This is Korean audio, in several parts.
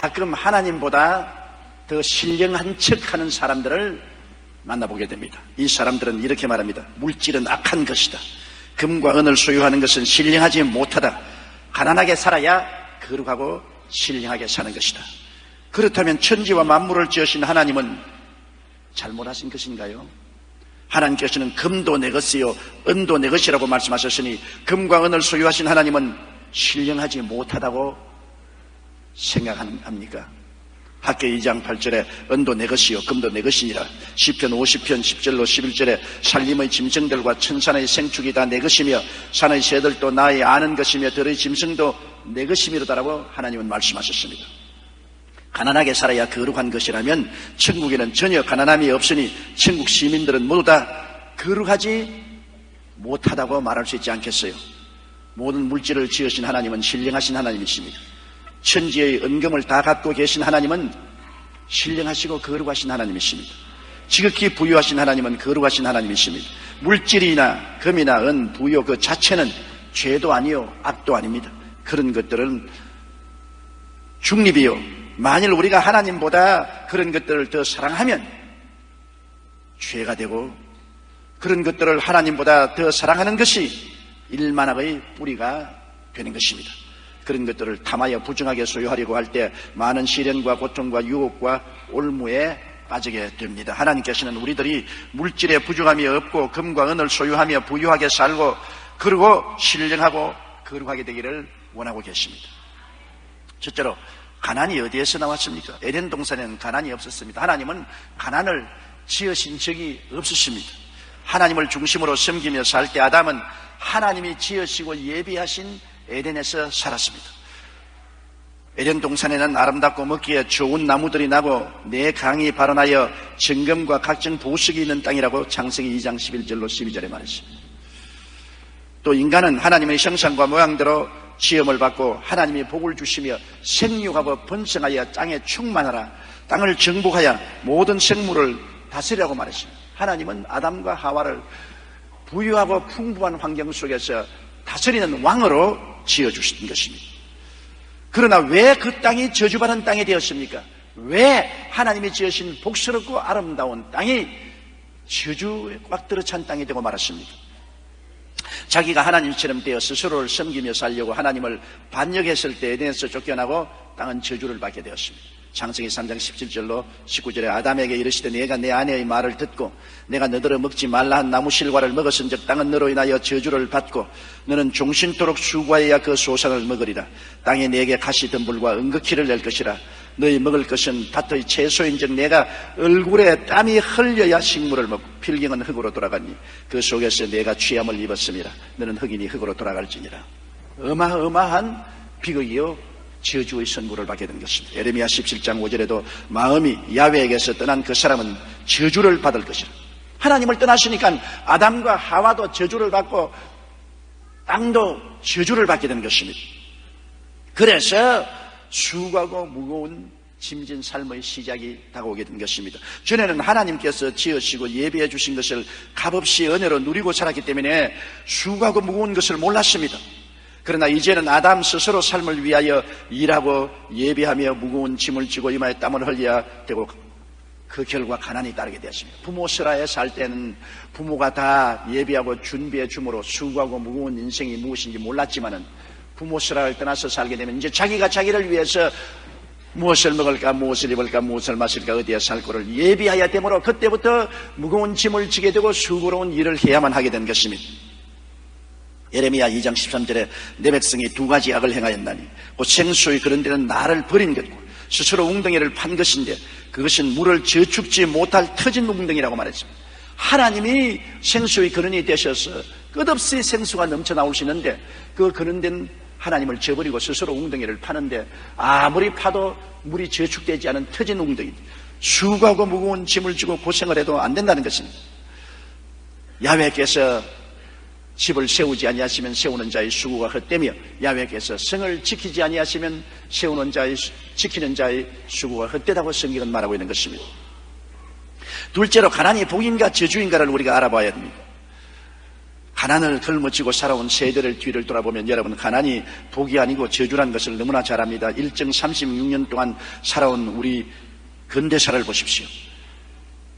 가끔 하나님보다 더 신령한 척하는 사람들을 만나보게 됩니다. 이 사람들은 이렇게 말합니다. 물질은 악한 것이다. 금과 은을 소유하는 것은 신령하지 못하다. 가난하게 살아야 거룩하고 신령하게 사는 것이다. 그렇다면 천지와 만물을 지으신 하나님은 잘못하신 것인가요? 하나님께서는 금도 내 것이요 은도 내 것이라고 말씀하셨으니 금과 은을 소유하신 하나님은 신령하지 못하다고 생각합니까? 학개 2장 8절에 은도 내 것이요 금도 내 것이니라. 시편 50편 10절로 11절에 산림의 짐승들과 천산의 생축이 다 내 것이며 산의 새들도 나의 아는 것이며 들의 짐승도 내 것이미로다라고 하나님은 말씀하셨습니다. 가난하게 살아야 거룩한 것이라면 천국에는 전혀 가난함이 없으니 천국 시민들은 모두 다 거룩하지 못하다고 말할 수 있지 않겠어요? 모든 물질을 지으신 하나님은 신령하신 하나님이십니다. 천지의 은금을 다 갖고 계신 하나님은 신령하시고 거룩하신 하나님이십니다. 지극히 부유하신 하나님은 거룩하신 하나님이십니다. 물질이나 금이나 은, 부유 그 자체는 죄도 아니요 악도 아닙니다. 그런 것들은 중립이요. 만일 우리가 하나님보다 그런 것들을 더 사랑하면 죄가 되고, 그런 것들을 하나님보다 더 사랑하는 것이 일만학의 뿌리가 되는 것입니다. 그런 것들을 탐하여 부정하게 소유하려고 할 때 많은 시련과 고통과 유혹과 올무에 빠지게 됩니다. 하나님께서는 우리들이 물질에 부족함이 없고 금과 은을 소유하며 부유하게 살고 그리고 신령하고 거룩하게 되기를 원하고 계십니다. 첫째로 가난이 어디에서 나왔습니까? 에덴 동산에는 가난이 없었습니다. 하나님은 가난을 지으신 적이 없으십니다. 하나님을 중심으로 섬기며 살 때 아담은 하나님이 지으시고 예비하신 에덴에서 살았습니다. 에덴 동산에는 아름답고 먹기에 좋은 나무들이 나고 내 강이 발원하여 정금과 각종 보석이 있는 땅이라고 창세기 2장 11절로 12절에 말했습니다. 또 인간은 하나님의 형상과 모양대로 시험을 받고 하나님이 복을 주시며 생육하고 번성하여 땅에 충만하라, 땅을 정복하여 모든 생물을 다스리라고 말했습니다. 하나님은 아담과 하와를 부유하고 풍부한 환경 속에서 다스리는 왕으로 지어주신 것입니다. 그러나 왜 그 땅이 저주받은 땅이 되었습니까? 왜 하나님이 지으신 복스럽고 아름다운 땅이 저주에 꽉 들어찬 땅이 되고 말았습니까? 자기가 하나님처럼 되어 스스로를 섬기며 살려고 하나님을 반역했을 때 에덴에서 쫓겨나고 땅은 저주를 받게 되었습니다. 창세기 3장 17절로 19절에 아담에게 이르시되 내가 내 아내의 말을 듣고 내가 너더러 먹지 말라 한 나무 실과를 먹었은즉 땅은 너로 인하여 저주를 받고 너는 종신토록 수고하여야 그 소산을 먹으리라. 땅에 내게 가시덤불과 은극히를 낼 것이라. 너희 먹을 것은 밭의 채소인즉 내가 얼굴에 땀이 흘려야 식물을 먹고 필경은 흙으로 돌아가니 그 속에서 내가 취함을 입었음이라. 너는 흙이니 흙으로 돌아갈지니라. 어마어마한 비극이요 저주의 선고를 받게 된 것입니다. 예레미야 17장 5절에도 마음이 야훼에게서 떠난 그 사람은 저주를 받을 것이라. 하나님을 떠나시니까 아담과 하와도 저주를 받고 땅도 저주를 받게 된 것입니다. 그래서 수고하고 무거운 짐진 삶의 시작이 다가오게 된 것입니다. 전에는 하나님께서 지으시고 예비해 주신 것을 값없이 은혜로 누리고 살았기 때문에 수고하고 무거운 것을 몰랐습니다. 그러나 이제는 아담 스스로 삶을 위하여 일하고 예비하며 무거운 짐을 지고 이마에 땀을 흘려야 되고 그 결과 가난이 따르게 되었습니다. 부모 슬하에 살 때는 부모가 다 예비하고 준비해 주므로 수고하고 무거운 인생이 무엇인지 몰랐지만은 부모 슬하를 떠나서 살게 되면 이제 자기가 자기를 위해서 무엇을 먹을까, 무엇을 입을까, 무엇을 마실까, 어디에 살 거를 예비해야 되므로 그때부터 무거운 짐을 지게 되고 수고로운 일을 해야만 하게 된 것입니다. 예레미야 2장 13절에 내 백성이 두 가지 악을 행하였나니 곧 생수의 그런 데는 나를 버린 것고 스스로 웅덩이를 판 것인데 그것은 물을 저축지 못할 터진 웅덩이라고 말했습니다. 하나님이 생수의 근원이 되셔서 끝없이 생수가 넘쳐 나올 수 있는데 그 근원된 하나님을 저버리고 스스로 웅덩이를 파는데 아무리 파도 물이 저축되지 않은 터진 웅덩이, 수고하고 무거운 짐을 지고 고생을 해도 안 된다는 것입니다. 야훼께서 집을 세우지 아니하시면 세우는 자의 수고가 헛되며 야훼께서 성을 지키지 아니하시면 세우는 자의 지키는 자의 수고가 헛되다고 성경은 말하고 있는 것입니다. 둘째로 가난이 복인가 저주인가를 우리가 알아봐야 됩니다. 가난을 걸머쥐고 살아온 세대를 뒤를 돌아보면 여러분, 가난이 복이 아니고 저주란 것을 너무나 잘 압니다. 일정 36년 동안 살아온 우리 근대사를 보십시오.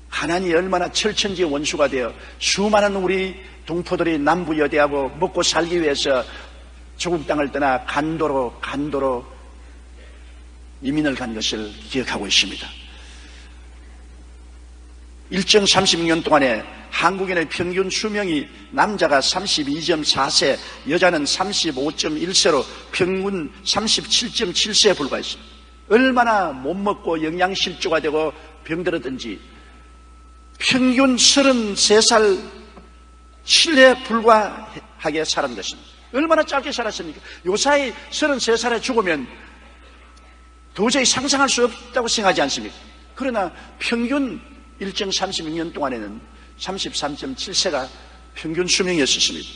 가난이 얼마나 철천지의 원수가 되어 수많은 우리 동포들이 남부여대하고 먹고 살기 위해서 조국 땅을 떠나 간도로 이민을 간 것을 기억하고 있습니다. 일정 36년 동안에 한국인의 평균 수명이 남자가 32.4세, 여자는 35.1세로 평균 37.7세에 불과했습니다. 얼마나 못 먹고 영양실조가 되고 병들었든지 평균 33살 7회에 불과하게 살은 것입니다. 얼마나 짧게 살았습니까? 요사이 33살에 죽으면 도저히 상상할 수 없다고 생각하지 않습니까? 그러나 평균 일정 36년 동안에는 33.7세가 평균 수명이었습니다.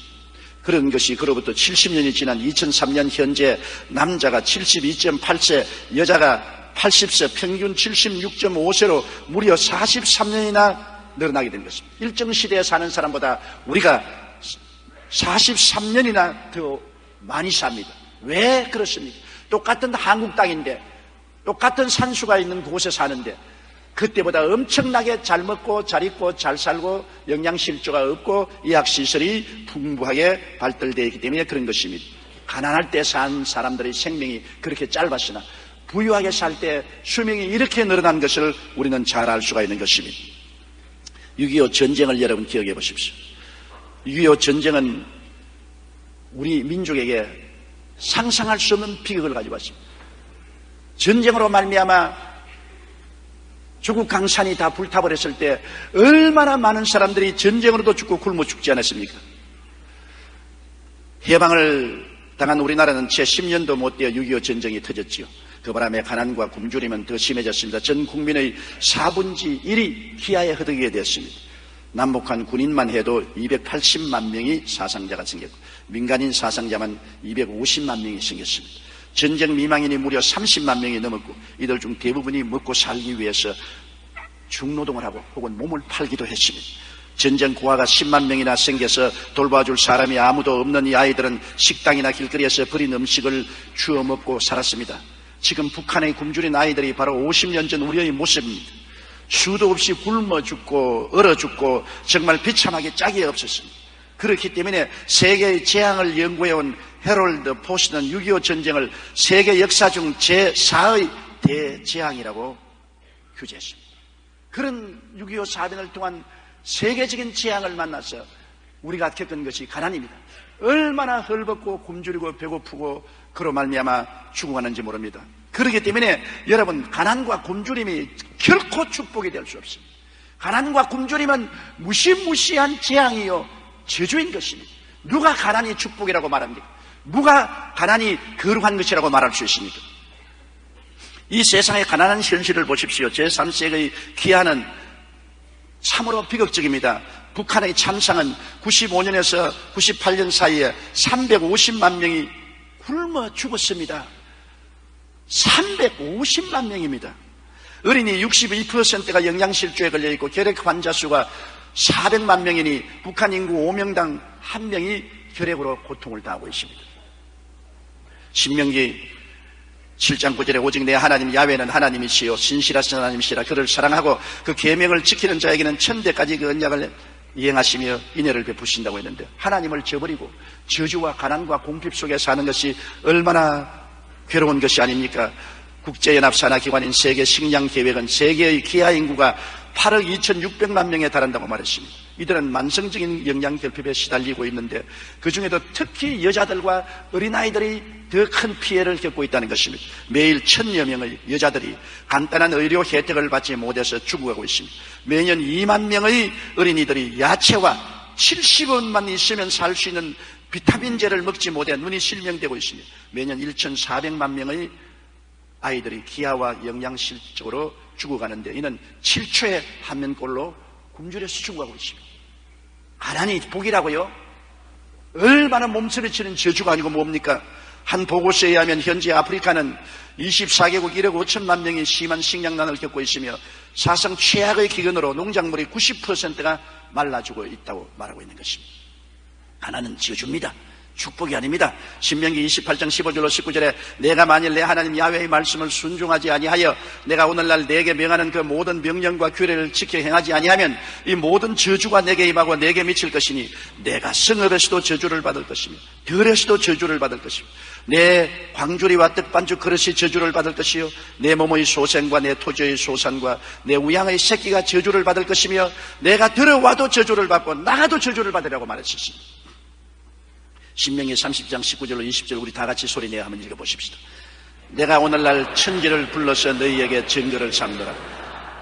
그런 것이 그로부터 70년이 지난 2003년 현재 남자가 72.8세, 여자가 80세, 평균 76.5세로 무려 43년이나 늘어나게 된 것입니다. 일정 시대에 사는 사람보다 우리가 43년이나 더 많이 삽니다. 왜 그렇습니까? 똑같은 한국 땅인데, 똑같은 산수가 있는 곳에 사는데 그때보다 엄청나게 잘 먹고 잘 입고 잘 살고 영양실조가 없고 의학시설이 풍부하게 발달되어 있기 때문에 그런 것입니다. 가난할 때 산 사람들의 생명이 그렇게 짧았으나 부유하게 살 때 수명이 이렇게 늘어난 것을 우리는 잘 알 수가 있는 것입니다. 6.25 전쟁을 여러분 기억해 보십시오. 6.25 전쟁은 우리 민족에게 상상할 수 없는 비극을 가지고 왔습니다. 전쟁으로 말미암아 조국 강산이 다 불타버렸을 때 얼마나 많은 사람들이 전쟁으로도 죽고 굶어 죽지 않았습니까? 해방을 당한 우리나라는 채 10년도 못 되어 6.25 전쟁이 터졌지요. 그 바람에 가난과 굶주림은 더 심해졌습니다. 전 국민의 4분의 1이 기아에 허덕이게 되었습니다. 남북한 군인만 해도 280만 명이 사상자가 생겼고 민간인 사상자만 250만 명이 생겼습니다. 전쟁 미망인이 무려 30만 명이 넘었고 이들 중 대부분이 먹고 살기 위해서 중노동을 하고 혹은 몸을 팔기도 했습니다. 전쟁 고아가 10만 명이나 생겨서 돌봐줄 사람이 아무도 없는 이 아이들은 식당이나 길거리에서 버린 음식을 주워 먹고 살았습니다. 지금 북한의 굶주린 아이들이 바로 50년 전 우리의 모습입니다. 수도 없이 굶어 죽고 얼어 죽고 정말 비참하게 짝이 없었습니다. 그렇기 때문에 세계의 재앙을 연구해온 헤롤드 포스는 6.25 전쟁을 세계 역사 중 제4의 대재앙이라고 규제했습니다. 그런 6.25 사변을 통한 세계적인 재앙을 만나서 우리가 겪은 것이 가난입니다. 얼마나 헐벗고 굶주리고 배고프고 그로 말미암아 죽어가는지 모릅니다. 그렇기 때문에 여러분, 가난과 굶주림이 결코 축복이 될 수 없습니다. 가난과 굶주림은 무시무시한 재앙이요 저주인 것입니다. 누가 가난이 축복이라고 말합니까? 누가 가난이 거룩한 것이라고 말할 수 있습니까? 이 세상의 가난한 현실을 보십시오. 제3세기의 기아는 참으로 비극적입니다. 북한의 참상은 95년에서 98년 사이에 350만 명이 굶어 죽었습니다. 350만 명입니다. 어린이 62%가 영양실조에 걸려있고 결핵 환자 수가 400만 명이니 북한 인구 5명당 1명이 결핵으로 고통을 당하고 있습니다. 신명기 7장 9절에 오직 내 하나님 야훼는 하나님이시요 신실하신 하나님이시라. 그를 사랑하고 그 계명을 지키는 자에게는 천대까지 그 언약을 이행하시며 인애를 베푸신다고 했는데, 하나님을 저버리고 저주와 가난과 공핍 속에 사는 것이 얼마나 괴로운 것이 아닙니까? 국제연합산하기관인 세계식량계획은 세계의 기아 인구가 8억 2,600만 명에 달한다고 말했습니다. 이들은 만성적인 영양결핍에 시달리고 있는데 그 중에도 특히 여자들과 어린아이들이 더 큰 피해를 겪고 있다는 것입니다. 매일 1,000여 명의 여자들이 간단한 의료 혜택을 받지 못해서 죽어가고 있습니다. 매년 2만 명의 어린이들이 야채와 70원만 있으면 살 수 있는 비타민제를 먹지 못해 눈이 실명되고 있습니다. 매년 1,400만 명의 아이들이 기아와 영양실적으로 죽어가는데 이는 7초에 한 명꼴로 굶주려서 죽어가고 있습니다. 가난이 복이라고요? 얼마나 몸서리치는 저주가 아니고 뭡니까? 한 보고서에 의하면 현재 아프리카는 24개국 1억 5천만 명이 심한 식량난을 겪고 있으며 사상 최악의 기근으로 농작물의 90%가 말라 죽어 있다고 말하고 있는 것입니다. 가난은 저주입니다. 축복이 아닙니다. 신명기 28장 15절로 19절에 내가 만일 내 하나님 야훼의 말씀을 순종하지 아니하여 내가 오늘날 내게 명하는 그 모든 명령과 규례를 지켜 행하지 아니하면 이 모든 저주가 내게 임하고 내게 미칠 것이니 내가 성읍에서도 저주를 받을 것이며 들에서도 저주를 받을 것이며 내 광주리와 떡반죽 그릇이 저주를 받을 것이요 내 몸의 소생과 내 토지의 소산과 내 우양의 새끼가 저주를 받을 것이며 내가 들어와도 저주를 받고 나가도 저주를 받으라고 말했었습니다. 신명기 30장 19절로 20절 우리 다 같이 소리내어 한번 읽어보십시다. 내가 오늘날 천지를 불러서 너희에게 증거를 삼노라.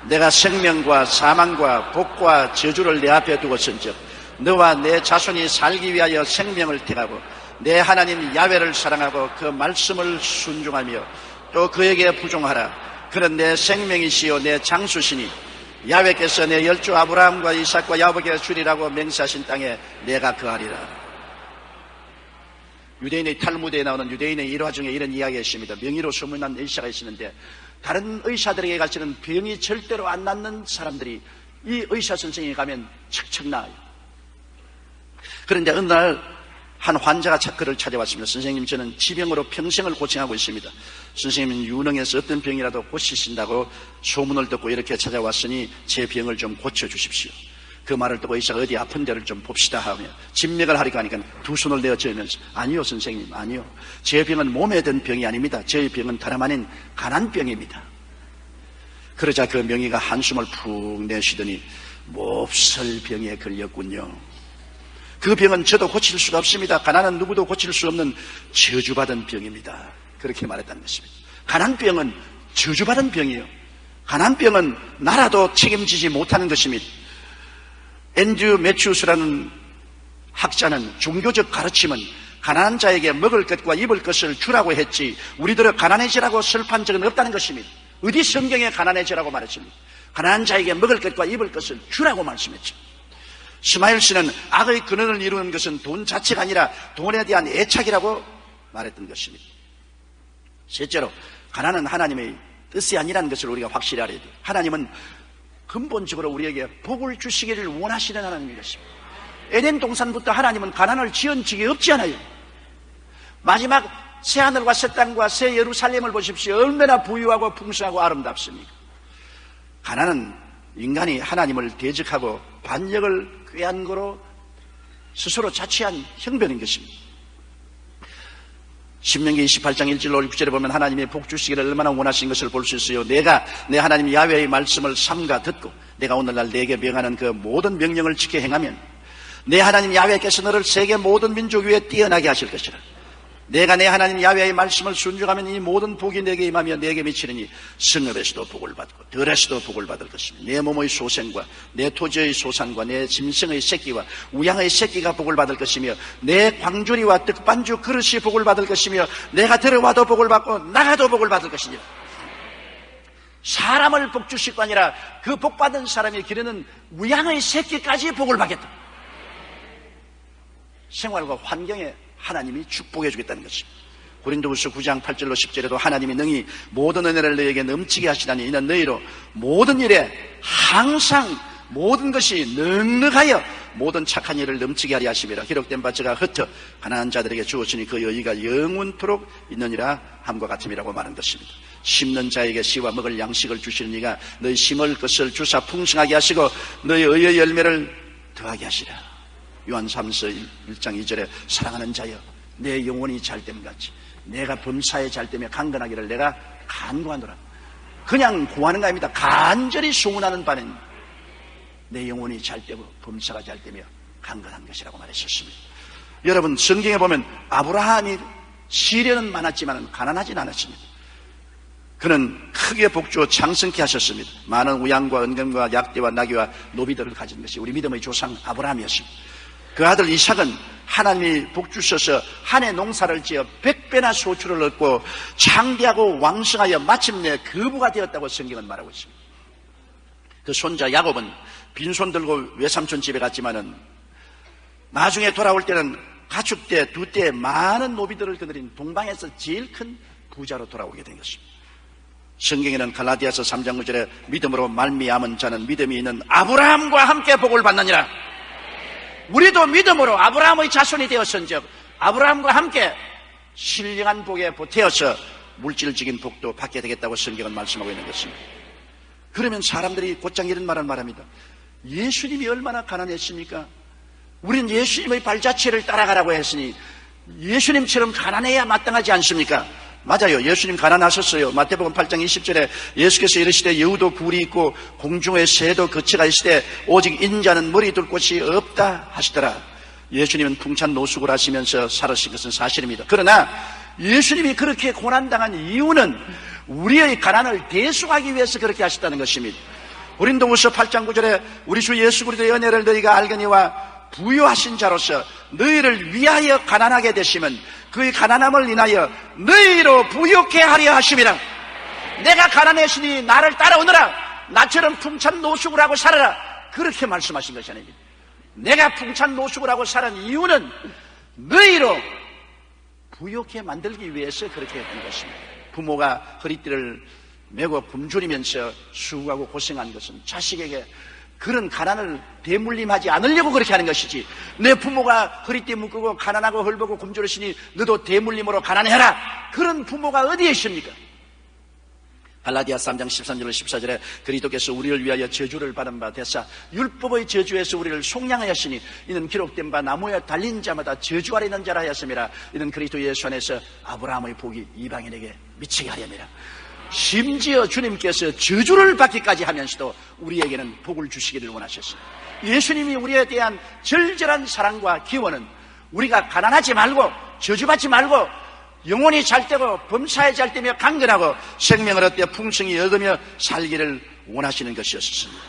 내가 생명과 사망과 복과 저주를 내 앞에 두었은즉 너와 내 자손이 살기 위하여 생명을 택하고 내 하나님 야훼를 사랑하고 그 말씀을 순종하며 또 그에게 부종하라. 그는 내 생명이시요 내 장수시니 야훼께서 내 열조 아브라함과 이삭과 야곱에게 주리라고 맹세하신 땅에 내가 거하리라. 유대인의 탈무드에 나오는 유대인의 일화 중에 이런 이야기가 있습니다. 명의로 소문난 의사가 있었는데 다른 의사들에게 가시는 병이 절대로 안 낫는 사람들이 이 의사 선생님이 가면 척척 나아요. 그런데 어느 날 한 환자가 그를 찾아왔습니다. 선생님, 저는 지병으로 평생을 고생하고 있습니다. 선생님은 유능해서 어떤 병이라도 고치신다고 소문을 듣고 이렇게 찾아왔으니 제 병을 좀 고쳐주십시오. 그 말을 듣고 의사가 어디 아픈 데를 좀 봅시다 하며 진맥을 하리까 하니까 두 손을 내어 저으면서 아니요 선생님, 아니요, 제 병은 몸에 든 병이 아닙니다. 제 병은 다름 아닌 가난병입니다. 그러자 그 명의가 한숨을 푹 내쉬더니 몹쓸 병에 걸렸군요. 그 병은 저도 고칠 수가 없습니다. 가난은 누구도 고칠 수 없는 저주받은 병입니다. 그렇게 말했다는 것입니다. 가난병은 저주받은 병이에요. 가난병은 나라도 책임지지 못하는 것입니다. 앤드류 매튜스라는 학자는 종교적 가르침은 가난한 자에게 먹을 것과 입을 것을 주라고 했지 우리들을 가난해지라고 설파한 적은 없다는 것입니다. 어디 성경에 가난해지라고 말했습니까? 가난한 자에게 먹을 것과 입을 것을 주라고 말씀했죠. 스마일 씨는 악의 근원을 이루는 것은 돈 자체가 아니라 돈에 대한 애착이라고 말했던 것입니다. 셋째로 가난은 하나님의 뜻이 아니라는 것을 우리가 확실히 알아야 돼요. 하나님은 근본적으로 우리에게 복을 주시기를 원하시는 하나님인 것입니다. 에덴 동산부터 하나님은 가난을 지은 적이 없지 않아요. 마지막 새하늘과 새 땅과 새 예루살렘을 보십시오. 얼마나 부유하고 풍성하고 아름답습니까? 가난은 인간이 하나님을 대적하고 반역을 꾀한 거로 스스로 자취한 형편인 것입니다. 신명기 28장 1절로 6절에 보면 하나님의 복 주시기를 얼마나 원하신 것을 볼 수 있어요. 내가 내 하나님 야훼의 말씀을 삼가 듣고 내가 오늘날 내게 명하는 그 모든 명령을 지켜 행하면 내 하나님 야훼께서 너를 세계 모든 민족 위에 뛰어나게 하실 것이라. 내가 내 하나님 야훼의 말씀을 순종하면 이 모든 복이 내게 임하며 내게 미치느니 성읍에서도 복을 받고 들에서도 복을 받을 것이며 내 몸의 소생과 내 토지의 소산과 내 짐승의 새끼와 우양의 새끼가 복을 받을 것이며 내 광주리와 떡반죽 그릇이 복을 받을 것이며 내가 들어와도 복을 받고 나가도 복을 받을 것이니라. 사람을 복 주실 거 아니라 그 복 받은 사람이 기르는 우양의 새끼까지 복을 받겠다. 생활과 환경에 하나님이 축복해 주겠다는 것입니다. 고린도후서 9장 8절로 10절에도 하나님이 능히 모든 은혜를 너희에게 넘치게 하시다니 이는 너희로 모든 일에 항상 모든 것이 넉넉하여 모든 착한 일을 넘치게 하리 하심이라. 기록된 바 저가 흩어 가난한 자들에게 주었으니 그 여의가 영원토록 있느니라 함과 같음이라고 말한 것입니다. 심는 자에게 씨와 먹을 양식을 주시는 이가 너희 심을 것을 주사 풍성하게 하시고 너희 의의 열매를 더하게 하시라. 요한 3서 1장 2절에 사랑하는 자여 내 영혼이 잘됨 같이 내가 범사에 잘되며 강건하기를 내가 간구하노라. 그냥 구하는 거 아닙니다. 간절히 소원하는 바는 내 영혼이 잘되고 범사가 잘되며 강건한 것이라고 말했었습니다. 여러분 성경에 보면 아브라함이 시련은 많았지만 가난하진 않았습니다. 그는 크게 복주어 장성케 하셨습니다. 많은 우양과 은금과 약대와 나귀와 노비들을 가진 것이 우리 믿음의 조상 아브라함이었습니다. 그 아들 이삭은 하나님이 복주셔서 한 해 농사를 지어 100배나 소출을 얻고 창대하고 왕성하여 마침내 거부가 되었다고 성경은 말하고 있습니다. 그 손자 야곱은 빈손 들고 외삼촌 집에 갔지만은 나중에 돌아올 때는 가축대 2대 많은 노비들을 거느린 동방에서 제일 큰 부자로 돌아오게 된 것입니다. 성경에는 갈라디아서 3장 9절에 믿음으로 말미암은 자는 믿음이 있는 아브라함과 함께 복을 받느니라. 우리도 믿음으로 아브라함의 자손이 되었은즉 아브라함과 함께 신령한 복에 보태어서 물질적인 복도 받게 되겠다고 성경은 말씀하고 있는 것입니다. 그러면 사람들이 곧장 이런 말을 말합니다. 예수님이 얼마나 가난했습니까? 우린 예수님의 발자취를 따라가라고 했으니 예수님처럼 가난해야 마땅하지 않습니까? 맞아요. 예수님 가난하셨어요. 마태복음 8장 20절에 예수께서 이르시되 여우도 굴이 있고 공중의 새도 거처가 있으되 오직 인자는 머리 둘 곳이 없다 하시더라. 예수님은 풍찬 노숙을 하시면서 살으신 것은 사실입니다. 그러나 예수님이 그렇게 고난당한 이유는 우리의 가난을 대수하기 위해서 그렇게 하셨다는 것입니다. 고린도후서 8장 9절에 우리 주 예수 그리스도의 은혜를 너희가 알거니와 부유하신 자로서 너희를 위하여 가난하게 되시면 그의 가난함을 인하여 너희로 부유케 하려 하심이라. 내가 가난했으니 나를 따라오너라. 나처럼 풍찬 노숙을 하고 살아라. 그렇게 말씀하신 것이 아닙니다. 내가 풍찬 노숙을 하고 살은 이유는 너희로 부유케 만들기 위해서 그렇게 했던 것입니다. 부모가 허리띠를 메고 굶주리면서 수고하고 고생한 것은 자식에게 그런 가난을 대물림하지 않으려고 그렇게 하는 것이지, 내 부모가 허리띠 묶고 가난하고 헐벗고 굶주리시니 너도 대물림으로 가난해라, 그런 부모가 어디에 있습니까? 갈라디아 3장 13절 14절에 그리스도께서 우리를 위하여 저주를 받은 바 되사 율법의 저주에서 우리를 속량하였으니 이는 기록된 바 나무에 달린 자마다 저주 아래 있는 자라 하였음이라. 이는 그리스도 예수 안에서 아브라함의 복이 이방인에게 미치게 하렵니다. 심지어 주님께서 저주를 받기까지 하면서도 우리에게는 복을 주시기를 원하셨습니다. 예수님이 우리에 대한 절절한 사랑과 기원은 우리가 가난하지 말고 저주받지 말고 영혼이 잘되고 범사에 잘되며 강건하고 생명을 얻되 풍성히 얻으며 살기를 원하시는 것이었습니다.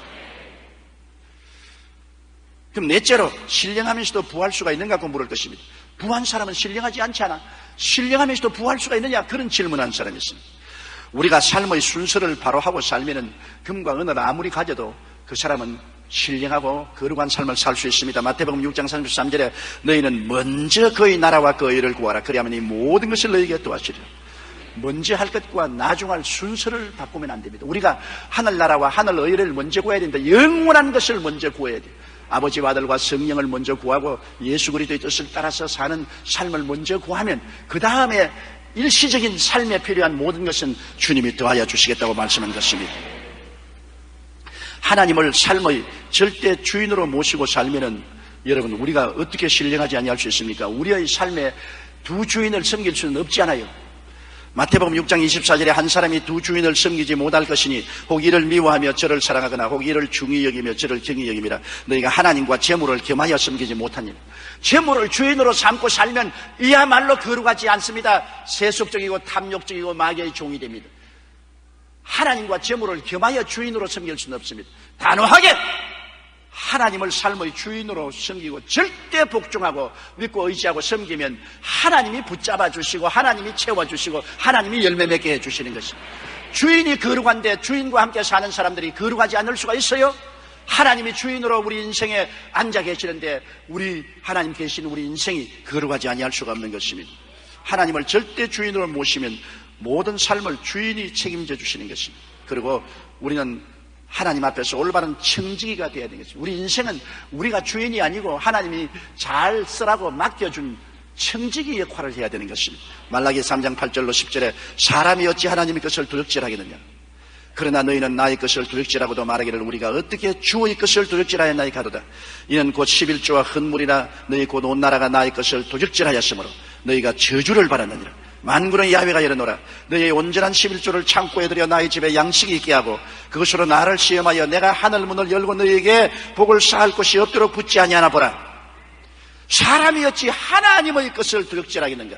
그럼 넷째로, 신령하면서도 부할 수가 있는가 물을 것입니다. 부한 사람은 신령하지 않지 않아? 신령하면서도 부할 수가 있느냐? 그런 질문한 사람이 있습니다. 우리가 삶의 순서를 바로 하고 살면은 금과 은을 아무리 가져도 그 사람은 신령하고 거룩한 삶을 살 수 있습니다. 마태복음 6장 33절에 너희는 먼저 그의 나라와 그의 의를 구하라. 그리하면 이 모든 것을 너희에게 도와주리라. 먼저 할 것과 나중 할 순서를 바꾸면 안 됩니다. 우리가 하늘나라와 하늘 의를 먼저 구해야 된다. 영원한 것을 먼저 구해야 돼요. 아버지와 아들과 성령을 먼저 구하고 예수 그리스도의 뜻을 따라서 사는 삶을 먼저 구하면 그 다음에 일시적인 삶에 필요한 모든 것은 주님이 더하여 주시겠다고 말씀한 것입니다. 하나님을 삶의 절대 주인으로 모시고 살면은 여러분, 우리가 어떻게 신령하지 아니할 수 있습니까? 우리의 삶에 두 주인을 섬길 수는 없지 않아요. 마태복음 6장 24절에 한 사람이 두 주인을 섬기지 못할 것이니 혹 이를 미워하며 저를 사랑하거나 혹 이를 중히 여기며 저를 경히 여김이라. 너희가 하나님과 재물을 겸하여 섬기지 못하니라. 재물을 주인으로 삼고 살면 이야말로 거룩하지 않습니다. 세속적이고 탐욕적이고 마귀의 종이 됩니다. 하나님과 재물을 겸하여 주인으로 섬길 수는 없습니다. 단호하게 하나님을 삶의 주인으로 섬기고 절대 복종하고 믿고 의지하고 섬기면 하나님이 붙잡아 주시고 하나님이 채워주시고 하나님이 열매 맺게 해주시는 것입니다. 주인이 거룩한데 주인과 함께 사는 사람들이 거룩하지 않을 수가 있어요? 하나님이 주인으로 우리 인생에 앉아 계시는데 우리 하나님 계신 우리 인생이 거룩하지 아니할 수가 없는 것입니다. 하나님을 절대 주인으로 모시면 모든 삶을 주인이 책임져 주시는 것입니다. 그리고 우리는 하나님 앞에서 올바른 청지기가 되어야 되는 것입니다. 우리 인생은 우리가 주인이 아니고 하나님이 잘 쓰라고 맡겨준 청지기 역할을 해야 되는 것입니다. 말라기 3장 8절로 10절에 사람이 어찌 하나님의 것을 도둑질하겠느냐. 그러나 너희는 나의 것을 도둑질하고도 말하기를 우리가 어떻게 주의 것을 도둑질하였나이까 하도다. 이는 곧 11조와 헌물이나 너희 곧 온 나라가 나의 것을 도둑질하였으므로 너희가 저주를 받았느니라. 만군의 야훼가 이르노라. 너희의 온전한 11조를 창고에 들여 나의 집에 양식이 있게 하고 그것으로 나를 시험하여 내가 하늘 문을 열고 너희에게 복을 쌓을 것이 없도록 붙지 아니하나 보라. 사람이 어찌 하나님의 것을 도둑질하겠는가.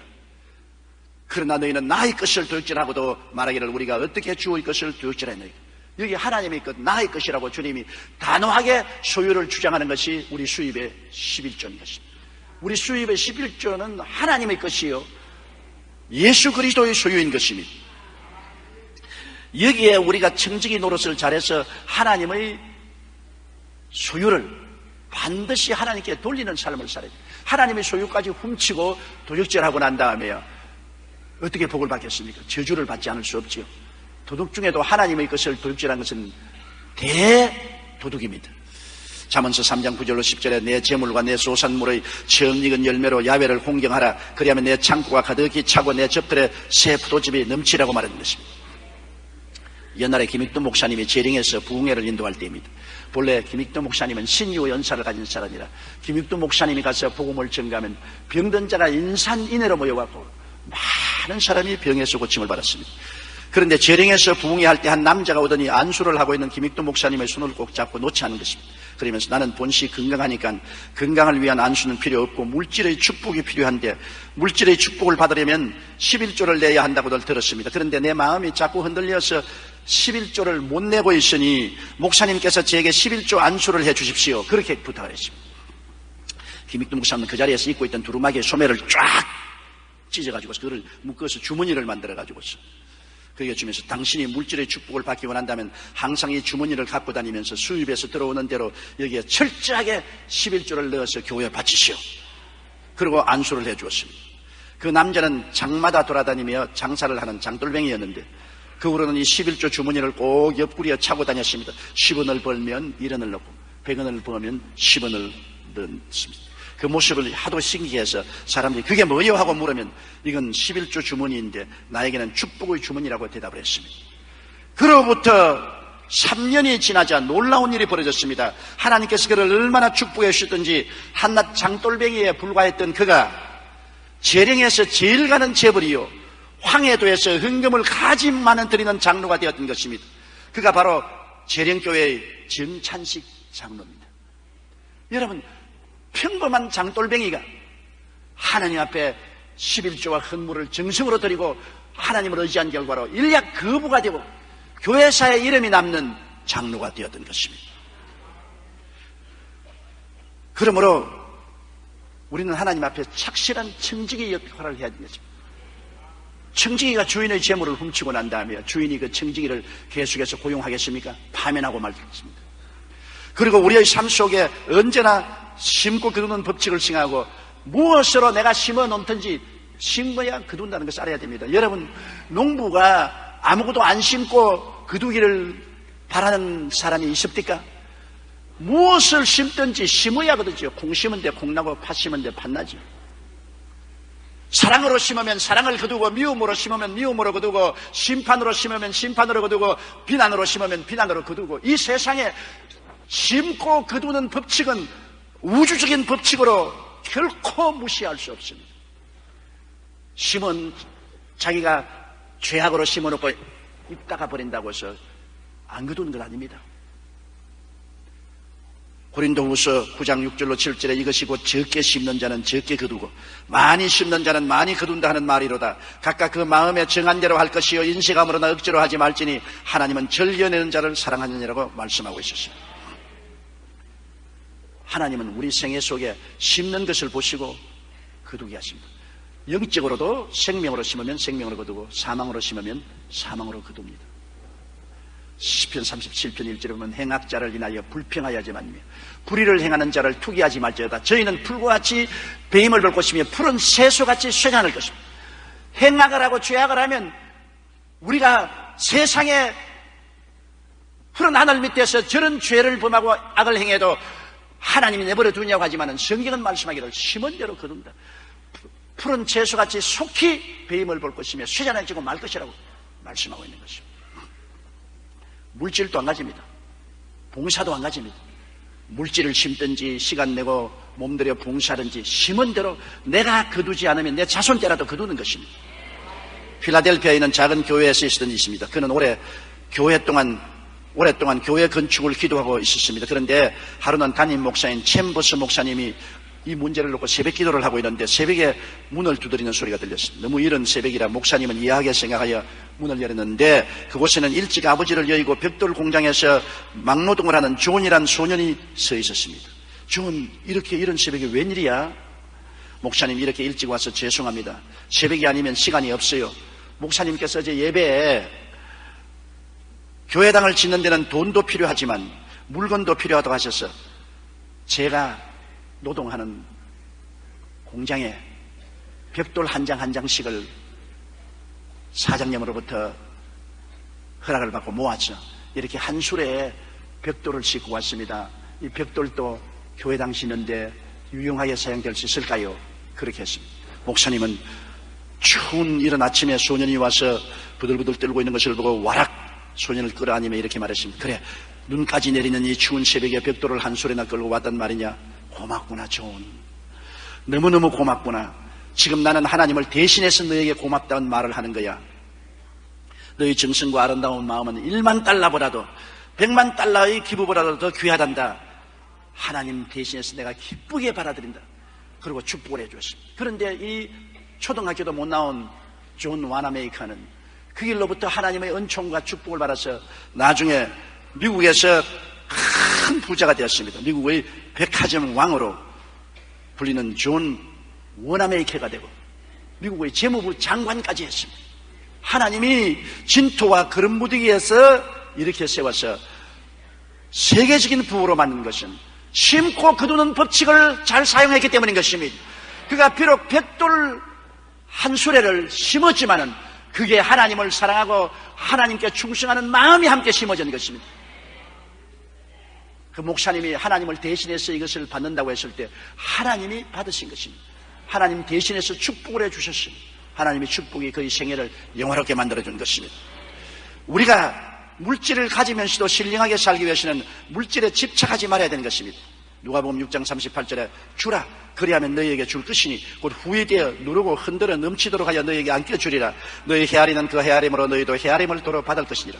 그러나 너희는 나의 것을 도둑질하고도 말하기를 우리가 어떻게 주의 것을 도둑질했느냐. 여기 하나님의 것, 나의 것이라고 주님이 단호하게 소유를 주장하는 것이 우리 수입의 11조인 것입니다. 우리 수입의 11조는 하나님의 것이요 예수 그리스도의 소유인 것입니다. 여기에 우리가 청지기 노릇을 잘해서 하나님의 소유를 반드시 하나님께 돌리는 삶을 살아야 돼요. 하나님의 소유까지 훔치고 도둑질하고 난 다음에요 어떻게 복을 받겠습니까? 저주를 받지 않을 수 없지요. 도둑 중에도 하나님의 것을 도둑질한 것은 대도둑입니다. 잠언서 3장 9절로 10절에 내 재물과 내 소산물의 정익은 열매로 야훼를 홍경하라. 그리하면 내 창고가 가득히 차고 내 젖들에 새 포도즙이 넘치라고 말하는 것입니다. 옛날에 김익도 목사님이 재령에서 부흥회를 인도할 때입니다. 본래 김익도 목사님은 신유 연사를 가진 사람이라 김익도 목사님이 가서 복음을 전가하면 병든 자가 인산인해로 모여갖고 많은 사람이 병에서 고침을 받았습니다. 그런데 재령에서 부흥회 할 때 한 남자가 오더니 안수를 하고 있는 김익도 목사님의 손을 꼭 잡고 놓지 않은 것입니다. 그러면서 나는 본시 건강하니까 건강을 위한 안수는 필요 없고 물질의 축복이 필요한데 물질의 축복을 받으려면 11조를 내야 한다고들 들었습니다. 그런데 내 마음이 자꾸 흔들려서 11조를 못 내고 있으니 목사님께서 제게 11조 안수를 해 주십시오. 그렇게 부탁을 했습니다. 김익도 목사님은 그 자리에서 입고 있던 두루마기에 소매를 쫙 찢어가지고 그걸 묶어서 주머니를 만들어가지고서 그에게 주면서 당신이 물질의 축복을 받기 원한다면 항상 이 주머니를 갖고 다니면서 수입에서 들어오는 대로 여기에 철저하게 11조를 넣어서 교회에 바치시오. 그리고 안수를 해 주었습니다. 그 남자는 장마다 돌아다니며 장사를 하는 장돌뱅이였는데 그 후로는 이 11조 주머니를 꼭 옆구리에 차고 다녔습니다. 10원을 벌면 1원을 넣고 100원을 벌면 10원을 넣습니다. 그 모습을 하도 신기해서 사람들이 그게 뭐예요? 하고 물으면 이건 11조 주머니인데 나에게는 축복의 주머니라고 대답을 했습니다. 그로부터 3년이 지나자 놀라운 일이 벌어졌습니다. 하나님께서 그를 얼마나 축복해 주셨던지 한낱 장돌뱅이에 불과했던 그가 재령에서 제일 가는 재벌이요 황해도에서 헌금을 가진 많은 드리는 장로가 되었던 것입니다. 그가 바로 재령교회의 정찬식 장로입니다. 여러분, 평범한 장돌뱅이가 하나님 앞에 11조와 헌물을 정성으로 드리고 하나님을 의지한 결과로 인력 거부가 되고 교회사에 이름이 남는 장로가 되었던 것입니다. 그러므로 우리는 하나님 앞에 착실한 청지기 역할을 해야 되는 것입니다. 청지기가 주인의 재물을 훔치고 난 다음에 주인이 그 청지기를 계속해서 고용하겠습니까? 파면하고 말겠습니다. 그리고 우리의 삶 속에 언제나 심고 거두는 법칙을 생각하고 무엇으로 내가 심어 놓든지 심어야 거둔다는 것을 알아야 됩니다. 여러분, 농부가 아무것도 안 심고 거두기를 바라는 사람이 있습니까? 무엇을 심든지 심어야 거두죠. 콩 심은 데 콩 나고 팥 심은 데 팥 나죠. 사랑으로 심으면 사랑을 거두고 미움으로 심으면 미움으로 거두고 심판으로 심으면 심판으로 거두고 비난으로 심으면 비난으로 거두고 이 세상에 심고 거두는 법칙은 우주적인 법칙으로 결코 무시할 수 없습니다. 심은 자기가 죄악으로 심어놓고 입다가 버린다고 해서 안 거두는 건 아닙니다. 고린도후서 9장 6절로 7절에 이것이 곧 적게 심는 자는 적게 거두고 많이 심는 자는 많이 거둔다 하는 말이로다. 각각 그 마음에 정한 대로 할 것이요 인색함으로나 억지로 하지 말지니 하나님은 절려내는 자를 사랑하느니라고 말씀하고 있었습니다. 하나님은 우리 생애 속에 심는 것을 보시고 거두게 하십니다. 영적으로도 생명으로 심으면 생명으로 거두고 사망으로 심으면 사망으로 거둡니다. 시편 37편 1절에 보면 행악자를 인하여 불평하여 하지 말며 불의를 행하는 자를 투기하지 말지어다. 저희는 풀과 같이 배임을 볼 것이며 푸른 새소같이 쇠잔할 것입니다. 행악을 하고 죄악을 하면 우리가 세상에 푸른 하늘 밑에서 저런 죄를 범하고 악을 행해도 하나님이 내버려 두냐고 하지만 성경은 말씀하기를 심은 대로 거둔다. 푸른 채소같이 속히 배임을 볼 것이며 쇠잔해지고 말 것이라고 말씀하고 있는 것입니다. 물질도 안 가집니다. 봉사도 안 가집니다. 물질을 심든지 시간 내고 몸들여 봉사하든지 심은 대로 내가 거두지 않으면 내 자손 때라도 거두는 것입니다. 필라델피아에 있는 작은 교회에서 있었던 일이 있습니다. 그는 오랫동안 교회 건축을 기도하고 있었습니다. 그런데 하루는 담임 목사인 챔버스 목사님이 이 문제를 놓고 새벽 기도를 하고 있는데 새벽에 문을 두드리는 소리가 들렸습니다. 너무 이른 새벽이라 목사님은 이해하게 생각하여 문을 열었는데 그곳에는 일찍 아버지를 여의고 벽돌 공장에서 막노동을 하는 존이란 소년이 서 있었습니다. 존, 이렇게 이른 새벽에 웬일이야? 목사님, 이렇게 일찍 와서 죄송합니다. 새벽이 아니면 시간이 없어요. 목사님께서 어제 예배에 교회당을 짓는 데는 돈도 필요하지만 물건도 필요하다고 하셔서 제가 노동하는 공장에 벽돌 한 장 한 장씩을 사장님으로부터 허락을 받고 모았죠. 이렇게 한 술에 벽돌을 싣고 왔습니다. 이 벽돌도 교회 당시는데 유용하게 사용될 수 있을까요? 그렇게 했습니다. 목사님은 추운 이른 아침에 소년이 와서 부들부들 떨고 있는 것을 보고 와락 소년을 끌어안으며 이렇게 말했습니다. 그래, 눈까지 내리는 이 추운 새벽에 벽돌을 한 소리나 끌고 왔단 말이냐? 고맙구나, 존. 너무너무 고맙구나. 지금 나는 하나님을 대신해서 너에게 고맙다는 말을 하는 거야. 너의 정성과 아름다운 마음은 1만 달러보다도 100만 달러의 기부보다도 더 귀하단다. 하나님 대신해서 내가 기쁘게 받아들인다. 그리고 축복을 해주었습니다. 그런데 이 초등학교도 못 나온 존 와나메이커는 그 길로부터 하나님의 은총과 축복을 받아서 나중에 미국에서 큰 부자가 되었습니다. 미국의 백화점 왕으로 불리는 존 워나메이커가 되고 미국의 재무부 장관까지 했습니다. 하나님이 진토와 그런 무더기에서 이렇게 세워서 세계적인 부호로 만든 것은 심고 거두는 법칙을 잘 사용했기 때문인 것입니다. 그가 비록 벽돌 한 수레를 심었지만은 그게 하나님을 사랑하고 하나님께 충성하는 마음이 함께 심어진 것입니다. 그 목사님이 하나님을 대신해서 이것을 받는다고 했을 때 하나님이 받으신 것입니다. 하나님 대신해서 축복을 해주셨습니다. 하나님의 축복이 그의 생애를 영화롭게 만들어준 것입니다. 우리가 물질을 가지면서도 신령하게 살기 위해서는 물질에 집착하지 말아야 되는 것입니다. 누가복음 6장 38절에 주라 그리하면 너희에게 줄 것이니 곧 후회되어 누르고 흔들어 넘치도록 하여 너희에게 안겨주리라. 너희 헤아리는 그 헤아림으로 너희도 헤아림을 도로 받을 것이니라.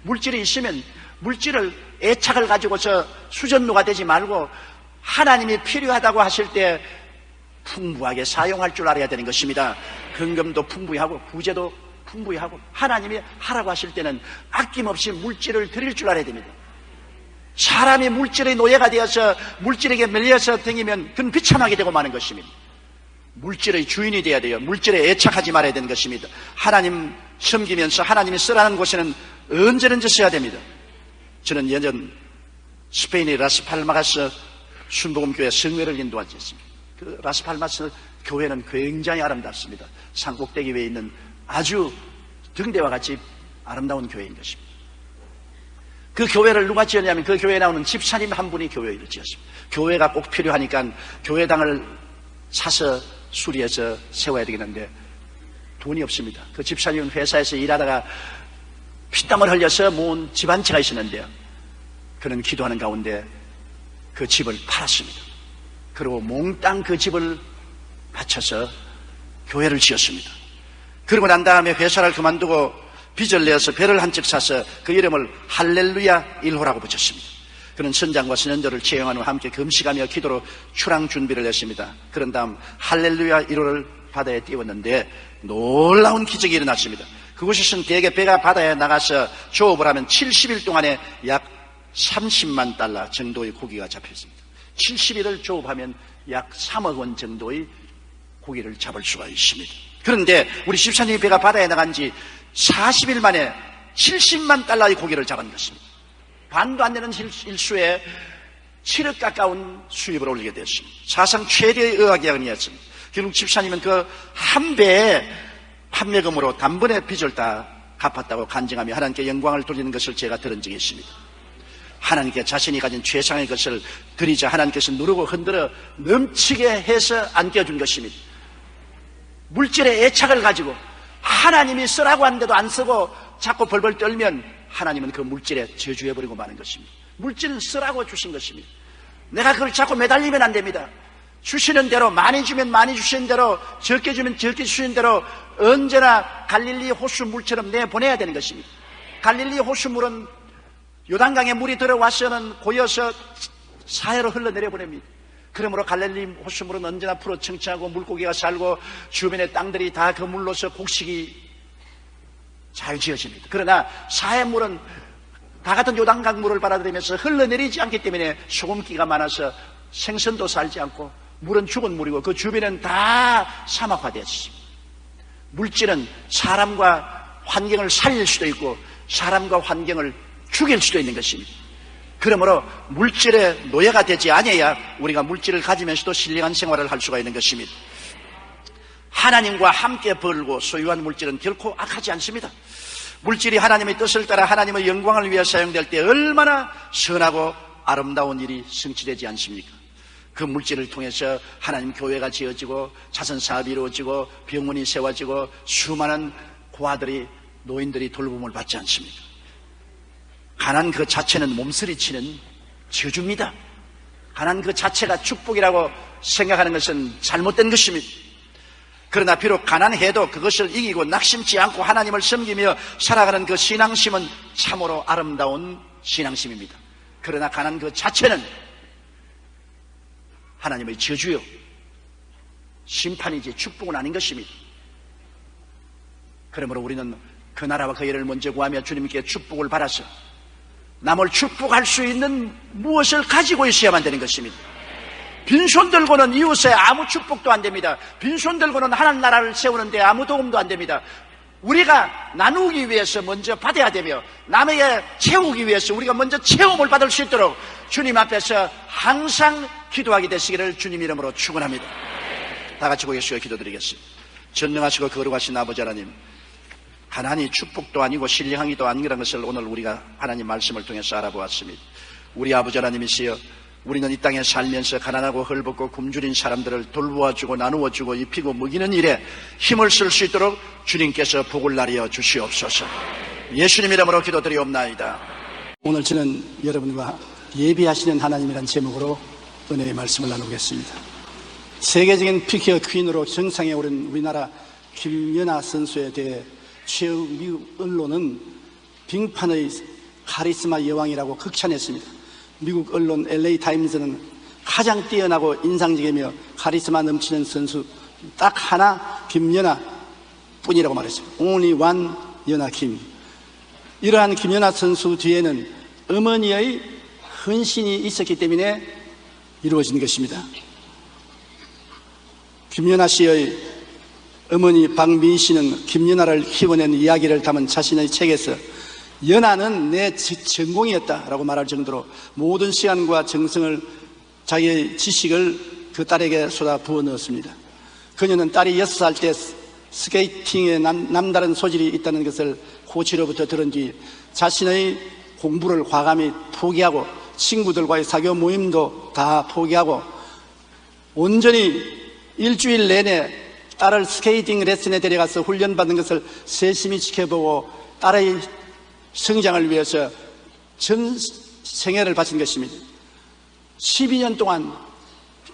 물질이 있으면 물질을 애착을 가지고서 수전노가 되지 말고 하나님이 필요하다고 하실 때 풍부하게 사용할 줄 알아야 되는 것입니다. 근금도 풍부히 하고 부재도 풍부히 하고 하나님이 하라고 하실 때는 아낌없이 물질을 드릴 줄 알아야 됩니다. 사람이 물질의 노예가 되어서 물질에게 밀려서 다니면 그건 비참하게 되고 마는 것입니다. 물질의 주인이 되어야 돼요. 물질에 애착하지 말아야 되는 것입니다. 하나님 섬기면서 하나님이 쓰라는 곳에는 언제든지 써야 됩니다. 저는 예전 스페인의 라스팔마스 순복음교회 성회를 인도한 적 있습니다. 그 라스팔마스 교회는 굉장히 아름답습니다. 산꼭대기 위에 있는 아주 등대와 같이 아름다운 교회인 것입니다. 그 교회를 누가 지었냐면 그 교회에 나오는 집사님 한 분이 교회를 지었습니다. 교회가 꼭 필요하니까 교회당을 사서 수리해서 세워야 되겠는데 돈이 없습니다. 그 집사님은 회사에서 일하다가 피땀을 흘려서 모은 집 한 채가 있었는데요. 그는 기도하는 가운데 그 집을 팔았습니다. 그리고 몽땅 그 집을 바쳐서 교회를 지었습니다. 그러고 난 다음에 회사를 그만두고 빚을 내어서 배를 한 척 사서 그 이름을 할렐루야 1호라고 붙였습니다. 그는 선장과 선연들을 채용한 후 함께 금식하며 기도로 출항 준비를 했습니다. 그런 다음 할렐루야 1호를 바다에 띄웠는데 놀라운 기적이 일어났습니다. 그곳에서는 대개 배가 바다에 나가서 조업을 하면 70일 동안에 약 30만 달러 정도의 고기가 잡혔습니다. 70일을 조업하면 약 3억 원 정도의 고기를 잡을 수가 있습니다. 그런데 우리 집사님이 배가 바다에 나간 지 40일 만에 70만 달러의 고기를 잡은 것입니다. 반도 안 되는 일수에 7억 가까운 수입을 올리게 되었습니다. 사상 최대의 의학약이었습니다. 결국 집사님은 그 한 배의 판매금으로 단번에 빚을 다 갚았다고 간증하며 하나님께 영광을 돌리는 것을 제가 들은 적이 있습니다. 하나님께 자신이 가진 최상의 것을 드리자 하나님께서 누르고 흔들어 넘치게 해서 안겨준 것입니다. 물질의 애착을 가지고 하나님이 쓰라고 하는데도 안 쓰고 자꾸 벌벌 떨면 하나님은 그 물질에 저주해버리고 마는 것입니다. 물질은 쓰라고 주신 것입니다. 내가 그걸 자꾸 매달리면 안 됩니다. 주시는 대로 많이 주면 많이 주시는 대로 적게 주면 적게 주시는 대로 언제나 갈릴리 호수물처럼 내보내야 되는 것입니다. 갈릴리 호수물은 요단강에 물이 들어와서는 고여서 사해로 흘러내려 보냅니다. 그러므로 갈릴리 호수물은 언제나 풀어 청청하고 물고기가 살고 주변의 땅들이 다 그 물로서 곡식이 잘 지어집니다. 그러나 사해물은 다 같은 요단강 물을 받아들이면서 흘러내리지 않기 때문에 소금기가 많아서 생선도 살지 않고 물은 죽은 물이고 그 주변은 다 사막화되었습니다. 물질은 사람과 환경을 살릴 수도 있고 사람과 환경을 죽일 수도 있는 것입니다. 그러므로 물질의 노예가 되지 아니해야 우리가 물질을 가지면서도 신령한 생활을 할 수가 있는 것입니다. 하나님과 함께 벌고 소유한 물질은 결코 악하지 않습니다. 물질이 하나님의 뜻을 따라 하나님의 영광을 위해 사용될 때 얼마나 선하고 아름다운 일이 성취되지 않습니까? 그 물질을 통해서 하나님 교회가 지어지고 자선사업이 이루어지고 병원이 세워지고 수많은 고아들이 노인들이 돌봄을 받지 않습니까? 가난 그 자체는 몸서리치는 저주입니다. 가난 그 자체가 축복이라고 생각하는 것은 잘못된 것입니다. 그러나 비록 가난해도 그것을 이기고 낙심치 않고 하나님을 섬기며 살아가는 그 신앙심은 참으로 아름다운 신앙심입니다. 그러나 가난 그 자체는 하나님의 저주요 심판이지 축복은 아닌 것입니다. 그러므로 우리는 그 나라와 그 일을 먼저 구하며 주님께 축복을 받아서 남을 축복할 수 있는 무엇을 가지고 있어야만 되는 것입니다. 빈손 들고는 이웃에 아무 축복도 안 됩니다. 빈손 들고는 하나님 나라를 세우는데 아무 도움도 안 됩니다. 우리가 나누기 위해서 먼저 받아야 되며 남에게 채우기 위해서 우리가 먼저 체험을 받을 수 있도록 주님 앞에서 항상 기도하게 되시기를 주님 이름으로 축원합니다. 다 같이 고개 숙여 기도드리겠습니다. 전능하시고 거룩하신 아버지 하나님, 가난이 축복도 아니고 신령하기도 아니라는 것을 오늘 우리가 하나님 말씀을 통해서 알아보았습니다. 우리 아버지 하나님이시여, 우리는 이 땅에 살면서 가난하고 헐벗고 굶주린 사람들을 돌보아주고 나누어주고 입히고 먹이는 일에 힘을 쓸 수 있도록 주님께서 복을 나려 주시옵소서. 예수님 이름으로 기도드리옵나이다. 오늘 저는 여러분과 예비하시는 하나님이라는 제목으로 은혜의 말씀을 나누겠습니다. 세계적인 피겨 퀸으로 정상에 오른 우리나라 김연아 선수에 대해 최후 미국 언론은 빙판의 카리스마 여왕이라고 극찬했습니다. 미국 언론 LA 타임즈는 가장 뛰어나고 인상적이며 카리스마 넘치는 선수 딱 하나 김연아 뿐이라고 말했습니다. Only one 연아 김. 이러한 김연아 선수 뒤에는 어머니의 헌신이 있었기 때문에 이루어진 것입니다. 김연아 씨의 어머니 박미희 씨는 김연아를 키워낸 이야기를 담은 자신의 책에서 연아는 내 전공이었다라고 말할 정도로 모든 시간과 정성을, 자기의 지식을 그 딸에게 쏟아 부어 넣었습니다. 그녀는 딸이 6살 때 스케이팅에 남다른 소질이 있다는 것을 코치로부터 들은 뒤 자신의 공부를 과감히 포기하고 친구들과의 사교 모임도 다 포기하고 온전히 일주일 내내 딸을 스케이팅 레슨에 데려가서 훈련받는 것을 세심히 지켜보고 딸의 성장을 위해서 전 생애를 바친 것입니다. 12년 동안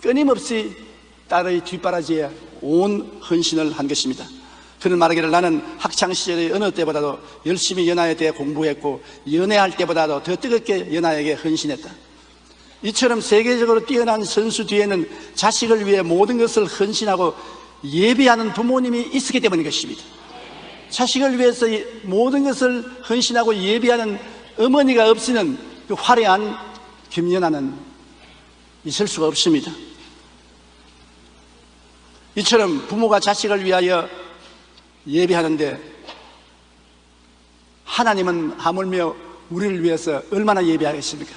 끊임없이 딸의 뒷바라지에 온 헌신을 한 것입니다. 그는 말하기를 나는 학창시절의 어느 때보다도 열심히 연아에 대해 공부했고 연애할 때보다도 더 뜨겁게 연아에게 헌신했다. 이처럼 세계적으로 뛰어난 선수 뒤에는 자식을 위해 모든 것을 헌신하고 예비하는 부모님이 있었기 때문인 것입니다. 자식을 위해서 모든 것을 헌신하고 예비하는 어머니가 없이는 그 화려한 김연아는 있을 수가 없습니다. 이처럼 부모가 자식을 위하여 예비하는데 하나님은 하물며 우리를 위해서 얼마나 예비하겠습니까?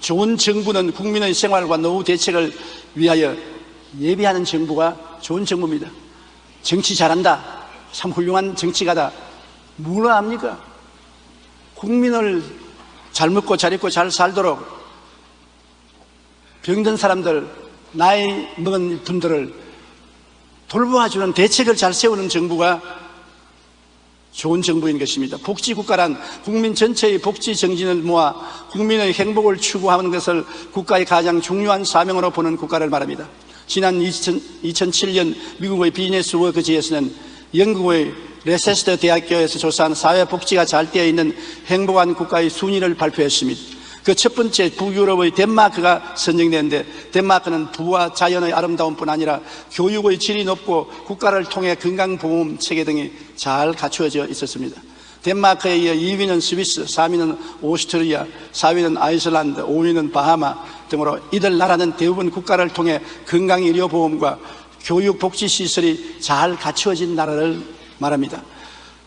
좋은 정부는 국민의 생활과 노후 대책을 위하여 예비하는 정부가 좋은 정부입니다. 정치 잘한다, 참 훌륭한 정치가다, 뭐라 합니까? 국민을 잘 먹고 잘 입고 잘 살도록 병든 사람들, 나이 먹은 분들을 돌보아주는 대책을 잘 세우는 정부가 좋은 정부인 것입니다. 복지국가란 국민 전체의 복지 정신을 모아 국민의 행복을 추구하는 것을 국가의 가장 중요한 사명으로 보는 국가를 말합니다. 지난 2007년 미국의 비즈니스 워크지에서는 영국의 레세스터 대학교에서 조사한 사회복지가 잘 되어 있는 행복한 국가의 순위를 발표했습니다. 그 첫 번째 북유럽의 덴마크가 선정되는데 덴마크는 부와 자연의 아름다움뿐 아니라 교육의 질이 높고 국가를 통해 건강보험 체계 등이 잘 갖추어져 있었습니다. 덴마크에 이어 2위는 스위스, 3위는 오스트리아, 4위는 아이슬란드, 5위는 바하마 등으로 이들 나라는 대부분 국가를 통해 건강의료보험과 교육복지시설이 잘 갖추어진 나라를 말합니다.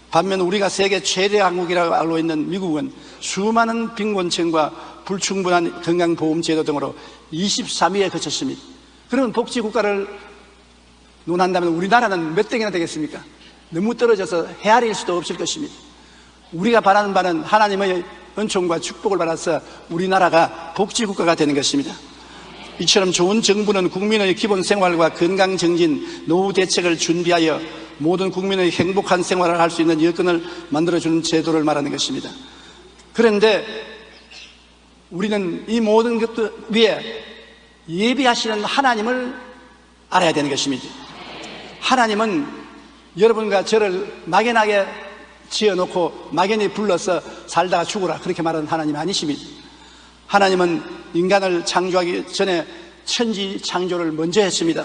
반면 우리가 세계 최대 강국이라고 알고 있는 미국은 수많은 빈곤층과 불충분한 건강보험제도 등으로 23위에 그쳤습니다. 그러면 복지국가를 논한다면 우리나라는 몇 등이나 되겠습니까? 너무 떨어져서 헤아릴 수도 없을 것입니다. 우리가 바라는 바는 하나님의 은총과 축복을 받아서 우리나라가 복지국가가 되는 것입니다. 이처럼 좋은 정부는 국민의 기본 생활과 건강 정진, 노후 대책을 준비하여 모든 국민의 행복한 생활을 할 수 있는 여건을 만들어주는 제도를 말하는 것입니다. 그런데 우리는 이 모든 것들 위에 예비하시는 하나님을 알아야 되는 것입니다. 하나님은 여러분과 저를 막연하게 지어놓고 막연히 불러서 살다가 죽어라 그렇게 말하는 하나님 아니십니다. 하나님은 인간을 창조하기 전에 천지 창조를 먼저 했습니다.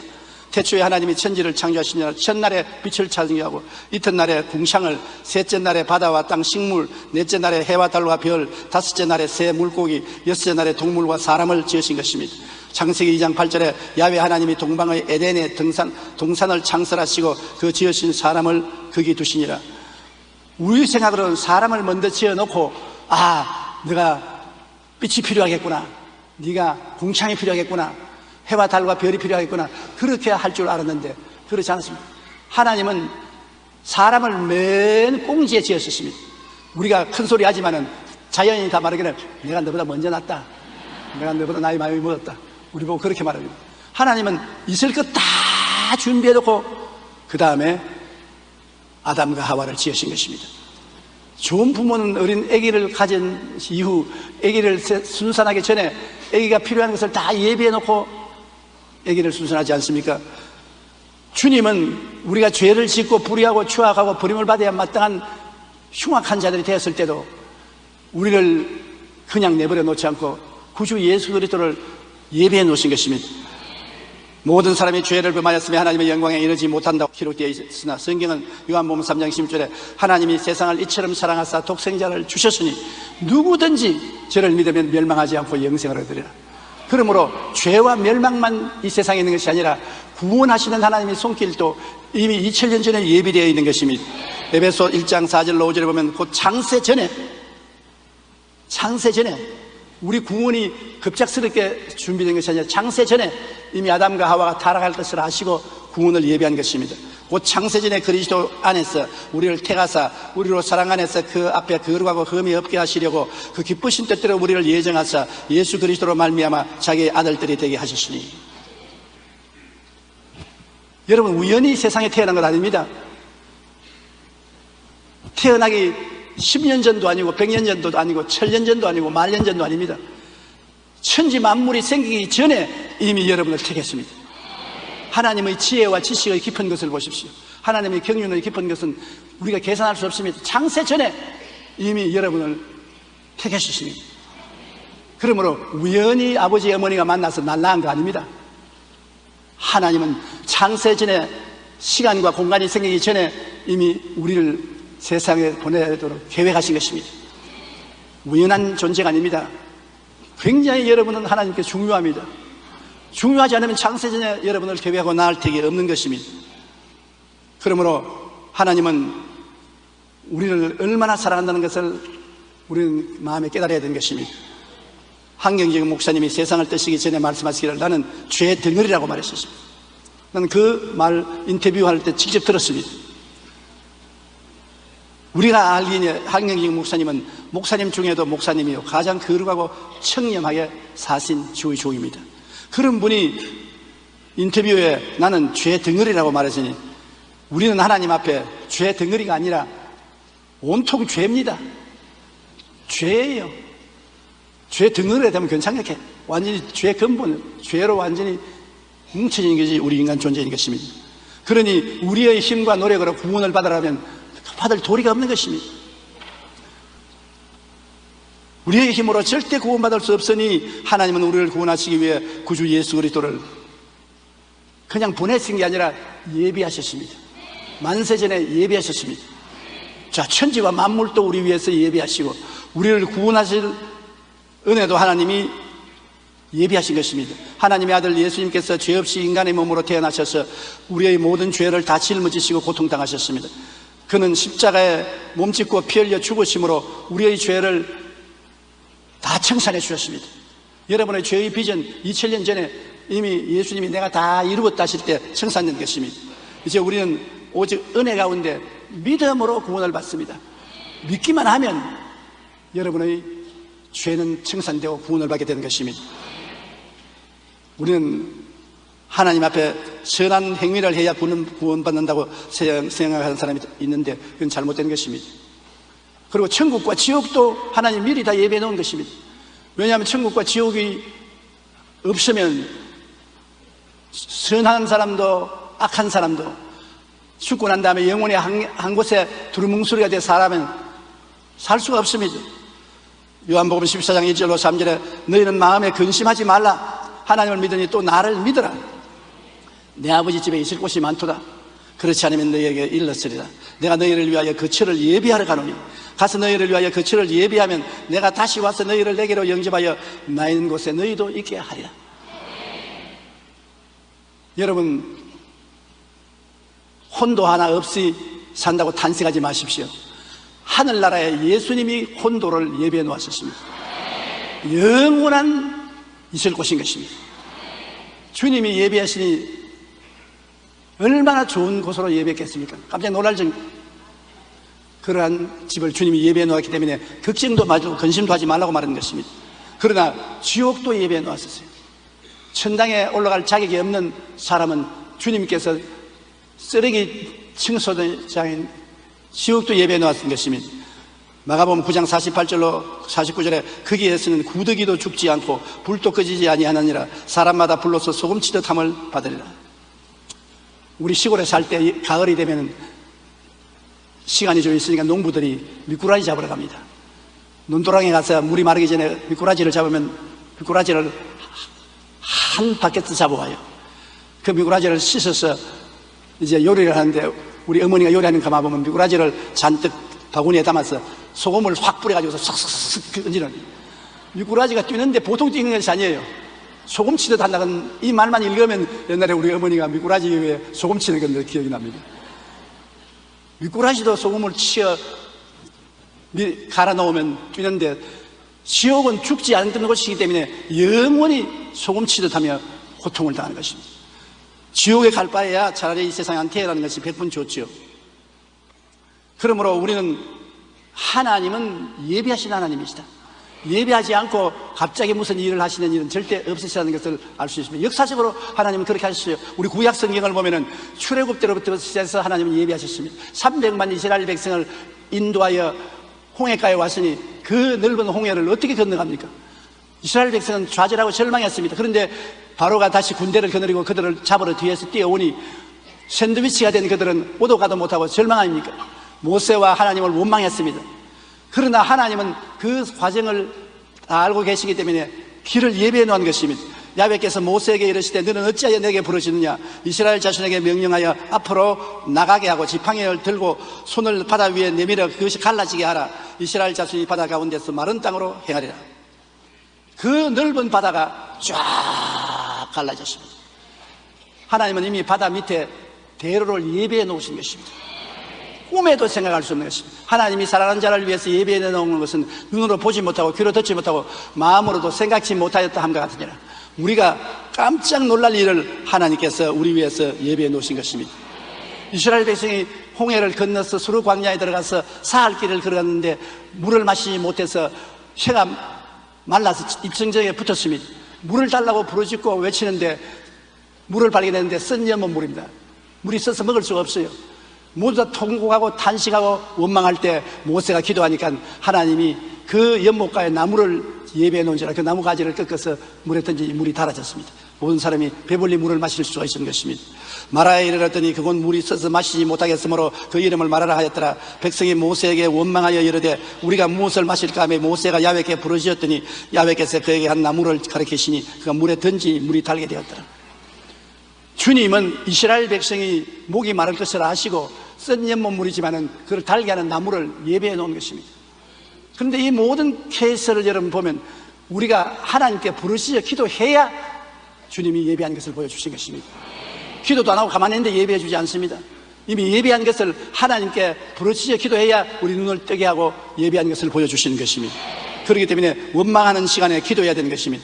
태초에 하나님이 천지를 창조하시니 첫날에 빛을 창조하고 이튿날에 궁창을, 셋째 날에 바다와 땅 식물, 넷째 날에 해와 달과 별, 다섯째 날에 새 물고기, 여섯째 날에 동물과 사람을 지으신 것입니다. 창세기 2장 8절에 야훼 하나님이 동방의 에덴의 동산을 창설하시고 그 지으신 사람을 거기 두시니라. 우리 생각으로는 사람을 먼저 지어놓고 네가 빛이 필요하겠구나, 네가 궁창이 필요하겠구나, 해와 달과 별이 필요하겠구나 그렇게 할 줄 알았는데 그렇지 않습니다. 하나님은 사람을 맨 꽁지에 지었습니다. 우리가 큰 소리 하지만은 자연인이 다 말하기를 내가 너보다 먼저 났다, 내가 너보다 나이 많이 먹었다, 우리 보고 그렇게 말합니다. 하나님은 있을 것 다 준비해놓고 그 다음에 아담과 하와를 지으신 것입니다. 좋은 부모는 어린 아기를 가진 이후 아기를 순산하기 전에 아기가 필요한 것을 다 예비해놓고 아기를 순산하지 않습니까? 주님은 우리가 죄를 짓고 불의하고 추악하고 버림을 받아야 마땅한 흉악한 자들이 되었을 때도 우리를 그냥 내버려 놓지 않고 구주 예수 그리스도를 예비해 놓으신 것입니다. 모든 사람이 죄를 범하였으며 하나님의 영광에 이르지 못한다고 기록되어 있으나 성경은 요한복음 3장 16절에 하나님이 세상을 이처럼 사랑하사 독생자를 주셨으니 누구든지 저를 믿으면 멸망하지 않고 영생을 얻으리라. 그러므로 죄와 멸망만 이 세상에 있는 것이 아니라 구원하시는 하나님의 손길도 이미 2000년 전에 예비되어 있는 것입니다. 에베소 1장 4절 5절에 보면 곧 창세 전에 우리 구원이 급작스럽게 준비된 것이 아니라 창세 전에 이미 아담과 하와가 타락할 것을 아시고 구원을 예비한 것입니다. 곧 창세 전에 그리스도 안에서 우리를 택하사 우리로 사랑 안에서 그 앞에 거룩하고 흠이 없게 하시려고 그 기쁘신 뜻대로 우리를 예정하사 예수 그리스도로 말미암아 자기의 아들들이 되게 하셨으니. 여러분, 우연히 세상에 태어난 것 아닙니다. 태어나기 10년 전도 아니고 100년 전도 아니고 1000년 전도 아니고 10,000년 전도 아닙니다. 천지 만물이 생기기 전에 이미 여러분을 택했습니다. 하나님의 지혜와 지식의 깊은 것을 보십시오. 하나님의 경륜의 깊은 것은 우리가 계산할 수 없습니다. 창세 전에 이미 여러분을 택하셨습니다. 그러므로 우연히 아버지 어머니가 만나서 날라간 거 아닙니다. 하나님은 창세 전에 시간과 공간이 생기기 전에 이미 우리를 세상에 보내도록 계획하신 것입니다. 우연한 존재가 아닙니다. 굉장히 여러분은 하나님께 중요합니다. 중요하지 않으면 창세 전에 여러분을 계획하고 낳을 택이 없는 것입니다. 그러므로 하나님은 우리를 얼마나 사랑한다는 것을 우리는 마음에 깨달아야 되는 것입니다. 한경직 목사님이 세상을 뜨시기 전에 말씀하시기를 나는 죄 덩어리라고 말했었습니다. 나는 그 말 인터뷰할 때 직접 들었습니다. 우리가 알기에 한경직 목사님은 목사님 중에도 목사님이요 가장 거룩하고 청렴하게 사신 주의 종입니다. 그런 분이 인터뷰에 나는 죄 덩어리라고 말했으니 우리는 하나님 앞에 죄 덩어리가 아니라 온통 죄입니다. 죄예요. 죄 덩어리가 되면 괜찮게 완전히 죄 근본, 죄로 완전히 뭉쳐진 것이 우리 인간 존재인 것입니다. 그러니 우리의 힘과 노력으로 구원을 받으려면 받을 도리가 없는 것입니다. 우리의 힘으로 절대 구원받을 수 없으니 하나님은 우리를 구원하시기 위해 구주 예수 그리스도를 그냥 보내신 게 아니라 예비하셨습니다. 만세전에 예비하셨습니다. 자, 천지와 만물도 우리 위해서 예비하시고 우리를 구원하실 은혜도 하나님이 예비하신 것입니다. 하나님의 아들 예수님께서 죄 없이 인간의 몸으로 태어나셔서 우리의 모든 죄를 다 짊어지시고 고통당하셨습니다. 그는 십자가에 몸짓고 피 흘려 죽으심으로 우리의 죄를 다 청산해 주셨습니다. 여러분의 죄의 빚은 2000년 전에 이미 예수님이 내가 다 이루었다 하실 때 청산된 것입니다. 이제 우리는 오직 은혜 가운데 믿음으로 구원을 받습니다. 믿기만 하면 여러분의 죄는 청산되고 구원을 받게 되는 것입니다. 우리는 하나님 앞에 선한 행위를 해야 구원받는다고 생각하는 사람이 있는데 그건 잘못된 것입니다. 그리고 천국과 지옥도 하나님 미리 다 예배해 놓은 것입니다. 왜냐하면 천국과 지옥이 없으면 선한 사람도 악한 사람도 죽고 난 다음에 영원히 한 곳에 두루뭉술이가 돼 살아면 살 수가 없습니다. 요한복음 14장 1절로 3절에 너희는 마음에 근심하지 말라. 하나님을 믿으니 또 나를 믿으라. 내 아버지 집에 있을 곳이 많도다. 그렇지 않으면 너희에게 일렀으리라. 내가 너희를 위하여 거처를 예비하러 가노니 가서 너희를 위하여 거처를 예비하면 내가 다시 와서 너희를 내게로 영접하여 나 있는 곳에 너희도 있게 하리라. 여러분, 혼도 하나 없이 산다고 탄식하지 마십시오. 하늘나라에 예수님이 혼도를 예비해 놓았었습니다. 영원한 있을 곳인 것입니다. 주님이 예비하시니 얼마나 좋은 곳으로 예배했겠습니까? 깜짝 놀랄 정도. 그러한 집을 주님이 예배해 놓았기 때문에 걱정도 마주고 근심도 하지 말라고 말하는 것입니다. 그러나 지옥도 예배해 놓았었어요. 천당에 올라갈 자격이 없는 사람은 주님께서 쓰레기 청소장인 지옥도 예배해 놓았던 것입니다. 마가복음 9장 48절로 49절에 거기에서는 구더기도 죽지 않고 불도 꺼지지 아니하느니라. 사람마다 불로서 소금치듯 함을 받으리라. 우리 시골에 살 때 가을이 되면 시간이 좀 있으니까 농부들이 미꾸라지 잡으러 갑니다. 논두렁에 가서 물이 마르기 전에 미꾸라지를 잡으면 미꾸라지를 한 바켓을 잡아와요. 그 미꾸라지를 씻어서 이제 요리를 하는데 우리 어머니가 요리하는 가마 보면 미꾸라지를 잔뜩 바구니에 담아서 소금을 확 뿌려가지고서 싹싹싹 던지는. 미꾸라지가 뛰는데 보통 뛰는 것이 아니에요. 소금 치듯 한다는 이 말만 읽으면 옛날에 우리 어머니가 미꾸라지 위에 소금 치는 건데 기억이 납니다. 미꾸라지도 소금을 치어 갈아 놓으면 뛰는데 지옥은 죽지 않는 것이기 때문에 영원히 소금 치듯 하며 고통을 당하는 것입니다. 지옥에 갈 바에야 차라리 이 세상에 안 태어나는 것이 100분 좋죠. 그러므로 우리는 하나님은 예비하신 하나님이시다. 예배하지 않고 갑자기 무슨 일을 하시는 일은 절대 없으시다는 것을 알 수 있습니다. 역사적으로 하나님은 그렇게 하셨어요. 우리 구약 성경을 보면은 출애굽 때로부터 시작해서 하나님은 예배하셨습니다. 300만 이스라엘 백성을 인도하여 홍해가에 왔으니 그 넓은 홍해를 어떻게 건너갑니까? 이스라엘 백성은 좌절하고 절망했습니다. 그런데 바로가 다시 군대를 거느리고 그들을 잡으러 뒤에서 뛰어오니 샌드위치가 된 그들은 오도 가도 못하고 절망 아닙니까? 모세와 하나님을 원망했습니다. 그러나 하나님은 그 과정을 다 알고 계시기 때문에 길을 예배해 놓은 것입니다. 야훼께서 모세에게 이르시되 너는 어찌하여 내게 부르시느냐? 이스라엘 자손에게 명령하여 앞으로 나가게 하고 지팡이를 들고 손을 바다 위에 내밀어 그것이 갈라지게 하라. 이스라엘 자손이 바다 가운데서 마른 땅으로 행하리라. 그 넓은 바다가 쫙 갈라졌습니다. 하나님은 이미 바다 밑에 대로를 예배해 놓으신 것입니다. 꿈에도 생각할 수 없는 것입니다. 하나님이 사랑하는 자를 위해서 예배해 놓는 것은 눈으로 보지 못하고 귀로 듣지 못하고 마음으로도 생각지 못하였다 함과 같으니라. 우리가 깜짝 놀랄 일을 하나님께서 우리 위해서 예배해 놓으신 것입니다. 이스라엘 백성이 홍해를 건너서 수르 광야에 들어가서 사할 길을 걸어갔는데 물을 마시지 못해서 혀가 말라서 입성정에 붙었습니다. 물을 달라고 부르짖고 외치는데 물을 발견했는데 쓴 연못 물입니다. 물이 써서 먹을 수가 없어요. 모두 다 통곡하고 탄식하고 원망할 때 모세가 기도하니까 하나님이 그 연못가에 나무를 예배해 놓은 줄 그 나무 가지를 꺾어서 물에 던지니 물이 달아졌습니다. 모든 사람이 배불리 물을 마실 수가 있는 것입니다. 마라에 이르렀더니 그곳 물이 써서 마시지 못하겠으므로 그 이름을 마라라 하였더라. 백성이 모세에게 원망하여 이르되 우리가 무엇을 마실까 하며 모세가 야훼께 부르짖었더니 야훼께서 그에게 한 나무를 가리키시니 그가 물에 던지니 물이 달게 되었더라. 주님은 이스라엘 백성이 목이 마를 것을 아시고 쓴 연못물이지만은 그걸 달게 하는 나무를 예배해 놓은 것입니다. 그런데 이 모든 케이스를 여러분 보면 우리가 하나님께 부르짖어 기도해야 주님이 예배한 것을 보여주신 것입니다. 기도도 안 하고 가만히 있는데 예배해 주지 않습니다. 이미 예배한 것을 하나님께 부르짖어 기도해야 우리 눈을 뜨게 하고 예배한 것을 보여주시는 것입니다. 그렇기 때문에 원망하는 시간에 기도해야 되는 것입니다.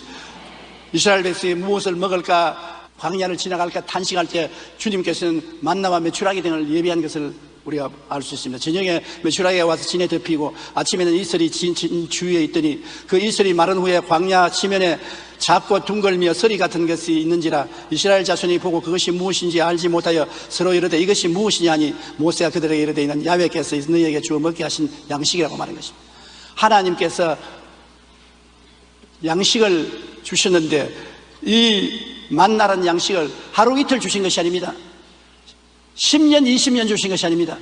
이스라엘 백성이 무엇을 먹을까 광야를 지나갈까 탄식할 때 주님께서는 만나와 메추라기 등을 예비한 것을 우리가 알 수 있습니다. 저녁에 메추라기가 와서 진에 덮이고 아침에는 이슬이 진 주위에 있더니 그 이슬이 마른 후에 광야 지면에 작고 둥글며 서리 같은 것이 있는지라 이스라엘 자손이 보고 그것이 무엇인지 알지 못하여 서로 이르되 이것이 무엇이냐 하니 모세가 그들에게 이르되 이는 야훼께서 너희에게 주어 먹게 하신 양식이라고 말한 것입니다. 하나님께서 양식을 주셨는데 이 만나라는 양식을 하루 이틀 주신 것이 아닙니다. 10년, 20년 주신 것이 아닙니다.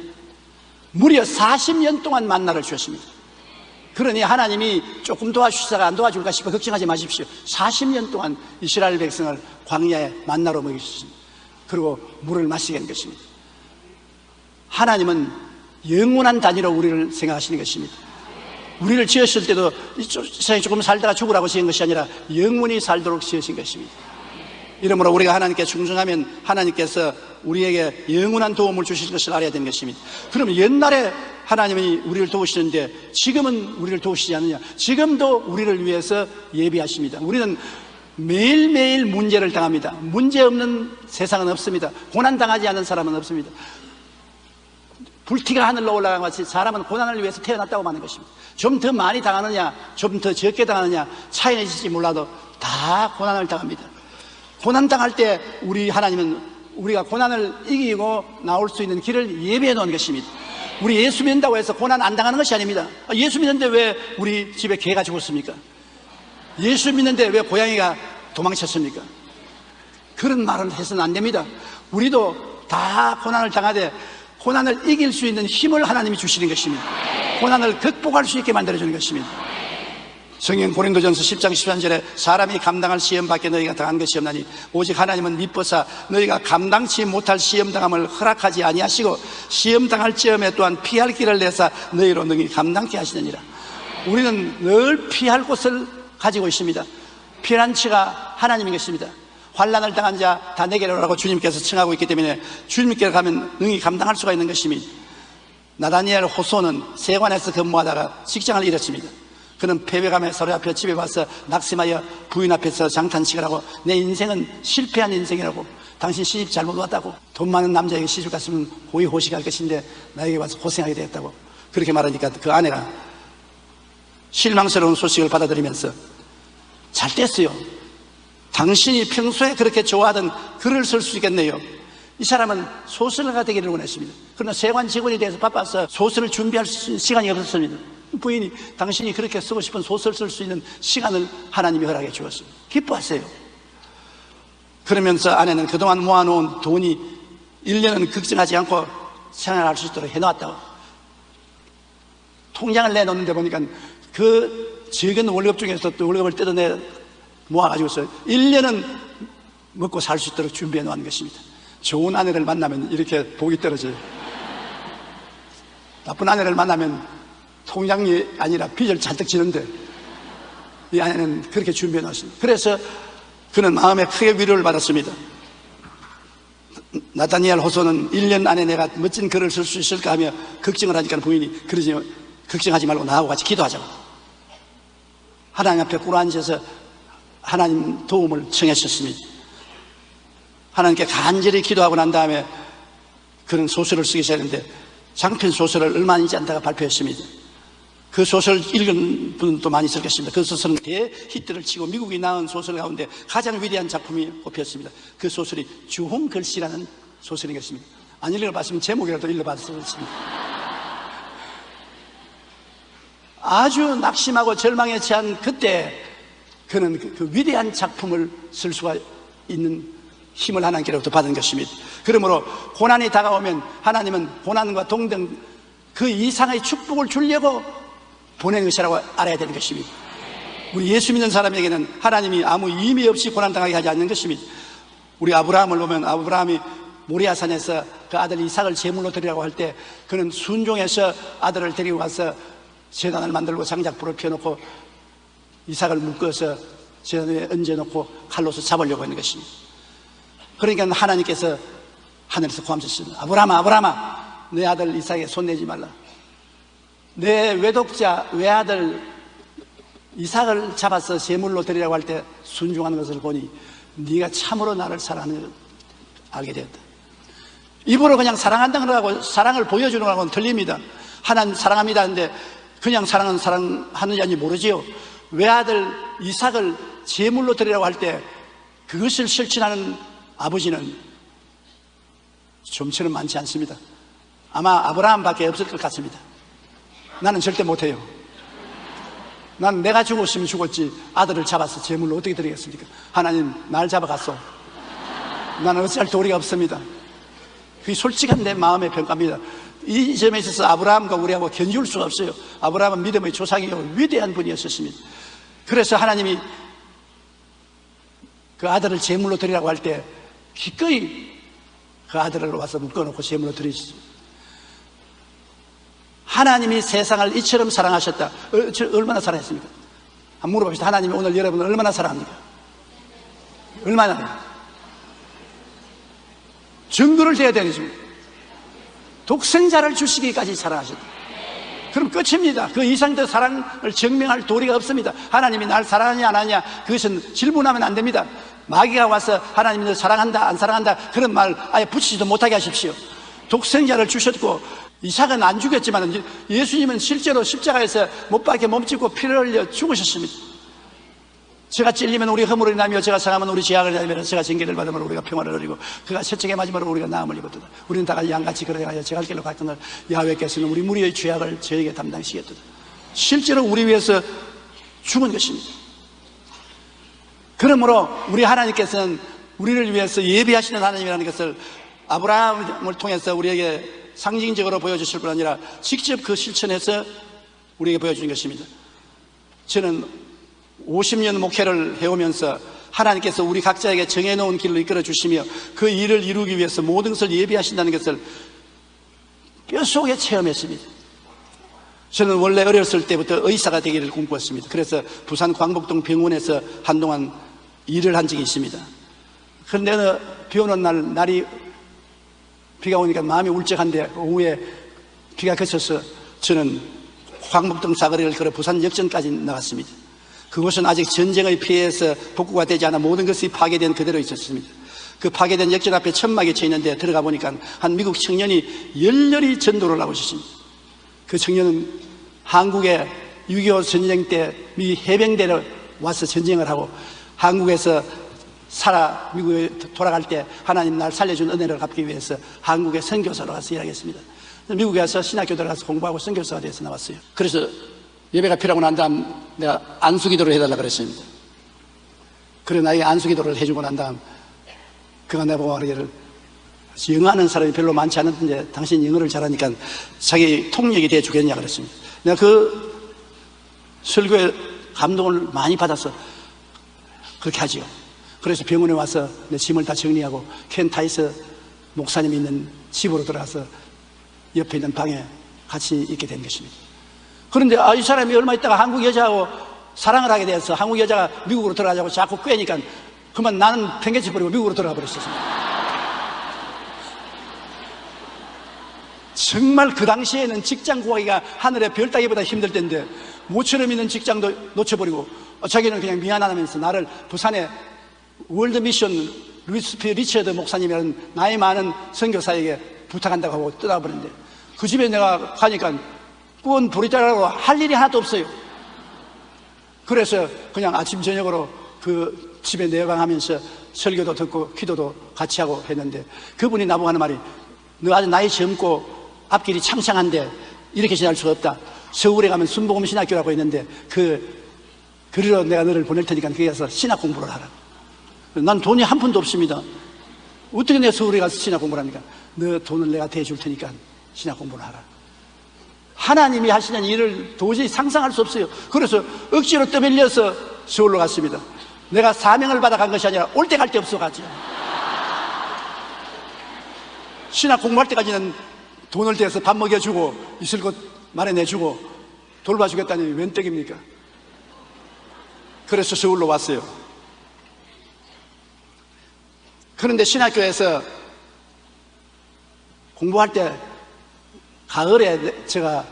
무려 40년 동안 만나를 주셨습니다. 그러니 하나님이 조금 도와주시다가 안 도와줄까 싶어 걱정하지 마십시오. 40년 동안 이스라엘 백성을 광야에 만나로 먹이셨습니다. 그리고 물을 마시게 한 것입니다. 하나님은 영원한 단위로 우리를 생각하시는 것입니다. 우리를 지었을 때도 이 세상에 조금 살다가 죽으라고 지은 것이 아니라 영원히 살도록 지으신 것입니다. 이러므로 우리가 하나님께 충성하면 하나님께서 우리에게 영원한 도움을 주실 것을 알아야 되는 것입니다. 그럼 옛날에 하나님이 우리를 도우시는데 지금은 우리를 도우시지 않느냐? 지금도 우리를 위해서 예비하십니다. 우리는 매일매일 문제를 당합니다. 문제 없는 세상은 없습니다. 고난당하지 않은 사람은 없습니다. 불티가 하늘로 올라간 것 같이 사람은 고난을 위해서 태어났다고 말하는 것입니다. 좀 더 많이 당하느냐 좀 더 적게 당하느냐 차이는 있을지 몰라도 다 고난을 당합니다. 고난 당할 때 우리 하나님은 우리가 고난을 이기고 나올 수 있는 길을 예비해 놓은 것입니다. 우리 예수 믿는다고 해서 고난 안 당하는 것이 아닙니다. 예수 믿는데 왜 우리 집에 개가 죽었습니까? 예수 믿는데 왜 고양이가 도망쳤습니까? 그런 말은 해서는 안 됩니다. 우리도 다 고난을 당하되 고난을 이길 수 있는 힘을 하나님이 주시는 것입니다. 고난을 극복할 수 있게 만들어주는 것입니다. 성경 고린도전서 10장 13절에 사람이 감당할 시험 밖에 너희가 당한 것이 없나니 오직 하나님은 미뻐사 너희가 감당치 못할 시험 당함을 허락하지 아니하시고 시험 당할 즈음에 또한 피할 길을 내사 너희로 능히 감당케 하시느니라. 우리는 늘 피할 곳을 가지고 있습니다. 피난처가 하나님인 것입니다. 환난을 당한 자 다 내게로 오라고 주님께서 청하고 있기 때문에 주님께로 가면 능히 감당할 수가 있는 것입니다. 나다니엘 호소는 세관에서 근무하다가 직장을 잃었습니다. 그는 패배감에 서로 앞에 집에 와서 낙심하여 부인 앞에서 장탄식을 하고 내 인생은 실패한 인생이라고, 당신 시집 잘못 왔다고, 돈 많은 남자에게 시집 갔으면 호의호식할 것인데 나에게 와서 고생하게 되었다고 그렇게 말하니까 그 아내가 실망스러운 소식을 받아들이면서 잘 됐어요. 당신이 평소에 그렇게 좋아하던 글을 쓸 수 있겠네요. 이 사람은 소설가가 되기를 원했습니다. 그러나 세관 직원이 돼서 바빠서 소설을 준비할 시간이 없었습니다. 부인이 당신이 그렇게 쓰고 싶은 소설 쓸 수 있는 시간을 하나님이 허락해 주었습니다. 기뻐하세요. 그러면서 아내는 그동안 모아놓은 돈이 1년은 걱정하지 않고 생활할 수 있도록 해놓았다고. 통장을 내놓는데 보니까 그 적은 월급 중에서 또 월급을 뜯어내 모아가지고서 1년은 먹고 살 수 있도록 준비해 놓은 것입니다. 좋은 아내를 만나면 이렇게 복이 떨어져요. 나쁜 아내를 만나면 통장이 아니라 빚을 잔뜩 지는데 이 아내는 그렇게 준비해 놨습니다. 그래서 그는 마음에 크게 위로를 받았습니다. 나다니엘 호소는 1년 안에 내가 멋진 글을 쓸 수 있을까 하며 걱정을 하니까 부인이 그러지 걱정하지 말고 나하고 같이 기도하자고. 하나님 앞에 꿇어앉아서 하나님 도움을 청했었습니다. 하나님께 간절히 기도하고 난 다음에 그런 소설을 쓰기 시작했는데 장편 소설을 얼마 있지 않다가 발표했습니다. 그 소설 읽은 분도 많이 있을 것입니다. 그 소설은 대히트를 치고 미국이 낳은 소설 가운데 가장 위대한 작품이 꼽혔습니다. 그 소설이 주홍글씨라는 소설인 것입니다. 안 읽어봤으면 제목이라도 읽어봤을 것입니다. 아주 낙심하고 절망에 처한 그때 그는 그 위대한 작품을 쓸 수가 있는 힘을 하나님께로부터 받은 것입니다. 그러므로 고난이 다가오면 하나님은 고난과 동등 그 이상의 축복을 주려고 보낸 것이라고 알아야 되는 것입니다. 우리 예수 믿는 사람에게는 하나님이 아무 의미 없이 고난당하게 하지 않는 것입니다. 우리 아브라함을 보면 아브라함이 모리아산에서 그 아들 이삭을 제물로 드리라고 할 때 그는 순종해서 아들을 데리고 가서 제단을 만들고 장작불을 펴놓고 이삭을 묶어서 제단에 얹어놓고 칼로서 잡으려고 하는 것입니다. 그러니까 하나님께서 하늘에서 고함쳤습니다. 아브라함아, 아브라함아, 내 아들 이삭에 손내지 말라. 내 외독자 외아들 이삭을 잡아서 제물로 드리라고 할 때 순종하는 것을 보니 네가 참으로 나를 사랑하는 걸 알게 되었다. 입으로 그냥 사랑한다는 거하고 사랑을 보여주는 거하고는 틀립니다. 하나님 사랑합니다 하는데 그냥 사랑하는지 아닌지 모르지요. 외아들 이삭을 제물로 드리라고 할 때 그것을 실천하는 아버지는 좀처럼 많지 않습니다. 아마 아브라함밖에 없을 것 같습니다. 나는 절대 못해요. 난 내가 죽었으면 죽었지 아들을 잡아서 제물로 어떻게 드리겠습니까? 하나님 날 잡아갔소. 나는 어찌할 도리가 없습니다. 그게 솔직한 내 마음의 평가입니다. 이 점에 있어서 아브라함과 우리하고 견줄 수가 없어요. 아브라함은 믿음의 조상이요 위대한 분이었습니다. 그래서 하나님이 그 아들을 제물로 드리라고 할 때 기꺼이 그 아들을 와서 묶어놓고 제물로 드리셨습니다. 하나님이 세상을 이처럼 사랑하셨다. 얼마나 사랑했습니까? 한번 물어봅시다. 하나님이 오늘 여러분을 얼마나 사랑합니까? 얼마나? 증거를 대야 되는 것입니다. 독생자를 주시기까지 사랑하셨다. 그럼 끝입니다. 그 이상 더 사랑을 증명할 도리가 없습니다. 하나님이 날 사랑하냐 안 하냐 그것은 질문하면 안 됩니다. 마귀가 와서 하나님이 너 사랑한다 안 사랑한다 그런 말 아예 붙이지도 못하게 하십시오. 독생자를 주셨고 이삭은 안 죽였지만 예수님은 실제로 십자가에서 못 박혀 몸짓고 피를 흘려 죽으셨습니다. 제가 찔리면 우리 허물을 인하며 제가 상하면 우리 죄악을 인하며 제가 징계를 받으면 우리가 평화를 누리고 그가 채찍에 맞으면 우리가 나음을 입었도다. 우리는 다 양같이 걸어가야 제갈 길로 갔던 야훼께서는 우리 무리의 죄악을 저에게 담당시켰도다. 실제로 우리 위해서 죽은 것입니다. 그러므로 우리 하나님께서는 우리를 위해서 예비하시는 하나님이라는 것을 아브라함을 통해서 우리에게 상징적으로 보여주실 뿐 아니라 직접 그 실천해서 우리에게 보여주는 것입니다. 저는 50년 목회를 해오면서 하나님께서 우리 각자에게 정해놓은 길로 이끌어 주시며 그 일을 이루기 위해서 모든 것을 예비하신다는 것을 뼛속에 체험했습니다. 저는 원래 어렸을 때부터 의사가 되기를 꿈꿨습니다. 그래서 부산 광복동 병원에서 한동안 일을 한 적이 있습니다. 그런데 어느 비 오는 날이 비가 오니까 마음이 울적한데 오후에 비가 그쳐서 저는 광복동 사거리를 걸어 부산 역전까지 나갔습니다. 그곳은 아직 전쟁의 피해에서 복구가 되지 않아 모든 것이 파괴된 그대로 있었습니다. 그 파괴된 역전 앞에 천막이 쳐 있는데 들어가 보니까 한 미국 청년이 열렬히 전도를 하고 있었습니다. 그 청년은 한국에 6.25 전쟁 때 미 해병대로 와서 전쟁을 하고 한국에서 미국에 돌아갈 때 하나님 날 살려준 은혜를 갚기 위해서 한국에 선교사로 가서 일하겠습니다. 미국에 와서 신학교 들어가서 공부하고 선교사가 돼서 나왔어요. 그래서 예배가 필요하고 난 다음 내가 안수기도를 해달라고 그랬습니다. 그래 나에게 안수기도를 해주고 난 다음 그가 내보고 하기를 영어하는 사람이 별로 많지 않은데 당신 영어를 잘하니까 자기 통역이 돼 주겠냐 그랬습니다. 내가 그 설교에 감동을 많이 받아서 그렇게 하지요. 그래서 병원에 와서 내 짐을 다 정리하고 켄 타이서 목사님이 있는 집으로 들어가서 옆에 있는 방에 같이 있게 된 것입니다. 그런데 이 사람이 얼마 있다가 한국 여자하고 사랑을 하게 돼서 한국 여자가 미국으로 들어가자고 자꾸 꿰니까 그만 나는 팽개쳐 버리고 미국으로 들어가 버렸습니다. 정말 그 당시에는 직장 구하기가 하늘의 별 따기보다 힘들 때인데 모처럼 있는 직장도 놓쳐버리고 자기는 그냥 미안하면서 나를 부산에 월드미션 루이스 P. 리처드 목사님이라는 나이 많은 선교사에게 부탁한다고 하고 떠나버렸는데 그 집에 내가 가니까 꾸은 보리자라고 할 일이 하나도 없어요. 그래서 그냥 아침 저녁으로 그 집에 내방하면서 설교도 듣고 기도도 같이 하고 했는데 그분이 나보고 하는 말이 너 아주 나이 젊고 앞길이 창창한데 이렇게 지날 수가 없다. 서울에 가면 순복음 신학교라고 있는데 그리로 내가 너를 보낼 테니까 거기 가서 신학 공부를 하라. 난 돈이 한 푼도 없습니다. 어떻게 내가 서울에 가서 신학 공부를 합니까? 너 돈을 내가 대줄 테니까 신학 공부를 하라. 하나님이 하시는 일을 도저히 상상할 수 없어요. 그래서 억지로 떠밀려서 서울로 갔습니다. 내가 사명을 받아 간 것이 아니라 올 때 갈 데 없어 가지. 신학 공부할 때까지는 돈을 대서 밥 먹여주고 있을 곳 마련해주고 돌봐주겠다니 웬 떡입니까? 그래서 서울로 왔어요. 그런데 신학교에서 공부할 때 가을에 제가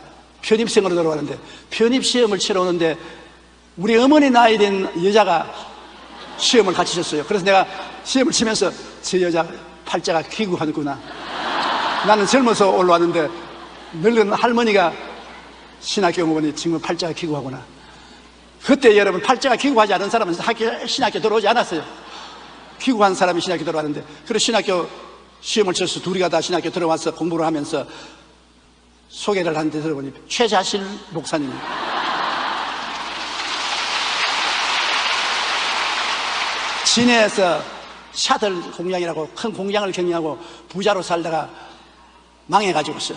편입생으로 들어가는데 편입시험을 치러 오는데 우리 어머니 나이 된 여자가 시험을 같이 쳤어요. 그래서 내가 시험을 치면서 저 여자 팔자가 귀국하는구나. 나는 젊어서 올라왔는데 늙은 할머니가 신학교 오니 정말 팔자가 기구하구나. 그때 여러분 팔자가 기구하지 않은 사람은 신학교 들어오지 않았어요. 기구한 사람이 신학교 들어왔는데, 그래서 신학교 시험을 쳐서 둘이가 다 신학교 들어와서 공부를 하면서 소개를 하는데 들어보니 최자실 목사님. 진해에서 샤들 공장이라고 큰 공장을 경영하고 부자로 살다가 망해가지고서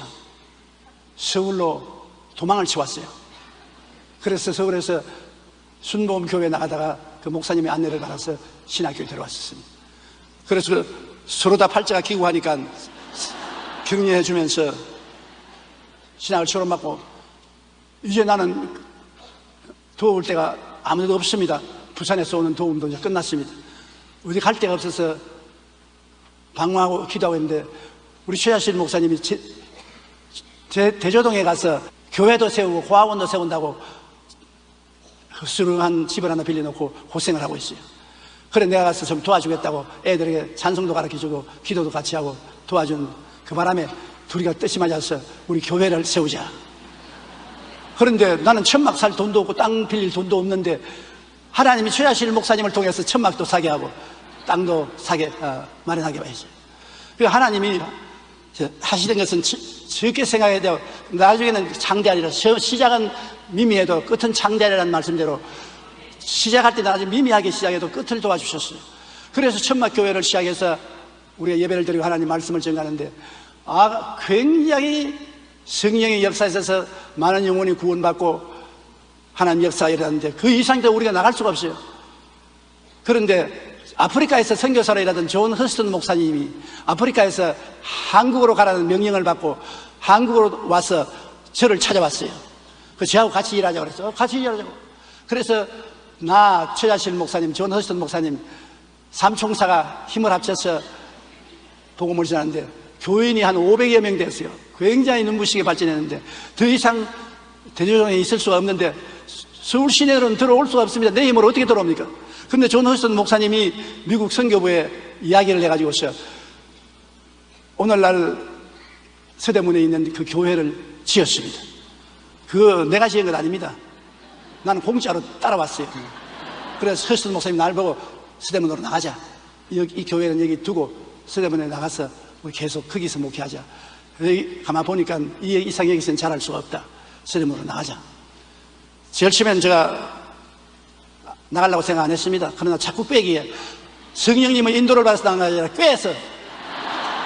서울로 도망을 치웠어요. 그래서 서울에서 순복음교회 나가다가 그 목사님의 안내를 받아서 신학교에 들어왔었습니다. 그래서 서로 다 팔자가 기구하니까 격려해 주면서 신학을 졸업받고, 이제 나는 도울 데가 아무데도 없습니다. 부산에서 오는 도움도 이제 끝났습니다. 어디 갈 데가 없어서 방황하고 기도하고 있는데, 우리 최자실 목사님이 대조동에 가서 교회도 세우고 고아원도 세운다고 헛수름한 집을 하나 빌려놓고 고생을 하고 있어요. 그래 내가 가서 좀 도와주겠다고 애들에게 찬송도 가르쳐주고 기도도 같이 하고 도와준 그 바람에 둘이가 뜻이 맞아서 우리 교회를 세우자. 그런데 나는 천막 살 돈도 없고 땅 빌릴 돈도 없는데 하나님이 최자실 목사님을 통해서 천막도 사게 하고 땅도 사게 마련하게 하시죠. 그러니까 하나님이 하시던 것은 적게 생각해야 돼요. 나중에는 창대하리라. 시작은 미미해도 끝은 창대하리라는 말씀대로 시작할 때는 아주 미미하게 시작해도 끝을 도와주셨어요. 그래서 천막교회를 시작해서 우리가 예배를 드리고 하나님 말씀을 전하는데, 굉장히 성령의 역사에 있어서 많은 영혼이 구원받고 하나님 역사가 일어났는데 그 이상도 우리가 나갈 수가 없어요. 그런데 아프리카에서 선교사로 일하던 존 허스턴 목사님이 아프리카에서 한국으로 가라는 명령을 받고 한국으로 와서 저를 찾아왔어요. 그 저하고 같이 일하자고 그랬어요. 같이 일하자고. 그래서 나 최자실 목사님, 존 허스턴 목사님 삼총사가 힘을 합쳐서 복음을 전하는데 교인이 한 500여 명 됐어요. 굉장히 눈부시게 발전했는데 더 이상 대조동에 있을 수가 없는데 서울 시내로는 들어올 수가 없습니다. 내 힘으로 어떻게 들어옵니까? 근데 존 허스턴 목사님이 미국 선교부에 이야기를 해가지고서 오늘날 서대문에 있는 그 교회를 지었습니다. 내가 지은 건 아닙니다. 나는 공짜로 따라왔어요. 그래서 허스턴 목사님이 날 보고 서대문으로 나가자. 이 교회는 여기 두고 서대문에 나가서 우리 계속 거기서 목회하자. 여기 가만 보니까 이 이상 여기서는 잘할 수가 없다. 서대문으로 나가자. 제일 처음에는 제가 나가려고 생각 안 했습니다. 그러나 자꾸 꾀기에 성령님의 인도를 받아서 나간 게 아니라 꾀서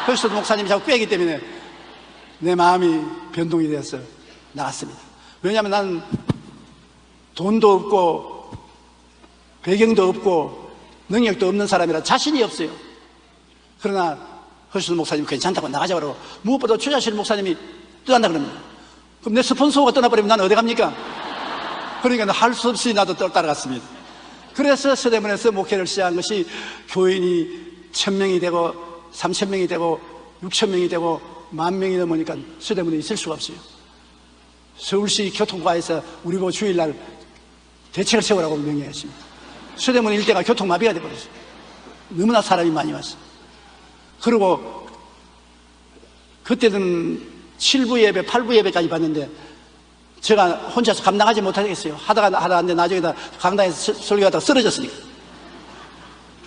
허스턴 목사님이 자꾸 꾀기 때문에 내 마음이 변동이 되어서 나갔습니다. 왜냐하면 나는 돈도 없고 배경도 없고 능력도 없는 사람이라 자신이 없어요. 그러나 허스턴 목사님 괜찮다고 나가자고 그러고 무엇보다 최자실 목사님이 떠난다 그럽니다. 그럼 내 스폰서가 떠나버리면 난 어디 갑니까? 그러니까 할 수 없이 나도 따라갔습니다. 그래서 서대문에서 목회를 시작한 것이 교인이 1000명이 되고 3000명이 되고 6000명이 되고 10,000명이 넘으니까 서대문에 있을 수가 없어요. 서울시 교통과에서 우리 보고 주일날 대책을 세우라고 명령했습니다. 서대문 일대가 교통마비가 되어버렸어요. 너무나 사람이 많이 왔어요. 그리고 그때는 7부 예배, 8부 예배까지 봤는데 제가 혼자서 감당하지 못하겠어요. 하다가 나중에 강당에서 설교하다가 쓰러졌으니까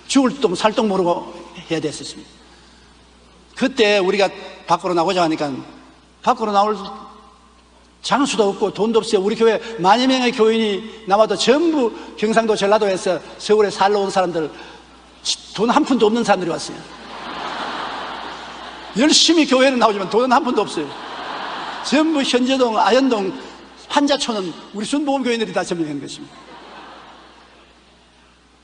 죽을 똥 살똥 모르고 해야 됐었습니다. 그때 우리가 밖으로 나오자 하니까 밖으로 나올 장수도 없고 돈도 없어요. 우리 교회 10,000여 명의 교인이 나와도 전부 경상도 전라도에서 서울에 살러 온 사람들, 돈 한 푼도 없는 사람들이 왔어요. 열심히 교회는 나오지만 돈은 한 푼도 없어요. 전부 현재동, 아현동, 한자촌은 우리 순복음교인들이 다 점령한 것입니다.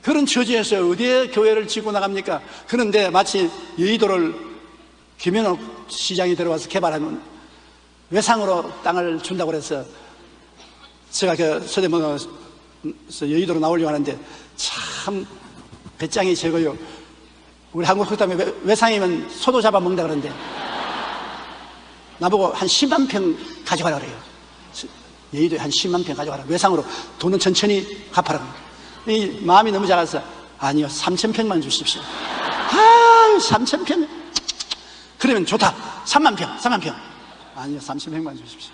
그런 처지에서 어디에 교회를 짓고 나갑니까? 그런데 마치 여의도를 김현옥 시장이 들어와서 개발하는 외상으로 땅을 준다고 해서 제가 그 서대문에서 여의도로 나오려고 하는데 참 배짱이 적어요. 우리 한국 그렇다면 외상이면 소도 잡아먹는다 그러는데 나보고 한 10만 평 가져가라 그래요. 여의도에 한 10만 평 가져가라. 외상으로 돈은 천천히 갚아라. 이 마음이 너무 작아서 아니요 3,000평만 주십시오. 3,000평 그러면 좋다. 3만 평, 3만 평. 아니요, 30평만 주십시오.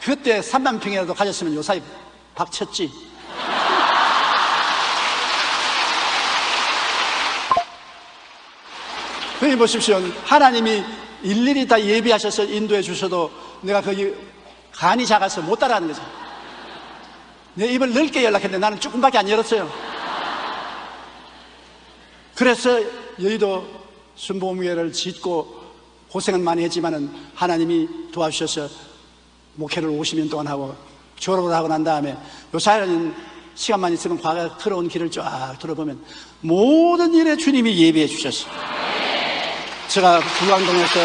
그때 3만 평이라도 가졌으면 요사이 박쳤지. 여기 보십시오. 하나님이 일일이 다 예비하셔서 인도해 주셔도 내가 거기 간이 작아서 못 따라가는 거죠. 내 입을 넓게 열락했는데 나는 조금밖에 안 열었어요. 그래서 여의도 순복음교회를 짓고 고생은 많이 했지만은 하나님이 도와주셔서 목회를 50년 동안 하고 졸업을 하고 난 다음에 요사이는 시간만 있으면 과거 들어온 길을 쫙 들어보면 모든 일에 주님이 예비해 주셨어요. 제가 불광동에서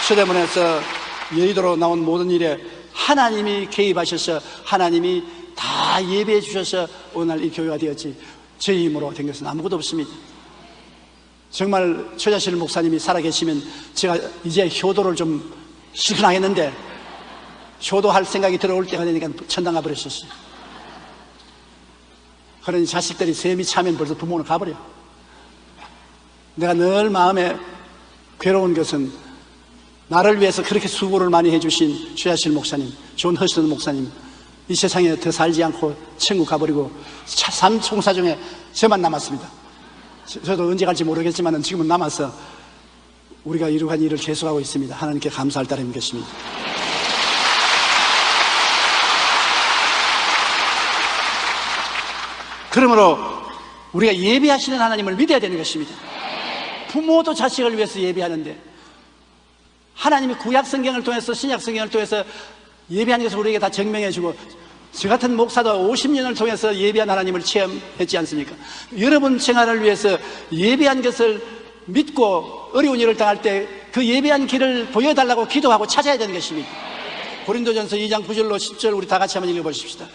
서대문에서 여의도로 나온 모든 일에 하나님이 개입하셔서 하나님이 다 예배해 주셔서 오늘 이 교회가 되었지 제 힘으로 된 것은 아무것도 없습니다. 정말 최자실 목사님이 살아계시면 제가 이제 효도를 좀 실천하겠는데 효도할 생각이 들어올 때가 되니까 천당 가버리셨어요. 그러니 자식들이 셈이 차면 벌써 부모는 가버려. 내가 늘 마음에 괴로운 것은 나를 위해서 그렇게 수고를 많이 해주신 최하실 목사님, 존 허스턴 목사님, 이 세상에 더 살지 않고 천국 가버리고 삶 총사 중에 저만 남았습니다. 저도 언제 갈지 모르겠지만 지금은 남아서 우리가 이룩한 일을 계속하고 있습니다. 하나님께 감사할 따름인 것입니다. 그러므로 우리가 예배하시는 하나님을 믿어야 되는 것입니다. 부모도 자식을 위해서 예배하는데 하나님이 구약 성경을 통해서 신약 성경을 통해서 예배하는 것을 우리에게 다 증명해 주고 저 같은 목사도 50년을 통해서 예배한 하나님을 체험했지 않습니까? 여러분 생활을 위해서 예배한 것을 믿고 어려운 일을 당할 때 그 예배한 길을 보여달라고 기도하고 찾아야 되는 것입니다. 고린도전서 2장 9절로 10절 우리 다 같이 한번 읽어보십시다.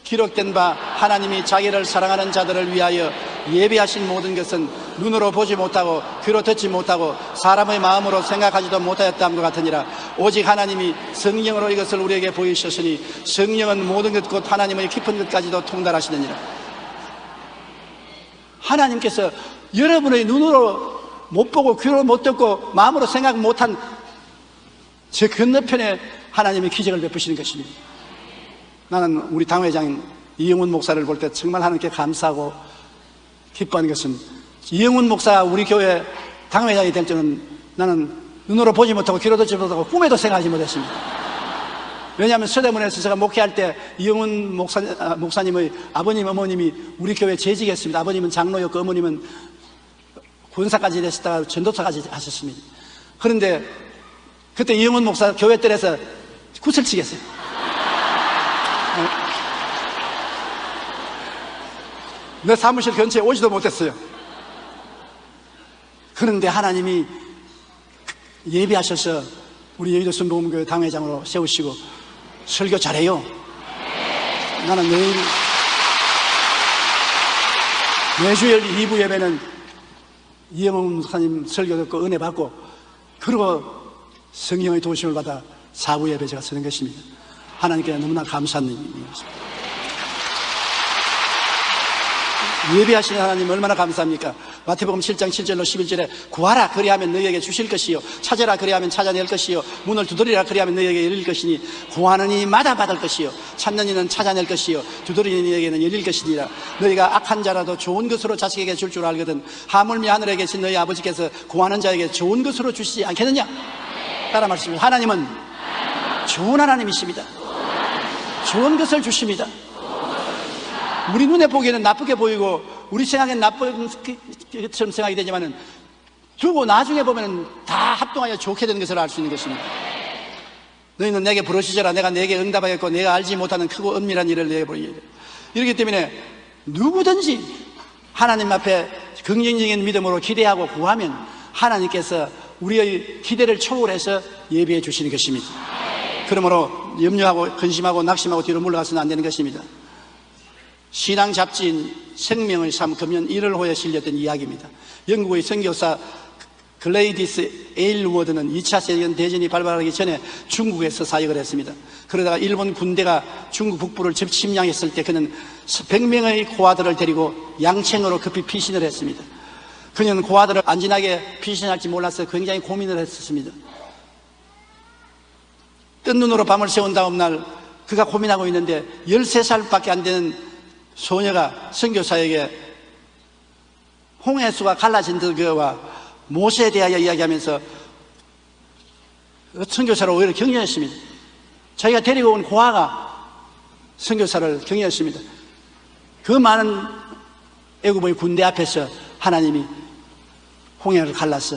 기록된 바 하나님이 자기를 사랑하는 자들을 위하여 예비하신 모든 것은 눈으로 보지 못하고 귀로 듣지 못하고 사람의 마음으로 생각하지도 못하였다함과 같으니라. 오직 하나님이 성령으로 이것을 우리에게 보이셨으니 성령은 모든 것 곧 하나님의 깊은 것까지도 통달하시느니라. 하나님께서 여러분의 눈으로 못 보고 귀로 못 듣고 마음으로 생각 못한 제 건너편에 하나님의 기적을 베푸시는 것입니다. 나는 우리 당회장 이영훈 목사를 볼 때 정말 하나님께 감사하고 기뻐하는 것은 이영훈 목사가 우리 교회 당회장이 될 줄은 나는 눈으로 보지 못하고 귀로 듣지 못하고 꿈에도 생각하지 못했습니다. 왜냐하면 서대문에서 제가 목회할 때 이영훈 목사님의 아버님 어머님이 우리 교회 재직했습니다. 아버님은 장로였고 어머님은 군사까지 되셨다가 전도사까지 하셨습니다. 그런데 그때 이영훈 목사 교회 뜰에서 구슬치겠어요. 내 사무실 근처에 오지도 못했어요. 그런데 하나님이 예비하셔서 우리 여의도 순복음교회 당회장으로 세우시고 설교 잘해요. 나는 매주일 2부 예배는 이영훈 목사님 설교 듣고 은혜 받고 그리고 성령의 도심을 받아 4부 예배 제가 쓰는 것입니다. 하나님께 너무나 감사한 일입니다. 예배하시는 하나님 얼마나 감사합니까? 마태복음 7장 7절로 11절에 구하라 그리하면 너희에게 주실 것이요 찾으라 그리하면 찾아낼 것이요 문을 두드리라 그리하면 너희에게 열릴 것이니 구하는 이마다 받을 것이요 찾는 이는 찾아낼 것이요 두드리는 이에게는 열릴 것이니라. 너희가 악한 자라도 좋은 것으로 자식에게 줄 줄 알거든 하물며 하늘에 계신 너희 아버지께서 구하는 자에게 좋은 것으로 주시지 않겠느냐? 따라 말씀입니다. 하나님은 좋은 하나님이십니다. 좋은 것을 주십니다. 우리 눈에 보기에는 나쁘게 보이고 우리 생각엔 나쁜 것처럼 생각이 되지만은 두고 나중에 보면은 다 합동하여 좋게 되는 것을 알 수 있는 것입니다. 너희는 내게 부르시져라. 내가 내게 응답하겠고 내가 알지 못하는 크고 은밀한 일을 내게 보이리라. 이렇기 때문에 누구든지 하나님 앞에 긍정적인 믿음으로 기대하고 구하면 하나님께서 우리의 기대를 초월해서 예비해 주시는 것입니다. 그러므로 염려하고 근심하고 낙심하고 뒤로 물러가서는 안 되는 것입니다. 신앙 잡지인 생명의 삶 금년 1월 호에 실렸던 이야기입니다. 영국의 선교사 글레이디스 에일워드는 2차 세계대전이 발발하기 전에 중국에서 사역을 했습니다. 그러다가 일본 군대가 중국 북부를 침략했을 때 그는 100명의 고아들을 데리고 양천으로 급히 피신을 했습니다. 그녀는 고아들을 안진하게 피신할지 몰라서 굉장히 고민을 했었습니다. 뜬 눈으로 밤을 새운 다음 날 그가 고민하고 있는데 13살밖에 안 되는 소녀가 선교사에게 홍해수가 갈라진 그와 모세에 대하여 이야기하면서 선교사를 오히려 격려했습니다. 자기가 데리고 온 고아가 선교사를 격려했습니다. 그 많은 애굽의 군대 앞에서 하나님이 홍해를 갈라서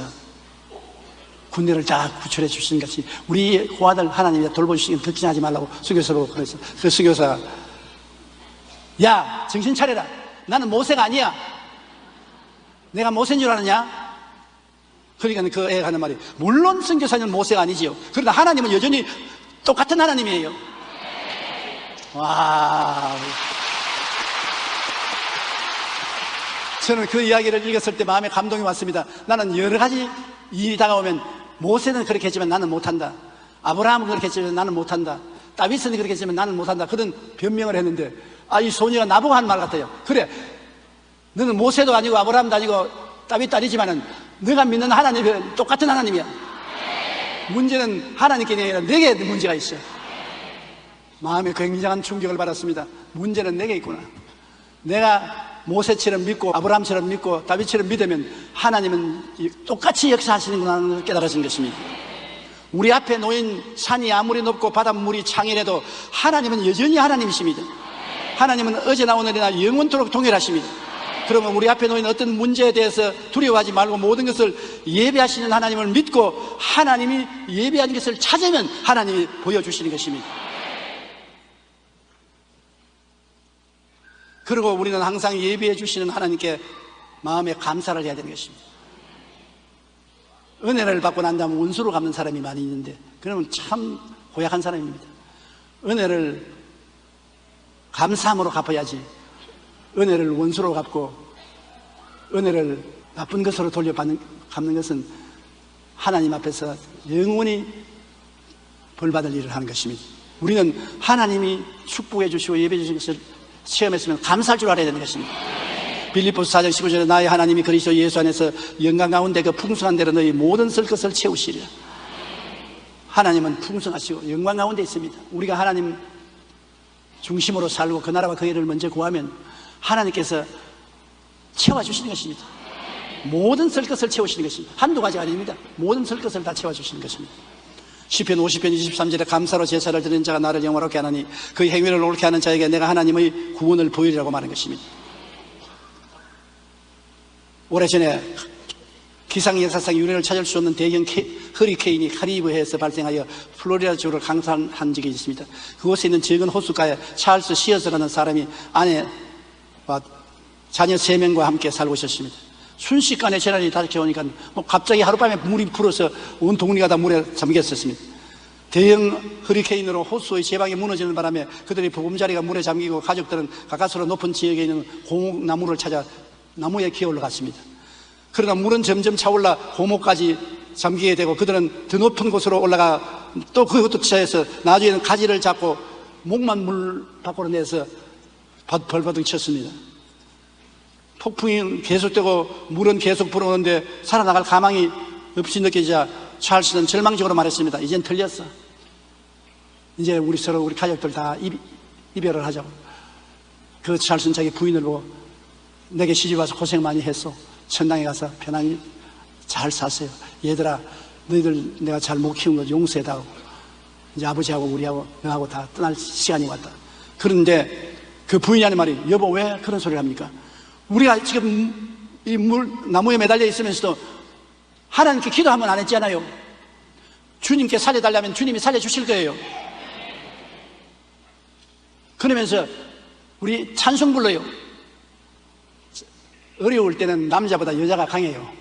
군대를 다 구출해 주시는 것이 우리 고아들 하나님이 돌보시기는 걱정하지 말라고 선교사로 그래서 그 선교사가 야 정신 차려라. 나는 모세가 아니야. 내가 모세인 줄 아느냐? 그러니까 그 애가 하는 말이 물론 선교사는 모세가 아니지요. 그러나 하나님은 여전히 똑같은 하나님이에요. 와, 저는 그 이야기를 읽었을 때 마음에 감동이 왔습니다. 나는 여러 가지 일이 다가오면 모세는 그렇게 했지만 나는 못한다. 아브라함은 그렇게 했지만 나는 못한다. 다윗은 그렇게 했지만 나는 못한다. 그런 변명을 했는데 이 소녀가 나보고 한 말 같아요. 그래, 너는 모세도 아니고 아브라함도 아니고 다윗도 아니지만은 네가 믿는 하나님은 똑같은 하나님이야. 문제는 하나님께 아니라 내게 문제가 있어. 마음에 굉장한 충격을 받았습니다. 문제는 내게 있구나. 내가 모세처럼 믿고 아브라함처럼 믿고 다윗처럼 믿으면 하나님은 똑같이 역사하시는구나 하는 걸 깨달아진 것입니다. 우리 앞에 놓인 산이 아무리 높고 바닷물이 창이라도 하나님은 여전히 하나님이십니다. 하나님은 어제나 오늘이나 영원토록 동일하십니다. 그러면 우리 앞에 놓인 어떤 문제에 대해서 두려워하지 말고 모든 것을 예배하시는 하나님을 믿고 하나님이 예배한 것을 찾으면 하나님이 보여주시는 것입니다. 그리고 우리는 항상 예배해 주시는 하나님께 마음에 감사를 해야 되는 것입니다. 은혜를 받고 난 다음에 원수로 갚는 사람이 많이 있는데 그러면 참 고약한 사람입니다. 은혜를 감사함으로 갚아야지 은혜를 원수로 갚고 은혜를 나쁜 것으로 갚는 것은 하나님 앞에서 영원히 벌받을 일을 하는 것입니다. 우리는 하나님이 축복해 주시고 예배해 주신 것을 체험했으면 감사할 줄 알아야 되는 것입니다. 빌립보서 4장 15절에 나의 하나님이 그리스도 예수 안에서 영광 가운데 그 풍성한 대로 너희 모든 쓸 것을 채우시리라. 하나님은 풍성하시고 영광 가운데 있습니다. 우리가 하나님 중심으로 살고 그 나라와 그 일을 먼저 구하면 하나님께서 채워주시는 것입니다. 모든 쓸 것을 채우시는 것입니다. 한두 가지가 아닙니다. 모든 쓸 것을 다 채워주시는 것입니다. 시편 50편 23절에 감사로 제사를 드리는 자가 나를 영화롭게 하나니 그 행위를 옳게 하는 자에게 내가 하나님의 구원을 보이리라고 말한 것입니다. 오래전에 기상 역사상 유례를 찾을 수 없는 대형 허리케인이 카리브해에서 발생하여 플로리다주를 강타한 적이 있습니다. 그곳에 있는 적은 호숫가에 찰스 시어스라는 사람이 아내와 자녀 3명과 함께 살고 있었습니다. 순식간에 재난이 닥쳐오니까 갑자기 하룻밤에 물이 불어서 온 동네가 다 물에 잠겼었습니다. 대형 허리케인으로 호수의 제방이 무너지는 바람에 그들의 보금자리가 물에 잠기고 가족들은 가까스로 높은 지역에 있는 고목나무를 찾아 나무에 기어 올라갔습니다. 그러나 물은 점점 차올라 고목까지 잠기게 되고 그들은 더 높은 곳으로 올라가 또 그것도 차에서 나중에는 가지를 잡고 목만 물 밖으로 내서 벌벌덩 쳤습니다. 폭풍이 계속되고 물은 계속 불어오는데 살아나갈 가망이 없이 느껴지자 찰스는 절망적으로 말했습니다. 이젠 틀렸어. 이제 우리 서로 우리 가족들 다 이별을 하자고. 그 찰스는 자기 부인을 보고 내게 시집 와서 고생 많이 했어. 천당에 가서 편안히 잘 사세요. 얘들아, 너희들 내가 잘 못 키운 거 용서해다오. 이제 아버지하고 우리하고 너하고 다 떠날 시간이 왔다. 그런데 그 부인이 하는 말이 여보 왜 그런 소리를 합니까? 우리가 지금 이 나무에 매달려 있으면서도 하나님께 기도하면 안 했잖아요. 주님께 살려달라면 주님이 살려주실 거예요. 그러면서 우리 찬송 불러요. 어려울 때는 남자보다 여자가 강해요.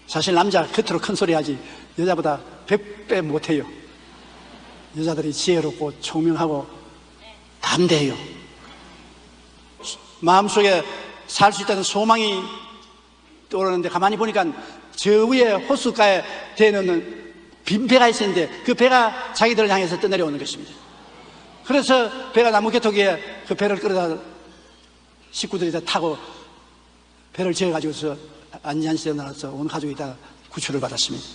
사실 남자 겉으로 큰 소리 하지 여자보다 100배 못해요. 여자들이 지혜롭고 총명하고 담대해요. 마음속에 살 수 있다는 소망이 떠오르는데 가만히 보니까 저 위에 호숫가에 대놓는 빈 배가 있었는데 그 배가 자기들을 향해서 떠내려오는 것입니다. 그래서 배가 나무 개토기에 그 배를 끌어다 식구들이 다 타고 배를 지어가지고서 안전시설에 나눠서 온 가족이 다 구출을 받았습니다.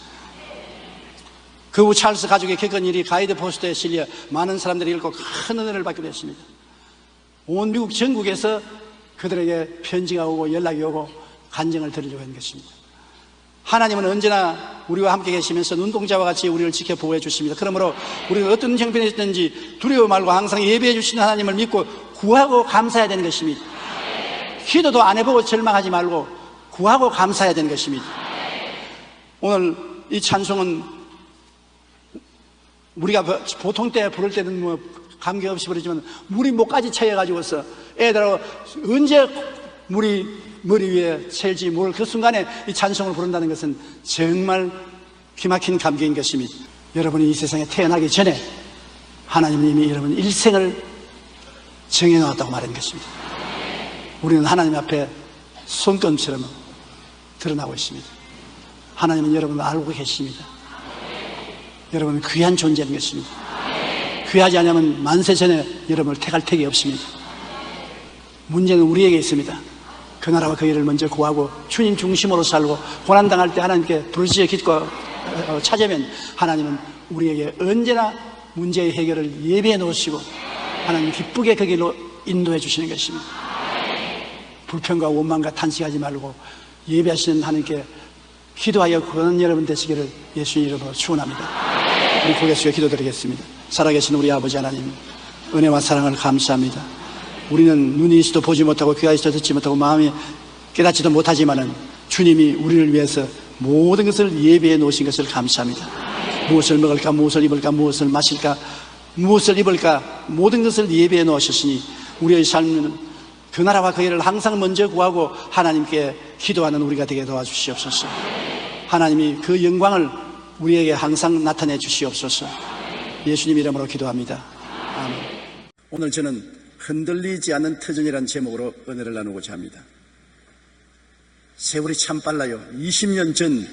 그 후 찰스 가족이 겪은 일이 가이드 포스터에 실려 많은 사람들이 읽고 큰 은혜를 받게 됐습니다. 온 미국 전국에서 그들에게 편지가 오고 연락이 오고 간증을 드리려고 하는 것입니다. 하나님은 언제나 우리와 함께 계시면서 눈동자와 같이 우리를 지켜 보호해 주십니다. 그러므로 우리가 어떤 형편이 있든지 두려워 말고 항상 예배해 주시는 하나님을 믿고 구하고 감사해야 되는 것입니다. 기도도 안 해보고 절망하지 말고 구하고 감사해야 되는 것입니다. 오늘 이 찬송은 우리가 보통 때 부를 때는 뭐 감격없이 부르지만 물이 목까지 채여가지고서 애들하고 언제 물이 머리 위에 셀지 모를 그 순간에 이 찬송을 부른다는 것은 정말 기막힌 감격인 것입니다. 여러분이 이 세상에 태어나기 전에 하나님은 이미 여러분 일생을 정해놓았다고 말하는 것입니다. 우리는 하나님 앞에 손금처럼 드러나고 있습니다. 하나님은 여러분을 알고 계십니다. 여러분은 귀한 존재인 것입니다. 귀하지 않으면 만세 전에 여러분을 택할 택이 없습니다. 문제는 우리에게 있습니다. 그 나라와 그 일을 먼저 구하고 주님 중심으로 살고 고난당할 때 하나님께 부르짖어 기도하고 찾으면 하나님은 우리에게 언제나 문제의 해결을 예비해 놓으시고 하나님 기쁘게 그 길로 인도해 주시는 것입니다. 불평과 원망과 탄식하지 말고 예배하시는 하나님께 기도하여 구하는 여러분 되시기를 예수님 이름으로 축원합니다. 우리 고개 숙여 기도드리겠습니다. 살아계신 우리 아버지 하나님, 은혜와 사랑을 감사합니다. 우리는 눈이 있어도 보지 못하고 귀가 있어도 듣지 못하고 마음이 깨닫지도 못하지만은 주님이 우리를 위해서 모든 것을 예비해 놓으신 것을 감사합니다. 무엇을 먹을까, 무엇을 입을까, 무엇을 마실까, 무엇을 입을까, 모든 것을 예비해 놓으셨으니 우리의 삶은 그 나라와 그 일을 항상 먼저 구하고 하나님께 기도하는 우리가 되게 도와주시옵소서. 하나님이 그 영광을 우리에게 항상 나타내 주시옵소서. 예수님 이름으로 기도합니다. 아멘. 오늘 저는 흔들리지 않는 터전이라는 제목으로 은혜를 나누고자 합니다. 세월이 참 빨라요. 20년 전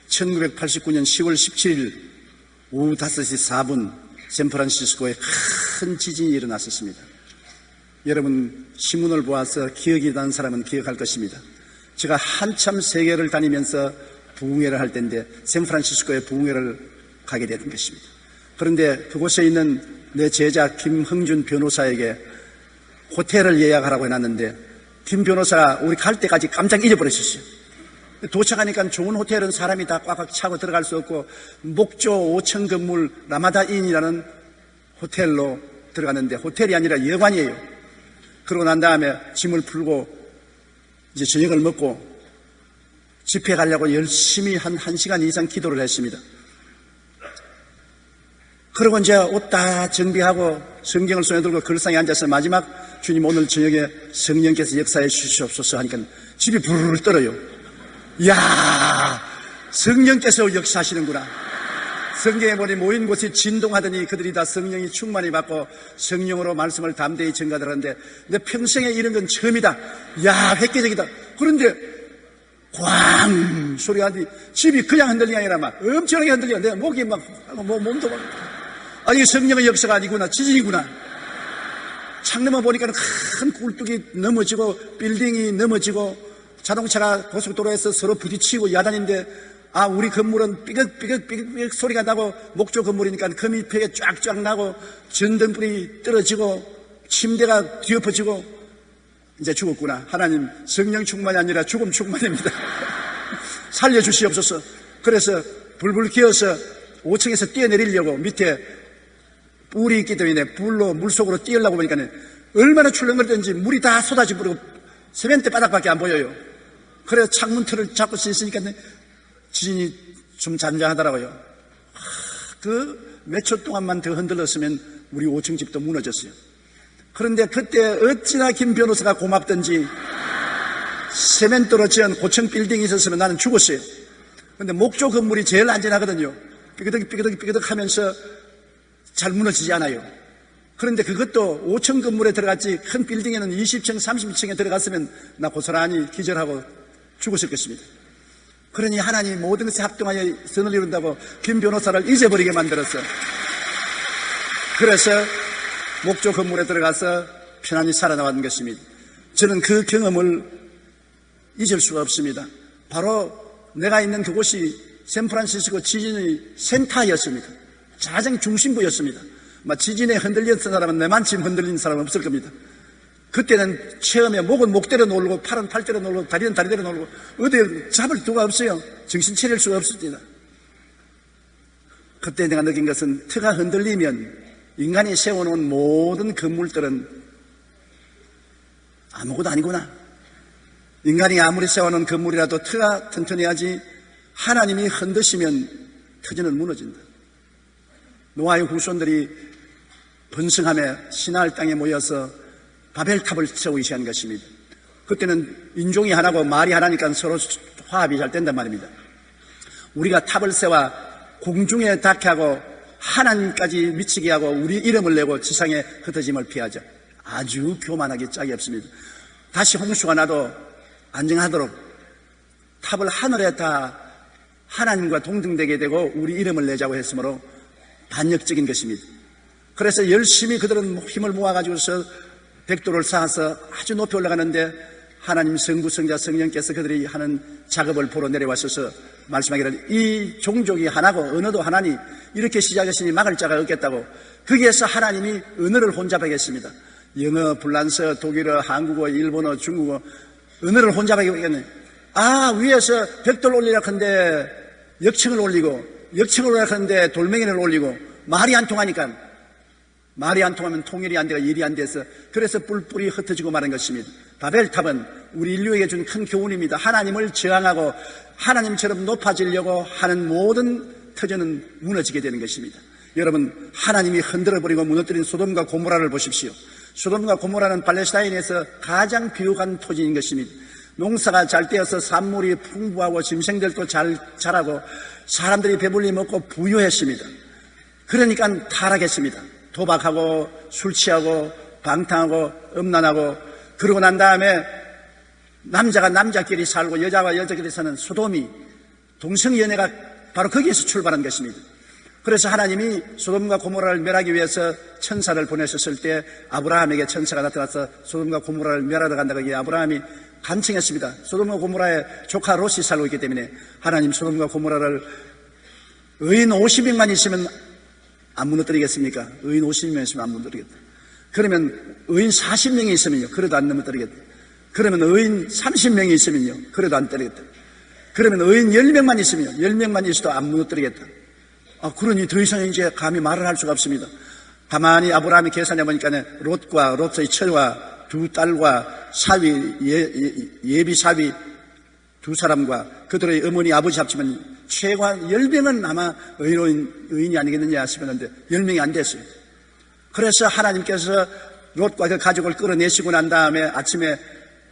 1989년 10월 17일 오후 5시 4분 샌프란시스코에 큰 지진이 일어났었습니다. 여러분 신문을 보아서 기억이 나는 사람은 기억할 것입니다. 제가 한참 세계를 다니면서 부흥회를 할 때인데 샌프란시스코에 부흥회를 가게 된 것입니다. 그런데 그곳에 있는 내 제자 김흥준 변호사에게 호텔을 예약하라고 해놨는데 김 변호사가 우리 갈 때까지 깜짝 잊어버렸었어요. 도착하니까 좋은 호텔은 사람이 다 꽉꽉 차고 들어갈 수 없고 목조 5층 건물 라마다인이라는 호텔로 들어갔는데 호텔이 아니라 여관이에요. 그러고 난 다음에 짐을 풀고 이제 저녁을 먹고 집회 가려고 열심히 한 1시간 이상 기도를 했습니다. 그러고 이제 옷 다 정비하고 성경을 손에 들고 걸상에 앉아서 마지막 주님 오늘 저녁에 성령께서 역사해 주시옵소서 하니까 집이 부르르 떨어요. 이야, 성령께서 역사하시는구나. 성경에 보니 모인 곳이 진동하더니 그들이 다 성령이 충만히 받고 성령으로 말씀을 담대히 전가들하는데 내 평생에 이런 건 처음이다. 이야, 획기적이다. 그런데 꽝 소리가 나더니 집이 그냥 흔들리는 게 아니라 막 엄청나게 흔들려. 내 목이 막 몸도 막 아니 성령의 역사가 아니구나. 지진이구나. 창문만 보니까 큰 굴뚝이 넘어지고 빌딩이 넘어지고 자동차가 고속도로에서 서로 부딪히고 야단인데 아 우리 건물은 삐걱삐걱 소리가 나고 목조 건물이니까 그 밑에 쫙쫙 나고 전등불이 떨어지고 침대가 뒤엎어지고 이제 죽었구나. 하나님 성령 충만이 아니라 죽음 충만입니다. 살려주시옵소서. 그래서 불불 기어서 5층에서 뛰어내리려고 밑에 뿔이 있기 때문에 불로 물속으로 뛰으려고 보니까 얼마나 출렁거리든지 물이 다 쏟아져 버리고 세면대 바닥밖에 안 보여요. 그래서 창문 틀을 잡고 있으니까 지진이 좀 잔잔하더라고요. 그 몇 초 동안만 더 흔들렸으면 우리 5층 집도 무너졌어요. 그런데 그때 어찌나 김 변호사가 고맙던지 세면도로 지은 고층 빌딩이 있었으면 나는 죽었어요. 그런데 목조 건물이 제일 안전하거든요. 삐그덕 하면서 잘 무너지지 않아요. 그런데 그것도 5층 건물에 들어갔지 큰 빌딩에는 20층 30층에 들어갔으면 나 고스란히 기절하고 죽었을 것입니다. 그러니 하나님 모든 것에 합동하여 선을 이룬다고 김 변호사를 잊어버리게 만들었어. 그래서 목조 건물에 들어가서 편안히 살아나왔는 것입니다. 저는 그 경험을 잊을 수가 없습니다. 바로 내가 있는 그곳이 샌프란시스코 지진의 센터였습니다. 가장 중심부였습니다. 지진에 흔들렸던 사람은 내만큼 흔들린 사람은 없을 겁니다. 그때는 처음에 목은 목대로 놀고 팔은 팔대로 놀고 다리는 다리대로 놀고 어디에 잡을 데가 없어요. 정신 차릴 수가 없습니다. 그때 내가 느낀 것은 터가 흔들리면 인간이 세워놓은 모든 건물들은 아무것도 아니구나. 인간이 아무리 세워놓은 건물이라도 터가 튼튼해야지 하나님이 흔드시면 터지는 무너진다. 노아의 후손들이 번성하며 시나을 땅에 모여서 바벨탑을 세우기 시작한 것입니다. 그때는 인종이 하나고 말이 하나니까 서로 화합이 잘 된단 말입니다. 우리가 탑을 세워 공중에 닿게 하고 하나님까지 미치게 하고 우리 이름을 내고 지상에 흩어짐을 피하죠. 아주 교만하기 짝이 없습니다. 다시 홍수가 나도 안정하도록 탑을 하늘에 다 하나님과 동등되게 되고 우리 이름을 내자고 했으므로 반역적인 것입니다. 그래서 열심히 그들은 힘을 모아가지고서 벽돌을 쌓아서 아주 높이 올라가는데 하나님 성부, 성자, 성령께서 그들이 하는 작업을 보러 내려와셔서 말씀하기를 이 종족이 하나고 언어도 하나니 이렇게 시작했으니 막을 자가 없겠다고 거기에서 하나님이 언어를 혼잡하겠습니다. 영어, 불란서, 독일어, 한국어, 일본어, 중국어 언어를 혼잡하겠네. 위에서 벽돌 올리라 하는데 역청을 올리고 역청을 올리라 하는데 돌멩이를 올리고 말이 안 통하니까 말이 안 통하면 통일이 안 되고 일이 안 돼서 그래서 뿔뿔이 흩어지고 마는 것입니다. 바벨탑은 우리 인류에게 준 큰 교훈입니다. 하나님을 저항하고 하나님처럼 높아지려고 하는 모든 터전은 무너지게 되는 것입니다. 여러분, 하나님이 흔들어버리고 무너뜨린 소돔과 고모라를 보십시오. 소돔과 고모라는 팔레스타인에서 가장 비옥한 토지인 것입니다. 농사가 잘 되어서 산물이 풍부하고 짐승들도 잘 자라고 사람들이 배불리 먹고 부유했습니다. 그러니까 타락했습니다. 도박하고 술 취하고 방탕하고 음란하고 그러고 난 다음에 남자가 남자끼리 살고 여자가 여자끼리 사는 소돔이 동성연애가 바로 거기에서 출발한 것입니다. 그래서 하나님이 소돔과 고모라를 멸하기 위해서 천사를 보내셨을 때 아브라함에게 천사가 나타나서 소돔과 고모라를 멸하러 간다고 하기에 아브라함이 간청했습니다. 소돔과 고모라의 조카 롯이 살고 있기 때문에 하나님 소돔과 고모라를 의인 50명만 있으면 안 무너뜨리겠습니까? 의인 50명 있으면 안 무너뜨리겠다. 그러면 의인 40명이 있으면요, 그래도 안 무너뜨리겠다. 그러면 의인 30명이 있으면요, 그래도 안 때리겠다. 그러면 의인 10명만 있으면요, 10명만 있어도 안 무너뜨리겠다. 그러니 더 이상 이제 감히 말을 할 수가 없습니다. 가만히 아브라함이 계산해 보니까 롯과 롯의 처와 두 딸과 사위, 예비 사위 두 사람과 그들의 어머니 아버지 합치면 최소한 10명은 아마 의인이 아니겠느냐 싶었는데 10명이 안 됐어요. 그래서 하나님께서 롯과 그 가족을 끌어내시고 난 다음에 아침에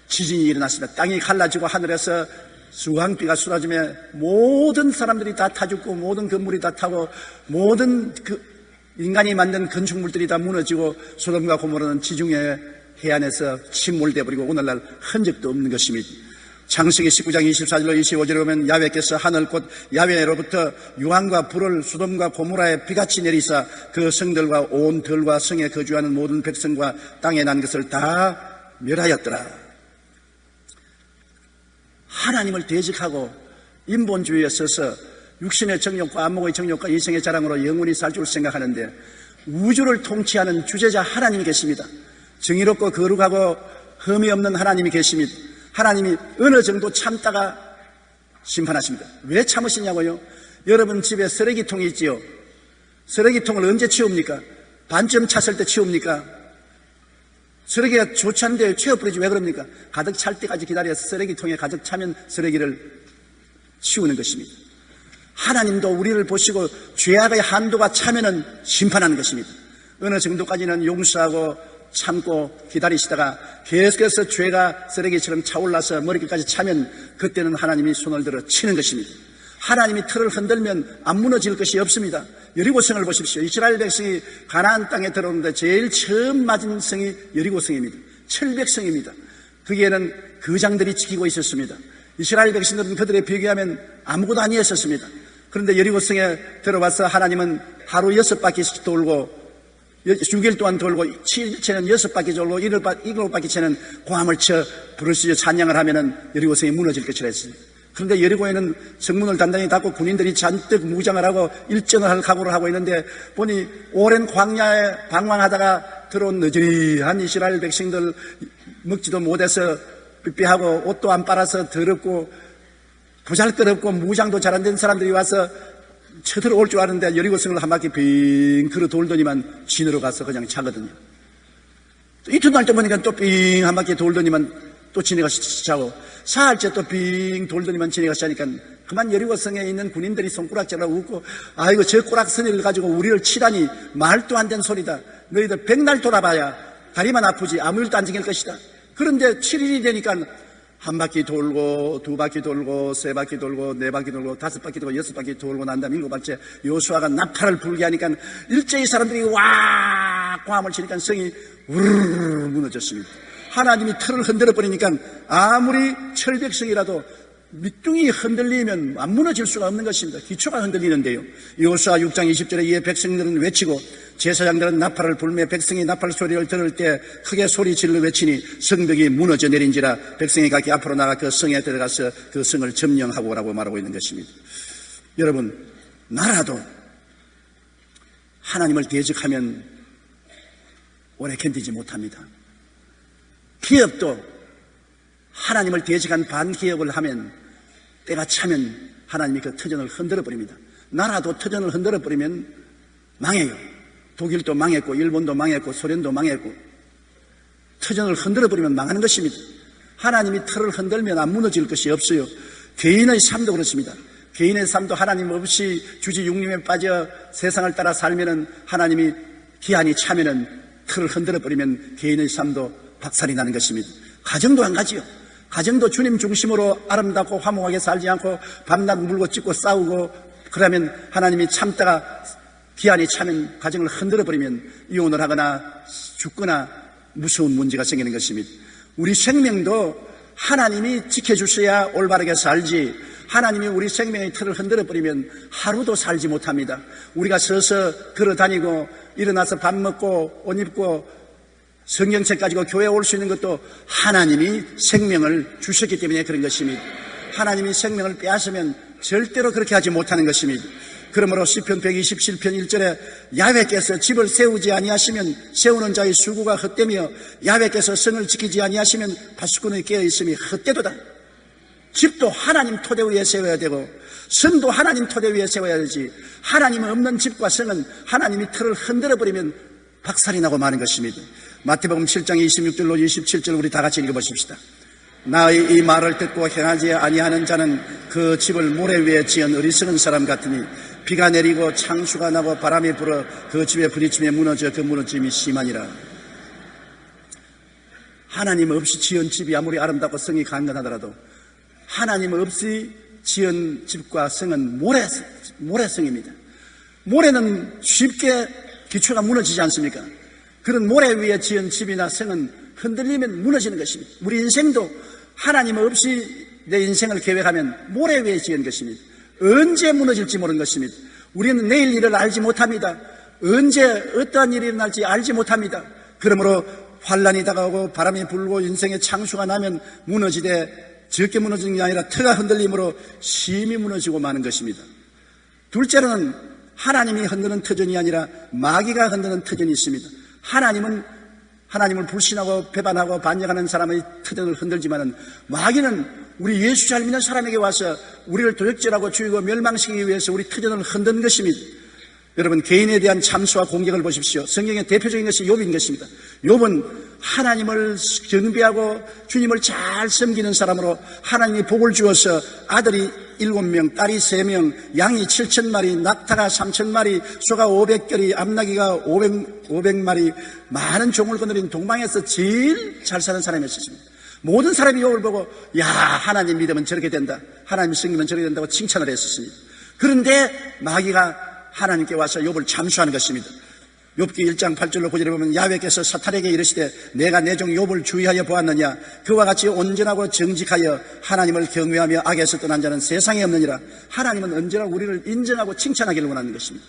지진이 일어났습니다. 땅이 갈라지고 하늘에서 수강비가 쏟아지며 모든 사람들이 다 타 죽고 모든 건물이 다 타고 모든 그 인간이 만든 건축물들이 다 무너지고 소돔과 고모라는 지중해 해안에서 침몰되어 버리고 오늘날 흔적도 없는 것입니다. 창세기 19장 24절로 25절에 보면 야훼께서 하늘 곧 야훼로부터 유황과 불을 소돔과 고모라에 비같이 내리사 그 성들과 온 들과 성에 거주하는 모든 백성과 땅에 난 것을 다 멸하였더라. 하나님을 대적하고 인본주의에 서서 육신의 정욕과 안목의 정욕과 이성의 자랑으로 영원히 살 줄 생각하는데 우주를 통치하는 주제자 하나님이 계십니다. 정의롭고 거룩하고 흠이 없는 하나님이 계십니다. 하나님이 어느 정도 참다가 심판하십니다. 왜 참으시냐고요? 여러분 집에 쓰레기통이 있지요. 쓰레기통을 언제 치웁니까? 반쯤 찼을 때 치웁니까? 쓰레기가 좋지 않은데 치워버리지 왜 그럽니까? 가득 찰 때까지 기다려서 쓰레기통에 가득 차면 쓰레기를 치우는 것입니다. 하나님도 우리를 보시고 죄악의 한도가 차면은 심판하는 것입니다. 어느 정도까지는 용서하고 참고 기다리시다가 계속해서 죄가 쓰레기처럼 차올라서 머리끝까지 차면 그때는 하나님이 손을 들어 치는 것입니다. 하나님이 틀을 흔들면 안 무너질 것이 없습니다. 여리고성을 보십시오. 이스라엘 백성이 가나안 땅에 들어오는데 제일 처음 맞은 성이 여리고성입니다. 철벽성입니다. 거기에는 거장들이 지키고 있었습니다. 이스라엘 백성들은 그들에 비교하면 아무것도 아니었었습니다. 그런데 여리고성에 들어와서 하나님은 하루 6바퀴씩 돌고 6일 동안 돌고 7일째는 6바퀴 돌고 7바퀴째는 고함을 쳐 부르짖어 찬양을 하면은 여리고성이 무너질 것이라 했어요. 그런데 여리고에는 성문을 단단히 닫고 군인들이 잔뜩 무장을 하고 일전을 할 각오를 하고 있는데 보니 오랜 광야에 방황하다가 들어온 느지리한 이스라엘 백성들 먹지도 못해서 삐삐하고 옷도 안 빨아서 더럽고 보잘것없고 무장도 잘 안 된 사람들이 와서 쳐들어올 줄 아는데 여리고성을 한 바퀴 빙 걸어 돌더니만 진으로 가서 그냥 차거든요. 이튿날 또 보니까 또 빙 한 바퀴 돌더니만 또 진에 가서 차고 사흘째 또 빙 돌더니만 진에 가서 차니까 그만 여리고성에 있는 군인들이 손가락질하고 웃고 아이고 저 꼬락서니를 가지고 우리를 치다니 말도 안 되는 소리다. 너희들 백날 돌아봐야 다리만 아프지 아무 일도 안 생길 것이다. 그런데 7일이 되니까 한 바퀴 돌고 두 바퀴 돌고 세 바퀴 돌고 네 바퀴 돌고 다섯 바퀴 돌고 여섯 바퀴 돌고 난 다음 일곱 발째 여호수아가 나팔을 불게 하니까 일제히 사람들이 와 고함을 치니까 성이 우르르 무너졌습니다. 하나님이 틀을 흔들어 버리니까 아무리 철백성이라도 밑둥이 흔들리면 안 무너질 수가 없는 것입니다. 기초가 흔들리는데요. 여호수아 6장 20절에 이에 백성들은 외치고 제사장들은 나팔을 불며 백성이 나팔 소리를 들을 때 크게 소리 질러 외치니 성벽이 무너져 내린지라 백성이 각기 앞으로 나가 그 성에 들어가서 그 성을 점령하고 오라고 말하고 있는 것입니다. 여러분, 나라도 하나님을 대적하면 오래 견디지 못합니다. 기업도 하나님을 대적한 반기업을 하면 때가 차면 하나님이 그 터전을 흔들어 버립니다. 나라도 터전을 흔들어 버리면 망해요. 독일도 망했고 일본도 망했고 소련도 망했고 터전을 흔들어 버리면 망하는 것입니다. 하나님이 틀을 흔들면 안 무너질 것이 없어요. 개인의 삶도 그렇습니다. 개인의 삶도 하나님 없이 주지 육림에 빠져 세상을 따라 살면은 하나님이 기한이 차면은 틀을 흔들어 버리면 개인의 삶도 박살이 나는 것입니다. 가정도 한 가지요. 가정도 주님 중심으로 아름답고 화목하게 살지 않고 밤낮 물고 찢고 싸우고 그러면 하나님이 참다가 기한이 차면 가정을 흔들어 버리면 이혼을 하거나 죽거나 무서운 문제가 생기는 것입니다. 우리 생명도 하나님이 지켜주셔야 올바르게 살지 하나님이 우리 생명의 틀을 흔들어 버리면 하루도 살지 못합니다. 우리가 서서 걸어 다니고 일어나서 밥 먹고 옷 입고 성경책 가지고 교회에 올 수 있는 것도 하나님이 생명을 주셨기 때문에 그런 것입니다. 하나님이 생명을 빼앗으면 절대로 그렇게 하지 못하는 것입니다. 그러므로 시편 127편 1절에 야훼께서 집을 세우지 아니하시면 세우는 자의 수고가 헛되며 야훼께서 성을 지키지 아니하시면 파수꾼의 깨어있음이 헛되도다. 집도 하나님 토대 위에 세워야 되고 성도 하나님 토대 위에 세워야 되지 하나님 없는 집과 성은 하나님이 틀을 흔들어 버리면 박살이 나고 마는 것입니다. 마태복음 7장 26절로 27절 우리 다 같이 읽어보십시다. 나의 이 말을 듣고 행하지 아니하는 자는 그 집을 모래 위에 지은 어리석은 사람 같으니 비가 내리고 창수가 나고 바람이 불어 그 집에 부딪히며 무너져 그 무너짐이 심하니라. 하나님 없이 지은 집이 아무리 아름답고 성이 강건하더라도 하나님 없이 지은 집과 성은 모래성입니다. 모래는 쉽게 기초가 무너지지 않습니까? 그런 모래 위에 지은 집이나 성은 흔들리면 무너지는 것입니다. 우리 인생도 하나님 없이 내 인생을 계획하면 모래 위에 지은 것입니다. 언제 무너질지 모르는 것입니다. 우리는 내일 일을 알지 못합니다. 언제 어떠한 일이 일어날지 알지 못합니다. 그러므로 환란이 다가오고 바람이 불고 인생의 창수가 나면 무너지되 적게 무너지는 게 아니라 터가 흔들림으로 심히 무너지고 마는 것입니다. 둘째로는 하나님이 흔드는 터전이 아니라 마귀가 흔드는 터전이 있습니다. 하나님을 불신하고 배반하고 반역하는 사람의 터전을 흔들지만은 마귀는 우리 예수 잘 믿는 사람에게 와서 우리를 도적질하고 죽이고 멸망시키기 위해서 우리 터전을 흔드는 것입니다. 여러분, 개인에 대한 참수와 공격을 보십시오. 성경의 대표적인 것이 욥인 것입니다. 욥은 하나님을 경배하고 주님을 잘 섬기는 사람으로 하나님이 복을 주어서 아들이 7명, 딸이 3명, 양이 7,000마리, 낙타가 3,000마리, 소가 500결이, 암나귀가 500마리, 많은 종을 거느린 동방에서 제일 잘 사는 사람이었습니다. 모든 사람이 욥을 보고 야, 하나님 믿으면 저렇게 된다, 하나님 섬기면 저렇게 된다고 칭찬을 했었습니다. 그런데 마귀가 하나님께 와서 욥을 참수하는 것입니다. 욥기 1장 8절로 9절에 보면 야훼께서 사탄에게 이르시되 내가 내 종 욥을 주의하여 보았느냐 그와 같이 온전하고 정직하여 하나님을 경외하며 악에서 떠난 자는 세상에 없느니라. 하나님은 언제나 우리를 인정하고 칭찬하기를 원하는 것입니다.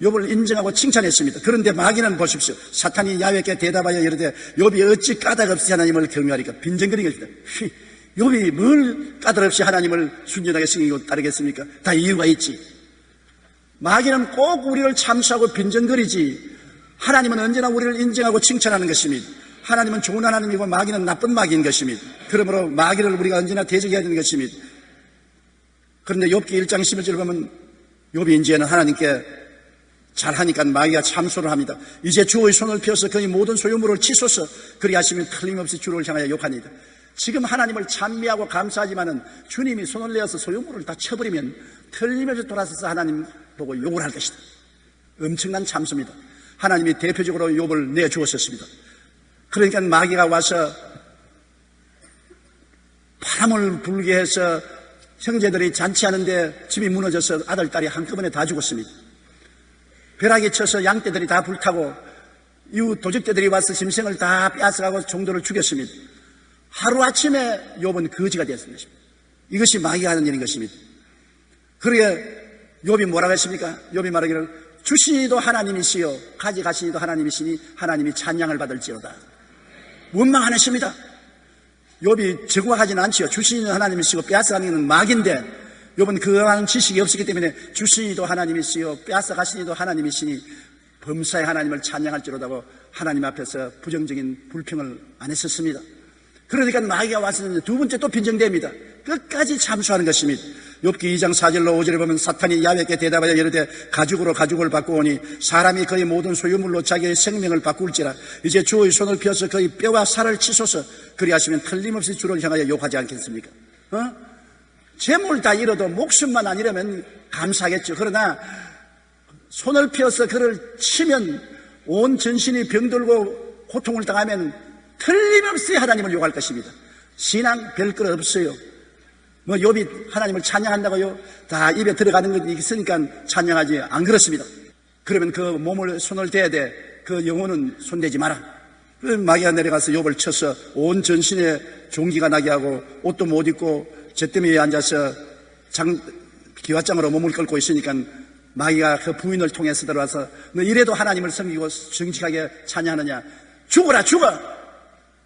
욥을 인정하고 칭찬했습니다. 그런데 마귀는 보십시오. 사탄이 야훼께 대답하여 이르되 욥이 어찌 까닭 없이 하나님을 경외하리까? 빈정거리는 것이다. 욥이 뭘 까닭 없이 하나님을 순전하게 섬기고 따르겠습니까? 다 이유가 있지. 마귀는 꼭 우리를 참수하고 빈정거리지, 하나님은 언제나 우리를 인정하고 칭찬하는 것입니다. 하나님은 좋은 하나님이고 마귀는 나쁜 마귀인 것입니다. 그러므로 마귀를 우리가 언제나 대적해야 되는 것입니다. 그런데 욥기 1장 11절 보면 욥이 이제는 하나님께 잘하니까 마귀가 참소를 합니다. 이제 주의 손을 펴서 그의 모든 소유물을 치소서. 그리하시면 틀림없이 주를 향하여 욕하니다. 지금 하나님을 찬미하고 감사하지만은 주님이 손을 내어서 소유물을 다 쳐버리면 틀림없이 돌아서서 하나님 보고 욕을 할 것이다. 엄청난 참소입니다. 하나님이 대표적으로 욥을 내주었었습니다. 그러니까 마귀가 와서 바람을 불게 해서 형제들이 잔치하는데 집이 무너져서 아들, 딸이 한꺼번에 다 죽었습니다. 벼락이 쳐서 양떼들이 다 불타고 이웃 도적떼들이 와서 짐승을 다 빼앗아가고 종들을 죽였습니다. 하루아침에 욥은 거지가 되었습니다. 이것이 마귀가 하는 일인 것입니다. 그러게 욥이 뭐라고 했습니까? 욥이 말하기를 주시니도 하나님이시요 가져가시니도 하나님이시니 하나님이 찬양을 받을지어다. 원망하십니다. 욥이 적응하지는 않지요. 주시니도 하나님이시고 빼앗아가는 것은 마귀인데 욥은 그러한 지식이 없었기 때문에 주시니도 하나님이시요 빼앗아가시니도 하나님이시니 범사의 하나님을 찬양할지로다고 하나님 앞에서 부정적인 불평을 안 했었습니다. 그러니까 마귀가 와서 두 번째 또 빈정됩니다. 끝까지 참수하는 것입니다. 욥기 2장 4절로 5절에 보면 사탄이 야훼께 대답하여 이르되 가죽으로 가죽을 바꾸오니 사람이 그의 모든 소유물로 자기의 생명을 바꿀지라. 이제 주의 손을 펴서 그의 뼈와 살을 치소서. 그리하시면 틀림없이 주를 향하여 욕하지 않겠습니까? 재물 다 잃어도 목숨만 안 잃으면 감사하겠죠. 그러나 손을 펴서 그를 치면 온 전신이 병들고 고통을 당하면 틀림없이 하나님을 욕할 것입니다. 신앙 별것 없어요. 뭐 욥이 하나님을 찬양한다고요? 다 입에 들어가는 것이 있으니까 찬양하지, 안 그렇습니다. 그러면 그 몸을 손을 대야 돼. 그 영혼은 손대지 마라. 마귀가 내려가서 욥을 쳐서 온 전신에 종기가 나게 하고 옷도 못 입고 잿더미에 앉아서 기왓장으로 몸을 끌고 있으니까 마귀가 그 부인을 통해서 들어와서 너 이래도 하나님을 섬기고 정직하게 찬양하느냐? 죽어라 죽어!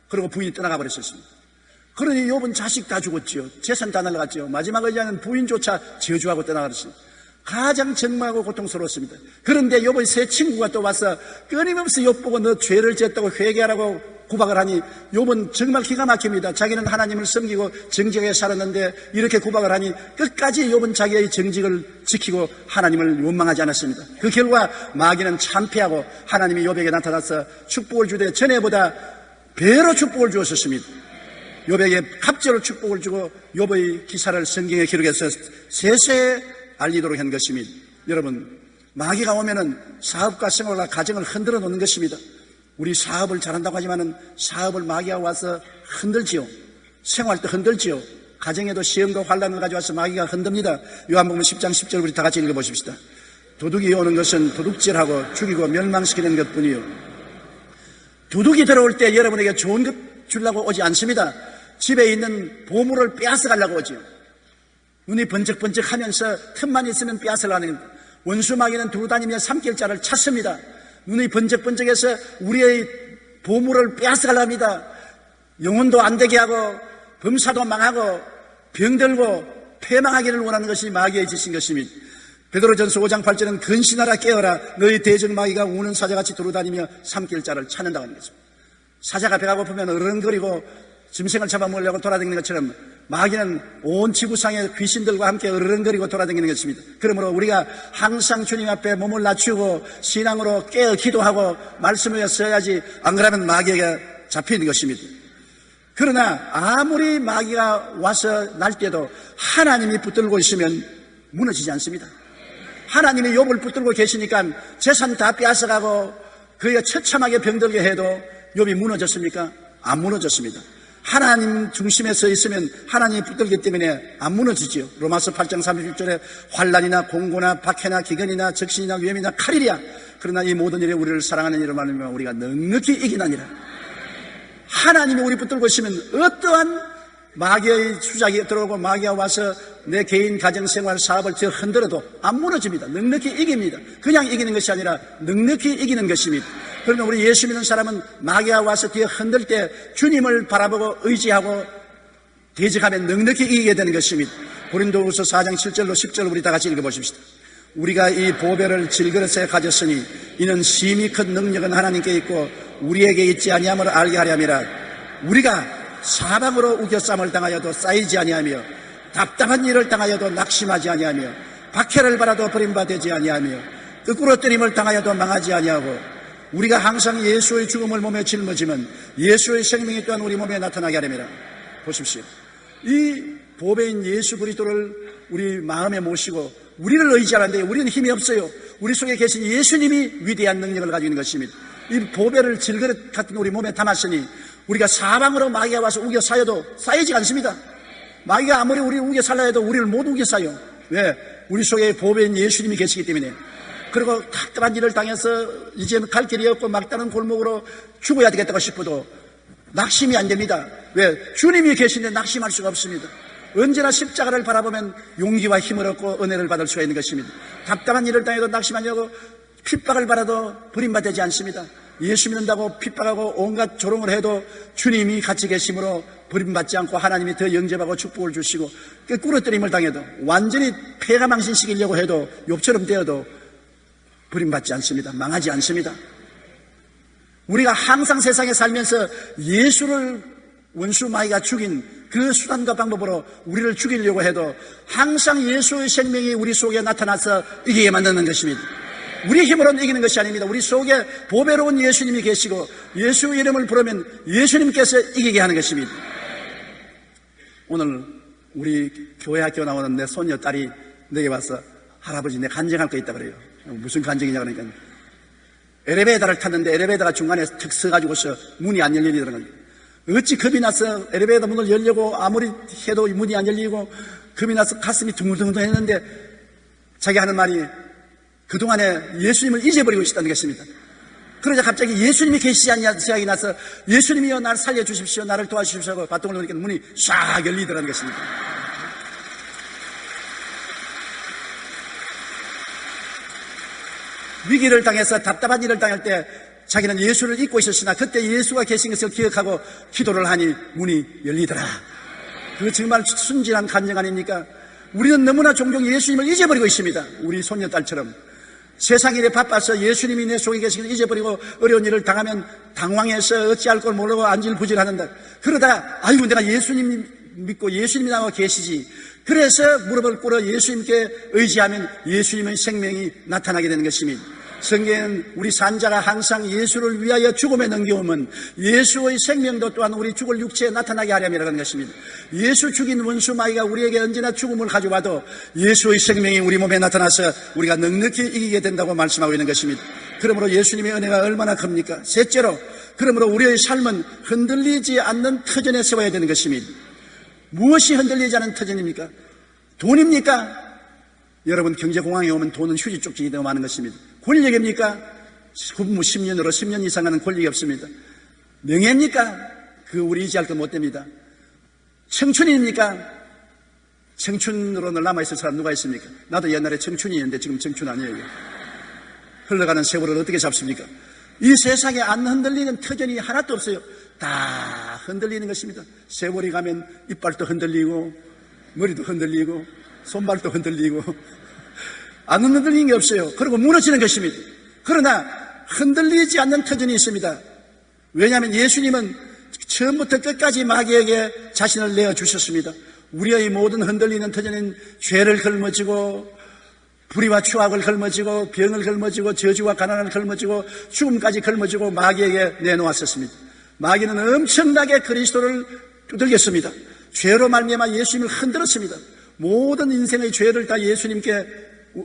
그리고 부인이 떠나가 버렸습니다. 그러니 욥은 자식 다 죽었지요. 재산 다 날라갔지요. 마지막 의자는 부인조차 저주하고 떠나가버렸습니다. 가장 적막하고 고통스러웠습니다. 그런데 욥의 세 친구가 또 와서 끊임없이 욥 보고 너 죄를 지었다고 회개하라고 구박을 하니 욥은 정말 기가 막힙니다. 자기는 하나님을 섬기고 정직하게 살았는데 이렇게 구박을 하니 끝까지 욥은 자기의 정직을 지키고 하나님을 원망하지 않았습니다. 그 결과 마귀는 참패하고 하나님이 욥에게 나타나서 축복을 주되 전에보다 배로 축복을 주었습니다. 욥에게 갑절로 축복을 주고 욥의 기사를 성경에 기록해서 세세에 알리도록 한 것입니다. 여러분, 마귀가 오면은 사업과 생활과 가정을 흔들어 놓는 것입니다. 우리 사업을 잘한다고 하지만은 사업을 마귀가 와서 흔들지요. 생활도 흔들지요. 가정에도 시험과 환란을 가져와서 마귀가 흔듭니다. 요한복음 10장 10절부터 다 같이 읽어보십시다. 도둑이 오는 것은 도둑질하고 죽이고 멸망시키는 것뿐이요. 도둑이 들어올 때 여러분에게 좋은 것 주려고 오지 않습니다. 집에 있는 보물을 빼앗아 가려고 오지요. 눈이 번쩍번쩍 하면서 틈만 있으면 빼앗으려는 원수 마귀는 두루다니며 삼킬자를 찾습니다. 눈이 번쩍번쩍해서 우리의 보물을 빼앗아 가려 합니다. 영혼도 안 되게 하고 범사도 망하고 병들고 패망하기를 원하는 것이 마귀의 짓인 것입니다. 베드로전서 5장 8절은 근신하라 깨어라 너희 대적 마귀가 우는 사자같이 두루다니며 삼킬자를 찾는다고 하는 것입니다. 사자가 배가 고프면 어른거리고 짐승을 잡아먹으려고 돌아다니는 것처럼 마귀는 온 지구상의 귀신들과 함께 어른거리고 돌아다니는 것입니다. 그러므로 우리가 항상 주님 앞에 몸을 낮추고 신앙으로 깨어 기도하고 말씀을 써야지, 안 그러면 마귀에게 잡히는 것입니다. 그러나 아무리 마귀가 와서 날 때도 하나님이 붙들고 있으면 무너지지 않습니다. 하나님이 욥을 붙들고 계시니까 재산 다 빼앗아가고 그가 처참하게 병들게 해도 욥이 무너졌습니까? 안 무너졌습니다. 하나님 중심에 서 있으면 하나님이 붙들기 때문에 안 무너지지요. 로마서 8장 31절에 환난이나 공고나 박해나 기근이나 적신이나 위험이나 칼이랴. 그러나 이 모든 일에 우리를 사랑하는 이를 말하면 우리가 넉넉히 이기나니라. 하나님이 우리 붙들고 있으면 어떠한 마귀의 수작이 들어오고 마귀가 와서 내 개인 가정생활 사업을 저 흔들어도 안 무너집니다. 넉넉히 이깁니다. 그냥 이기는 것이 아니라 넉넉히 이기는 것입니다. 그러면 우리 예수 믿는 사람은 마귀가 와서 뒤에 흔들 때 주님을 바라보고 의지하고 대적하면 넉넉히 이기게 되는 것입니다. 고린도후서 4장 7절로 10절 우리 다 같이 읽어보십시다. 우리가 이 보배를 질그릇에 가졌으니 이는 심히 큰 능력은 하나님께 있고 우리에게 있지 아니함을 알게 하려니라. 우리가 사방으로 우겨쌈을 당하여도 쌓이지 아니하며 답답한 일을 당하여도 낙심하지 아니하며 박해를 받아도 버림받지 아니하며 거꾸로 때림을 당하여도 망하지 아니하고 우리가 항상 예수의 죽음을 몸에 짊어지면 예수의 생명이 또한 우리 몸에 나타나게 하려니라. 보십시오. 이 보배인 예수 그리스도를 우리 마음에 모시고 우리를 의지하는데 우리는 힘이 없어요. 우리 속에 계신 예수님이 위대한 능력을 가지고 있는 것입니다. 이 보배를 질그릇 같은 우리 몸에 담았으니 우리가 사방으로 마귀가 와서 우겨 쌓여도 쌓이지 않습니다. 마귀가 아무리 우리를 우겨 살라 해도 우리를 못 우겨 쌓여. 왜? 우리 속에 보배인 예수님이 계시기 때문에. 그리고 답답한 일을 당해서 이제 갈 길이 없고 막다른 골목으로 죽어야 되겠다고 싶어도 낙심이 안 됩니다. 왜? 주님이 계신데 낙심할 수가 없습니다. 언제나 십자가를 바라보면 용기와 힘을 얻고 은혜를 받을 수가 있는 것입니다. 답답한 일을 당해도 낙심하냐고 핍박을 받아도 버림받지 않습니다. 예수 믿는다고 핍박하고 온갖 조롱을 해도 주님이 같이 계심으로 버림받지 않고 하나님이 더 영접하고 축복을 주시고 꾸러뜨림을 당해도 완전히 폐가 망신시키려고 해도 욥처럼 되어도 버림받지 않습니다. 망하지 않습니다. 우리가 항상 세상에 살면서 예수를 원수 마귀가 죽인 그 수단과 방법으로 우리를 죽이려고 해도 항상 예수의 생명이 우리 속에 나타나서 이기게 만드는 것입니다. 우리 힘으로는 이기는 것이 아닙니다. 우리 속에 보배로운 예수님이 계시고 예수 이름을 부르면 예수님께서 이기게 하는 것입니다. 오늘 우리 교회 학교 나오는 내 손녀 딸이 내게 와서 할아버지 내 간증할 거 있다 그래요. 무슨 간증이냐 그러니까 엘리베이터를 탔는데 엘리베이터가 중간에 턱 서가지고서 문이 안 열리더라는 거예요. 어찌 겁이 나서 엘리베이터 문을 열려고 아무리 해도 문이 안 열리고 겁이 나서 가슴이 둥글둥글 했는데 자기 하는 말이 그동안에 예수님을 잊어버리고 있었다는 것입니다. 그러자 갑자기 예수님이 계시지 않냐 생각이 나서 예수님이여 나를 살려주십시오 나를 도와주십시오 하고 바통을 놓으니까 문이 싹 열리더라는 것입니다. 위기를 당해서 답답한 일을 당할 때 자기는 예수를 잊고 있었으나 그때 예수가 계신 것을 기억하고 기도를 하니 문이 열리더라. 그거 정말 순진한 간증 아닙니까? 우리는 너무나 종종 예수님을 잊어버리고 있습니다. 우리 손녀딸처럼 세상 일에 바빠서 예수님이 내 속에 계신 걸 잊어버리고 어려운 일을 당하면 당황해서 어찌할 걸 모르고 안질부질하는다. 그러다가 아이고 내가 예수님 믿고 예수님이 나와 계시지. 그래서 무릎을 꿇어 예수님께 의지하면 예수님의 생명이 나타나게 되는 것입니다. 성경은 우리 산자가 항상 예수를 위하여 죽음에 넘겨오면 예수의 생명도 또한 우리 죽을 육체에 나타나게 하려면 것입니다. 예수 죽인 원수 마귀가 우리에게 언제나 죽음을 가져와도 예수의 생명이 우리 몸에 나타나서 우리가 넉넉히 이기게 된다고 말씀하고 있는 것입니다. 그러므로 예수님의 은혜가 얼마나 큽니까? 셋째로 그러므로 우리의 삶은 흔들리지 않는 터전에 세워야 되는 것입니다. 무엇이 흔들리지 않는 터전입니까? 돈입니까? 여러분 경제공황에 오면 돈은 휴지 쪽지기 너무 많은 것입니다. 권력입니까? 근무 10년으로 10년 이상 하는 권력이 없습니다. 명예입니까? 그 우리 의지할 것 못 됩니다. 청춘입니까? 청춘으로 늘 남아있을 사람 누가 있습니까? 나도 옛날에 청춘이었는데 지금 청춘 아니에요. 흘러가는 세월을 어떻게 잡습니까? 이 세상에 안 흔들리는 터전이 하나도 없어요. 다 흔들리는 것입니다. 세월이 가면 이빨도 흔들리고 머리도 흔들리고 손발도 흔들리고 안 흔들리는 게 없어요. 그리고 무너지는 것입니다. 그러나 흔들리지 않는 터전이 있습니다. 왜냐하면 예수님은 처음부터 끝까지 마귀에게 자신을 내어주셨습니다. 우리의 모든 흔들리는 터전은 죄를 걸머지고 불의와 추악을 걸머지고 병을 걸머지고 저주와 가난을 걸머지고 죽음까지 걸머지고 마귀에게 내놓았었습니다. 마귀는 엄청나게 그리스도를 두들겼습니다. 죄로 말미암아 예수님을 흔들었습니다. 모든 인생의 죄를 다 예수님께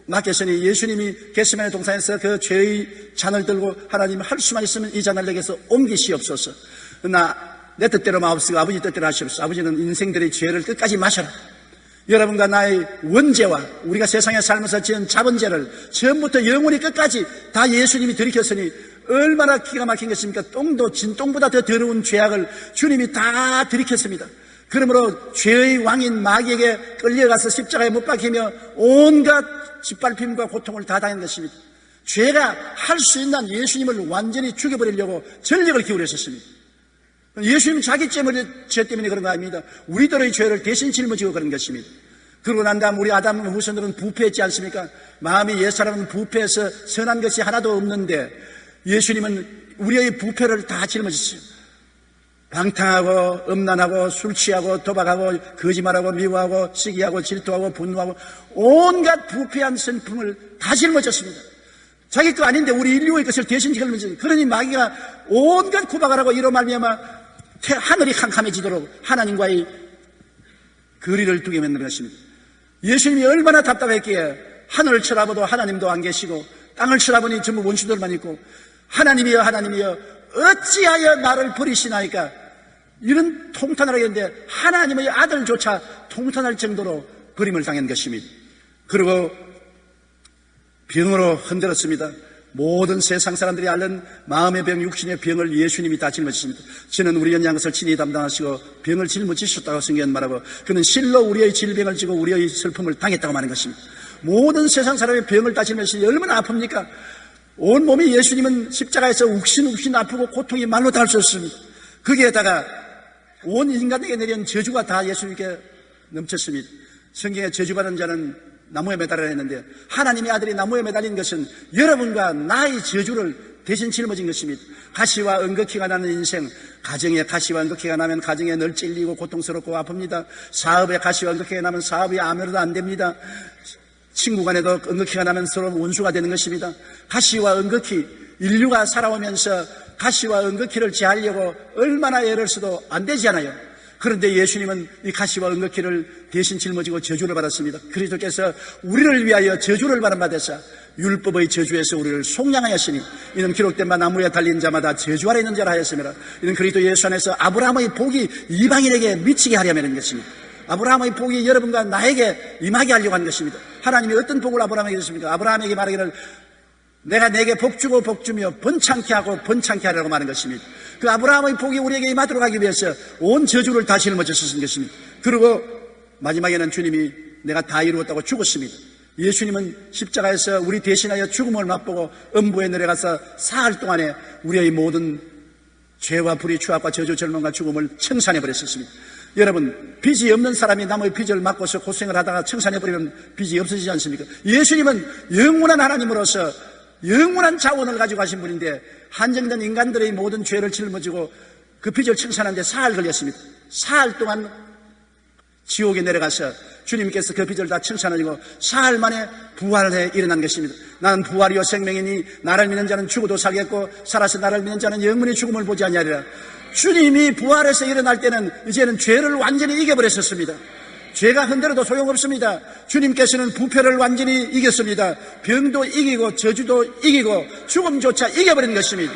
맡겼으니 예수님이 겟세마네 동산에서 그 죄의 잔을 들고 하나님 할 수만 있으면 이 잔을 내게서 옮기시옵소서. 내 뜻대로 마옵시고 아버지 뜻대로 하시옵소서. 아버지는 인생들의 죄를 끝까지 마셔라. 여러분과 나의 원죄와 우리가 세상에 살면서 지은 자본죄를 처음부터 영원히 끝까지 다 예수님이 들이켰으니 얼마나 기가 막힌 것입니까? 똥도 진똥보다 더 더러운 죄악을 주님이 다 들이켰습니다. 그러므로 죄의 왕인 마귀에게 끌려가서 십자가에 못 박히며 온갖 짓밟힘과 고통을 다 당한 것입니다. 죄가 할 수 있는 예수님을 완전히 죽여버리려고 전력을 기울였었습니다. 예수님은 자기 죄 때문에 그런 거 아닙니다. 우리들의 죄를 대신 짊어지고 그런 것입니다. 그러고 난 다음 우리 아담 후손들은 부패했지 않습니까? 마음이 옛사람은 부패해서 선한 것이 하나도 없는데 예수님은 우리의 부패를 다 짊어지셨어요. 방탕하고 음란하고 술 취하고 도박하고 거짓말하고 미워하고 시기하고 질투하고 분노하고 온갖 부패한 성품을 다 짊어졌습니다. 자기 거 아닌데 우리 인류의 것을 대신 짊어졌어요. 그러니 마귀가 온갖 구박을 하고 이로 말미암아 하늘이 캄캄해지도록 하나님과의 거리를 두게 만드는 것입니다. 예수님이 얼마나 답답했기에 하늘을 쳐다봐도 하나님도 안 계시고 땅을 쳐다보니 전부 원수들만 있고 하나님이여 하나님이여 어찌하여 나를 버리시나이까 이런 통탄을 하겠는데 하나님의 아들조차 통탄할 정도로 버림을 당한 것입니다. 그리고 병으로 흔들었습니다. 모든 세상 사람들이 앓는 마음의 병, 육신의 병을 예수님이 다 짊어지십니다. 저는 우리 연양 것을 친히 담당하시고 병을 짊어지셨다고 성경은 말하고 그는 실로 우리의 질병을 지고 우리의 슬픔을 당했다고 말하는 것입니다. 모든 세상 사람의 병을 다 짊어지시니 얼마나 아픕니까? 온 몸이 예수님은 십자가에서 욱신욱신 아프고 고통이 말로 다 할 수 없습니다. 거기에다가 온 인간에게 내린 저주가 다 예수님께 넘쳤습니다. 성경에 저주받은 자는 나무에 매달려 했는데 하나님의 아들이 나무에 매달린 것은 여러분과 나의 저주를 대신 짊어진 것입니다. 가시와 은극히가 나는 인생, 가정에 가시와 은극히가 나면 가정에 늘 찔리고 고통스럽고 아픕니다. 사업에 가시와 은극히가 나면 사업이 아무래도 안 됩니다. 친구 간에도 은극히가 나면 서로 원수가 되는 것입니다. 가시와 은극히, 인류가 살아오면서 가시와 은극히를 제하려고 얼마나 애를 써도 안 되잖아요. 그런데 예수님은 이 가시와 은극히를 대신 짊어지고 저주를 받았습니다. 그리스도께서 우리를 위하여 저주를 받으사 율법의 저주에서 우리를 속량하였으니 이는 기록된 바 나무에 달린 자마다 저주 아래 있는 자라 하였습니다. 이는 그리스도 예수 안에서 아브라함의 복이 이방인에게 미치게 하려는 것입니다. 아브라함의 복이 여러분과 나에게 임하게 하려고 하는 것입니다. 하나님이 어떤 복을 아브라함에게 줬습니까? 아브라함에게 말하기를 내가 내게 복 주고 복 주며 번창케 하고 번창케 하려고 말하는 것입니다. 그 아브라함의 복이 우리에게 임하도록 하기 위해서 온 저주를 다 짊어지신 것입니다. 그리고 마지막에는 주님이 내가 다 이루었다고 죽었습니다. 예수님은 십자가에서 우리 대신하여 죽음을 맛보고 음부에 내려가서 사흘 동안에 우리의 모든 죄와 불의 추악과 저주 절망과 죽음을 청산해 버렸습니다. 여러분, 빚이 없는 사람이 남의 빚을 맡고서 고생을 하다가 청산해버리면 빚이 없어지지 않습니까? 예수님은 영원한 하나님으로서 영원한 자원을 가지고 가신 분인데 한정된 인간들의 모든 죄를 짊어지고 그 빚을 청산하는데 사흘 걸렸습니다. 사흘 동안 지옥에 내려가서 주님께서 그 빚을 다 청산하시고 사흘 만에 부활해 일어난 것입니다. 나는 부활이요 생명이니 나를 믿는 자는 죽어도 살겠고 살아서 나를 믿는 자는 영원히 죽음을 보지 아니하리라. 주님이 부활해서 일어날 때는 이제는 죄를 완전히 이겨버렸었습니다. 죄가 흔들어도 소용없습니다. 주님께서는 부패를 완전히 이겼습니다. 병도 이기고 저주도 이기고 죽음조차 이겨버린 것입니다.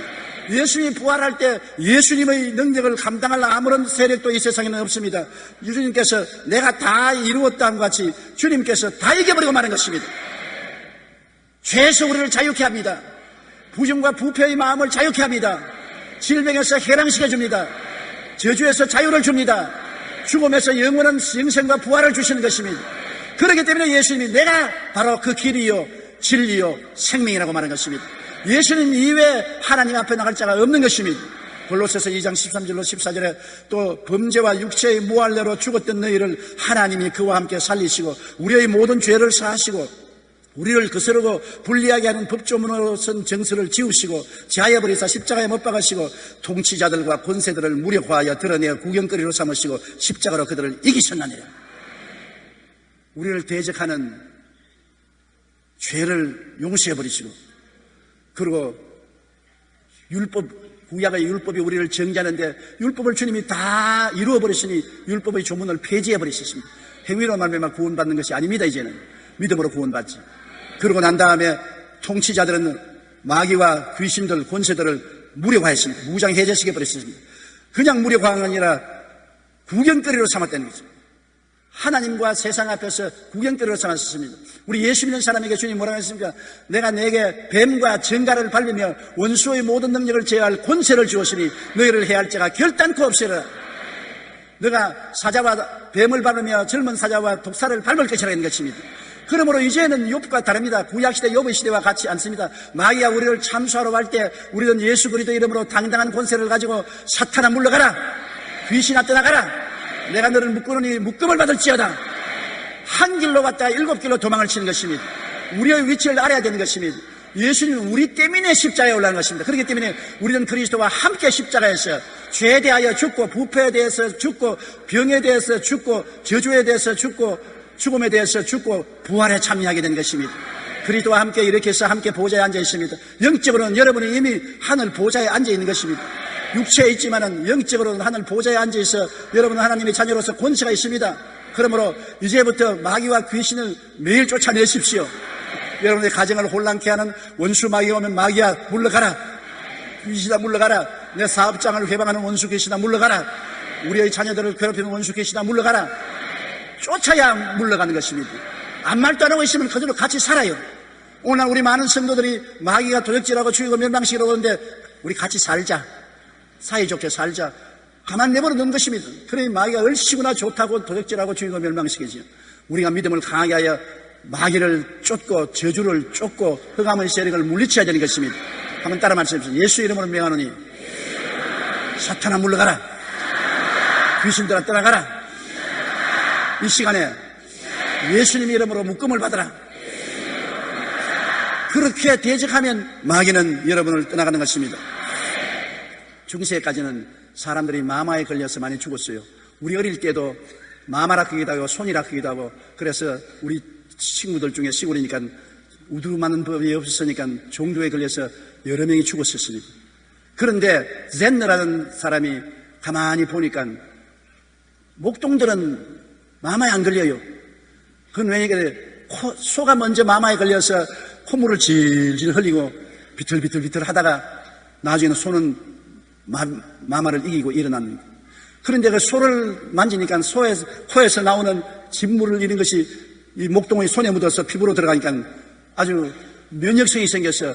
예수님이 부활할 때 예수님의 능력을 감당할 아무런 세력도 이 세상에는 없습니다. 주님께서 내가 다 이루었다 함과 같이 주님께서 다 이겨버리고 마는 것입니다. 죄에서 우리를 자유케 합니다. 부정과 부패의 마음을 자유케 합니다. 질병에서 해방시켜 줍니다. 저주에서 자유를 줍니다. 죽음에서 영원한 영생과 부활을 주시는 것입니다. 그렇기 때문에 예수님이 내가 바로 그 길이요 진리요 생명이라고 말하는 것입니다. 예수님 이외에 하나님 앞에 나갈 자가 없는 것입니다. 골로새서 2장 13절로 14절에 또 범죄와 육체의 무할례로 죽었던 너희를 하나님이 그와 함께 살리시고 우리의 모든 죄를 사하시고 우리를 거스르고 불리하게 하는 법조문으로선 정서를 지우시고 제하여버리사 십자가에 못 박으시고 통치자들과 권세들을 무력화하여 드러내어 구경거리로 삼으시고 십자가로 그들을 이기셨나니라. 우리를 대적하는 죄를 용서해버리시고 그리고 구약의 율법이 우리를 정죄하는데 율법을 주님이 다 이루어버리시니 율법의 조문을 폐지해버리셨습니다. 행위로 말미암아 구원받는 것이 아닙니다. 이제는 믿음으로 구원받지. 그러고 난 다음에 통치자들은 마귀와 귀신들, 권세들을 무력화했습니다. 무장해제시켜버렸습니다. 그냥 무력화한 게 아니라 구경거리로 삼았다는 거죠. 하나님과 세상 앞에서 구경거리로 삼았습니다. 우리 예수 믿는 사람에게 주님 뭐라고 했습니까? 내가 내게 뱀과 정갈을 밟으며 원수의 모든 능력을 제어할 권세를 주었으니 너희를 해할 자가 결단코 없으리라. 너가 사자와 뱀을 밟으며 젊은 사자와 독사를 밟을 것이라 하는 것입니다. 그러므로 이제는 욥과 다릅니다. 구약시대 욥의 시대와 같지 않습니다. 마귀가 우리를 참수하러 갈 때 우리는 예수 그리스도 이름으로 당당한 권세를 가지고 사탄아 물러가라, 귀신아 떠나가라, 내가 너를 묶으노니 묶음을 받을지어다, 한 길로 갔다가 7길로 도망을 치는 것입니다. 우리의 위치를 알아야 되는 것입니다. 예수님은 우리 때문에 십자가에 올라간 것입니다. 그렇기 때문에 우리는 그리스도와 함께 십자가에서 죄에 대하여 죽고, 부패에 대해서 죽고, 병에 대해서 죽고, 저주에 대해서 죽고, 죽음에 대해서 죽고, 부활에 참여하게 된 것입니다. 그리스도와 함께 이렇게 해서 함께 보좌에 앉아 있습니다. 영적으로는 여러분이 이미 하늘 보좌에 앉아 있는 것입니다. 육체에 있지만은 영적으로는 하늘 보좌에 앉아 있어 여러분은 하나님의 자녀로서 권세가 있습니다. 그러므로 이제부터 마귀와 귀신을 매일 쫓아내십시오. 여러분의 가정을 혼란케 하는 원수 마귀가 오면 마귀야 물러가라, 귀신아 물러가라, 내 사업장을 개방하는 원수 귀신아 물러가라, 우리의 자녀들을 괴롭히는 원수 귀신아 물러가라. 쫓아야 물러가는 것입니다. 아무 말도 안 하고 있으면 그대로 같이 살아요. 오늘 우리 많은 성도들이 마귀가 도적질하고 죽이고 멸망시키려고 하는데 우리 같이 살자, 사이좋게 살자, 가만 내버려 놓는 것입니다. 그러니 마귀가 얼씨구나 좋다고 도적질하고 죽이고 멸망시키죠. 우리가 믿음을 강하게 하여 마귀를 쫓고 저주를 쫓고 흑암의 세력을 물리쳐야 되는 것입니다. 한번 따라 말씀해주세요. 예수 이름으로 명하노니 사탄아 물러가라, 귀신들아 떠나가라. 이 시간에 예수님 이름으로 묶음을 받아라. 그렇게 대적하면 마귀는 여러분을 떠나가는 것입니다. 중세까지는 사람들이 마마에 걸려서 많이 죽었어요. 우리 어릴 때도 마마라 크기도 하고 손이라 크기도 하고, 그래서 우리 친구들 중에 시골이니까 우두마는 법이 없었으니까 종교에 걸려서 여러 명이 죽었었습니다. 그런데 젠너라는 사람이 가만히 보니까 목동들은 마마에 안 걸려요. 그건 왜냐면 소가 먼저 마마에 걸려서 콧물을 질질 흘리고 비틀비틀 하다가 나중에는 소는 마마를 이기고 일어납니다. 그런데 그 소를 만지니까 코에서 나오는 진물을 잃은 것이 이 목동의 손에 묻어서 피부로 들어가니까 아주 면역성이 생겨서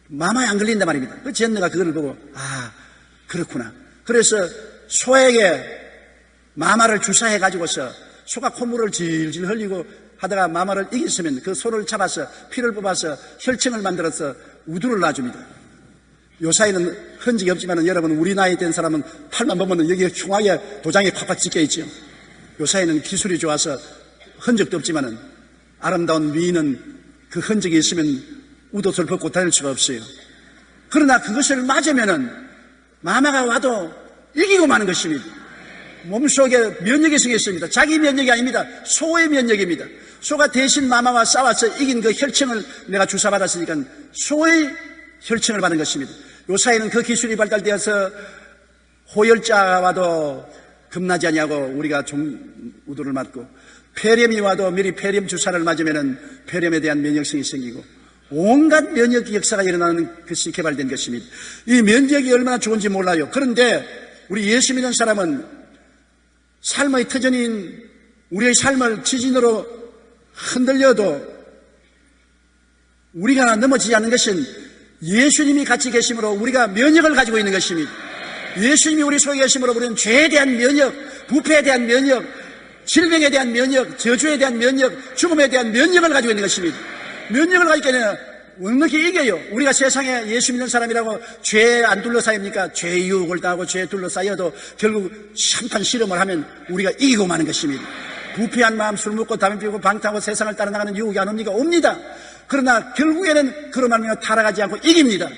마마에 안 걸린단 말입니다. 그 젠너가 그걸 보고 아 그렇구나. 그래서 소에게 마마를 주사해 가지고서 소가 콧물을 질질 흘리고 하다가 마마를 이겼으면 그 소를 잡아서 피를 뽑아서 혈청을 만들어서 우두를 놔줍니다. 요사이는 흔적이 없지만 여러분 우리 나이 된 사람은 팔만 보면 여기에 흉하게 도장이 콱콱 찍혀 있죠. 요사이는 기술이 좋아서 흔적도 없지만 아름다운 미인은 그 흔적이 있으면 웃옷을 벗고 다닐 수가 없어요. 그러나 그것을 맞으면은 마마가 와도 이기고 마는 것입니다. 몸속에 면역이 생겼습니다. 자기 면역이 아닙니다. 소의 면역입니다. 소가 대신 마마와 싸워서 이긴 그 혈청을 내가 주사받았으니까 소의 혈청을 받은 것입니다. 요사이는 그 기술이 발달되어서 호열자가 와도 겁나지 아니하고 우리가 우두를 맞고, 폐렴이 와도 미리 폐렴 주사를 맞으면은 폐렴에 대한 면역성이 생기고 온갖 면역 역사가 일어나는 것이 개발된 것입니다. 이 면역이 얼마나 좋은지 몰라요. 그런데 우리 예수 믿는 사람은 삶의 터전인 우리의 삶을 지진으로 흔들려도 우리가 넘어지지 않는 것은 예수님이 같이 계심으로 우리가 면역을 가지고 있는 것입니다. 예수님이 우리 속에 계심으로 우리는 죄에 대한 면역, 부패에 대한 면역, 질병에 대한 면역, 저주에 대한 면역, 죽음에 대한 면역을 가지고 있는 것입니다. 면역을 가지기 때문에 넉넉히 이겨요. 우리가 세상에 예수 믿는 사람이라고 죄에 안 둘러싸입니까? 죄의 유혹을 당하고 죄에 둘러싸여도 결국 한판 실험을 하면 우리가 이기고 마는 것입니다. 부패한 마음, 술 먹고 담배 피우고 방탕하고 세상을 따라 나가는 유혹이 안 옵니까? 옵니다. 그러나 결국에는 그런 마음이 타락하지 않고 이깁니다.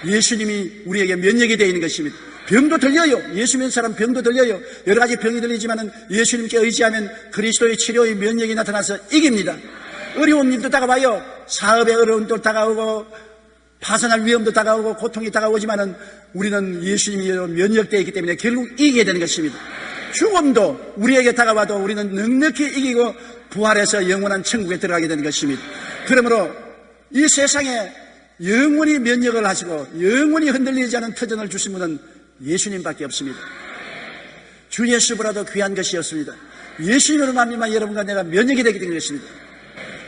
예수님이 우리에게 면역이 되어 있는 것입니다. 병도 들려요. 예수 믿는 사람 병도 들려요. 여러 가지 병이 들리지만은 예수님께 의지하면 그리스도의 치료의 면역이 나타나서 이깁니다. 어려운 일도 다가와요. 사업의 어려움도 다가오고 파산할 위험도 다가오고 고통이 다가오지만은 우리는 예수님이 면역되어 있기 때문에 결국 이기게 되는 것입니다. 죽음도 우리에게 다가와도 우리는 넉넉히 이기고 부활해서 영원한 천국에 들어가게 되는 것입니다. 그러므로 이 세상에 영원히 면역을 하시고 영원히 흔들리지 않은 터전을 주신 분은 예수님밖에 없습니다. 주 예수보다도 귀한 것이 없습니다. 예수님으로 말미암아 여러분과 내가 면역이 되게 된 것입니다.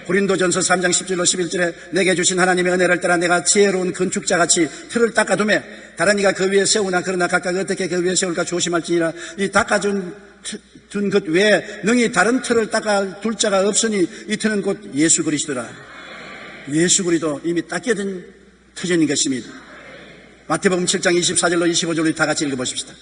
고린도전서 3장 10절로 11절에 내게 주신 하나님의 은혜를 따라 내가 지혜로운 건축자같이 틀을 닦아두매 다른 이가 그 위에 세우나 그러나 각각 어떻게 그 위에 세울까 조심할지니라. 이 닦아준 것 외에 능히 다른 틀을 닦아둘 자가 없으니 이 틀은 곧 예수 그리스도라. 예수 그리스도 이미 닦여진 터전인 것입니다. 마태복음 7장 24절로 25절로 다 같이 읽어보십시다.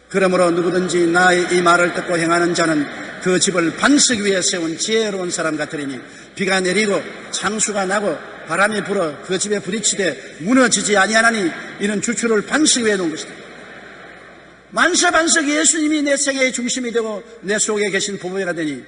그러므로 누구든지 나의 이 말을 듣고 행하는 자는 그 집을 반석 위에 세운 지혜로운 사람 같으리니 비가 내리고 창수가 나고 바람이 불어 그 집에 부딪히되 무너지지 아니하나니 이는 주추를 반석 위에 놓은 것이다. 만사반석 예수님이 내 생애의 중심이 되고 내 속에 계신 보배가 되니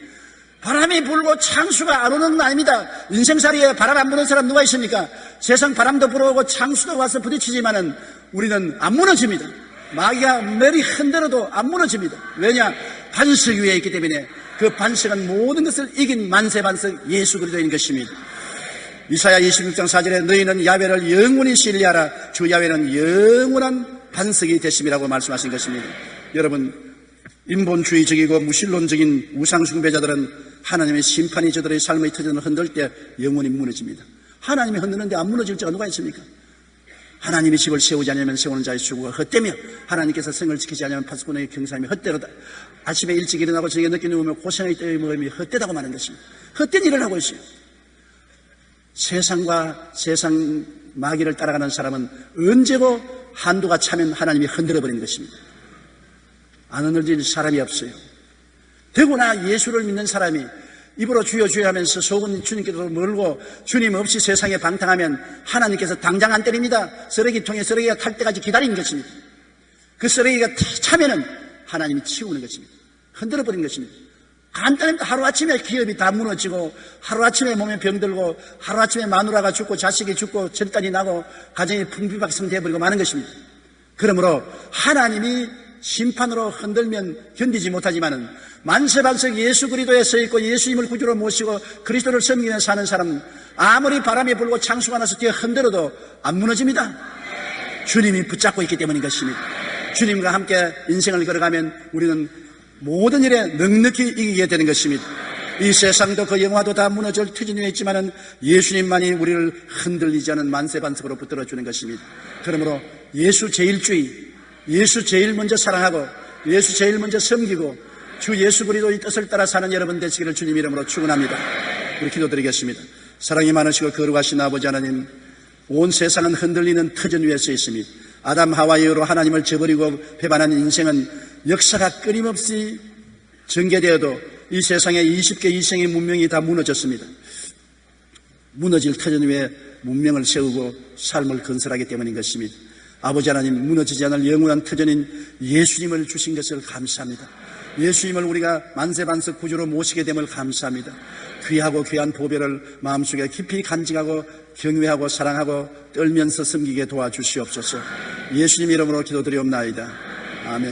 바람이 불고 창수가 안 오는 건 아닙니다. 인생살이에 바람 안 부는 사람 누가 있습니까? 세상 바람도 불어오고 창수도 와서 부딪히지만은 우리는 안 무너집니다. 마귀가 머리 흔들어도 안 무너집니다. 왜냐? 반석 위에 있기 때문에 그 반석은 모든 것을 이긴 만세반석 예수 그리스도인 것입니다. 이사야 26장 4절에 너희는 야훼를 영원히 신뢰하라. 주 야훼는 영원한 반석이 되심이라고 말씀하신 것입니다. 여러분, 인본주의적이고 무신론적인 우상숭배자들은 하나님의 심판이 저들의 삶의 터전을 흔들 때 영원히 무너집니다. 하나님이 흔드는데 안 무너질 자가 누가 있습니까? 하나님이 집을 세우지 않으면 세우는 자의 수고가 헛되며 하나님께서 성을 지키지 않으면 파수꾼의 경사함이 헛되로다. 아침에 일찍 일어나고 저녁에 늦게 누우면 고생의 때의 모임이 헛되다고 말하는 것입니다. 헛된 일을 하고 있어요. 세상과 세상 마귀를 따라가는 사람은 언제고 한도가 차면 하나님이 흔들어버리는 것입니다. 안 흔들릴 사람이 없어요. 더구나 예수를 믿는 사람이 입으로 주여 주여 하면서 속은 주님께서 멀고 주님 없이 세상에 방탕하면 하나님께서 당장 안 때립니다. 쓰레기통에 쓰레기가 탈 때까지 기다리는 것입니다. 그 쓰레기가 차면은 하나님이 치우는 것입니다. 흔들어버리는 것입니다. 간단합니다. 하루아침에 기업이 다 무너지고 하루아침에 몸에 병들고 하루아침에 마누라가 죽고 자식이 죽고 절단이 나고 가정이 풍비박성되어버리고 마는 것입니다. 그러므로 하나님이 심판으로 흔들면 견디지 못하지만은 만세반석 예수 그리스도에 서 있고 예수님을 구주로 모시고 그리스도를 섬기며 사는 사람은 아무리 바람이 불고 창수가 나서 뒤에 흔들어도 안 무너집니다. 주님이 붙잡고 있기 때문인 것입니다. 주님과 함께 인생을 걸어가면 우리는 모든 일에 넉넉히 이기게 되는 것입니다. 이 세상도 그 영화도 다 무너질 터전 위에 있지만은 예수님만이 우리를 흔들리지 않은 만세반석으로 붙들어주는 것입니다. 그러므로 예수 제일주의, 예수 제일 먼저 사랑하고 예수 제일 먼저 섬기고 주 예수 그리스도의 뜻을 따라 사는 여러분 되시기를 주님 이름으로 축원합니다. 우리 기도드리겠습니다. 사랑이 많으시고 거룩하신 아버지 하나님, 온 세상은 흔들리는 터전 위에 서 있습니다. 아담 하와의 의로 하나님을 저버리고 배반한 인생은 역사가 끊임없이 전개되어도 이 세상에 20개 이상의 문명이 다 무너졌습니다. 무너질 터전 위에 문명을 세우고 삶을 건설하기 때문인 것입니다. 아버지 하나님, 무너지지 않을 영원한 터전인 예수님을 주신 것을 감사합니다. 예수님을 우리가 만세반석 구주로 모시게 됨을 감사합니다. 귀하고 귀한 보배를 마음속에 깊이 간직하고 경외하고 사랑하고 떨면서 섬기게 도와주시옵소서. 예수님 이름으로 기도드리옵나이다. 아멘.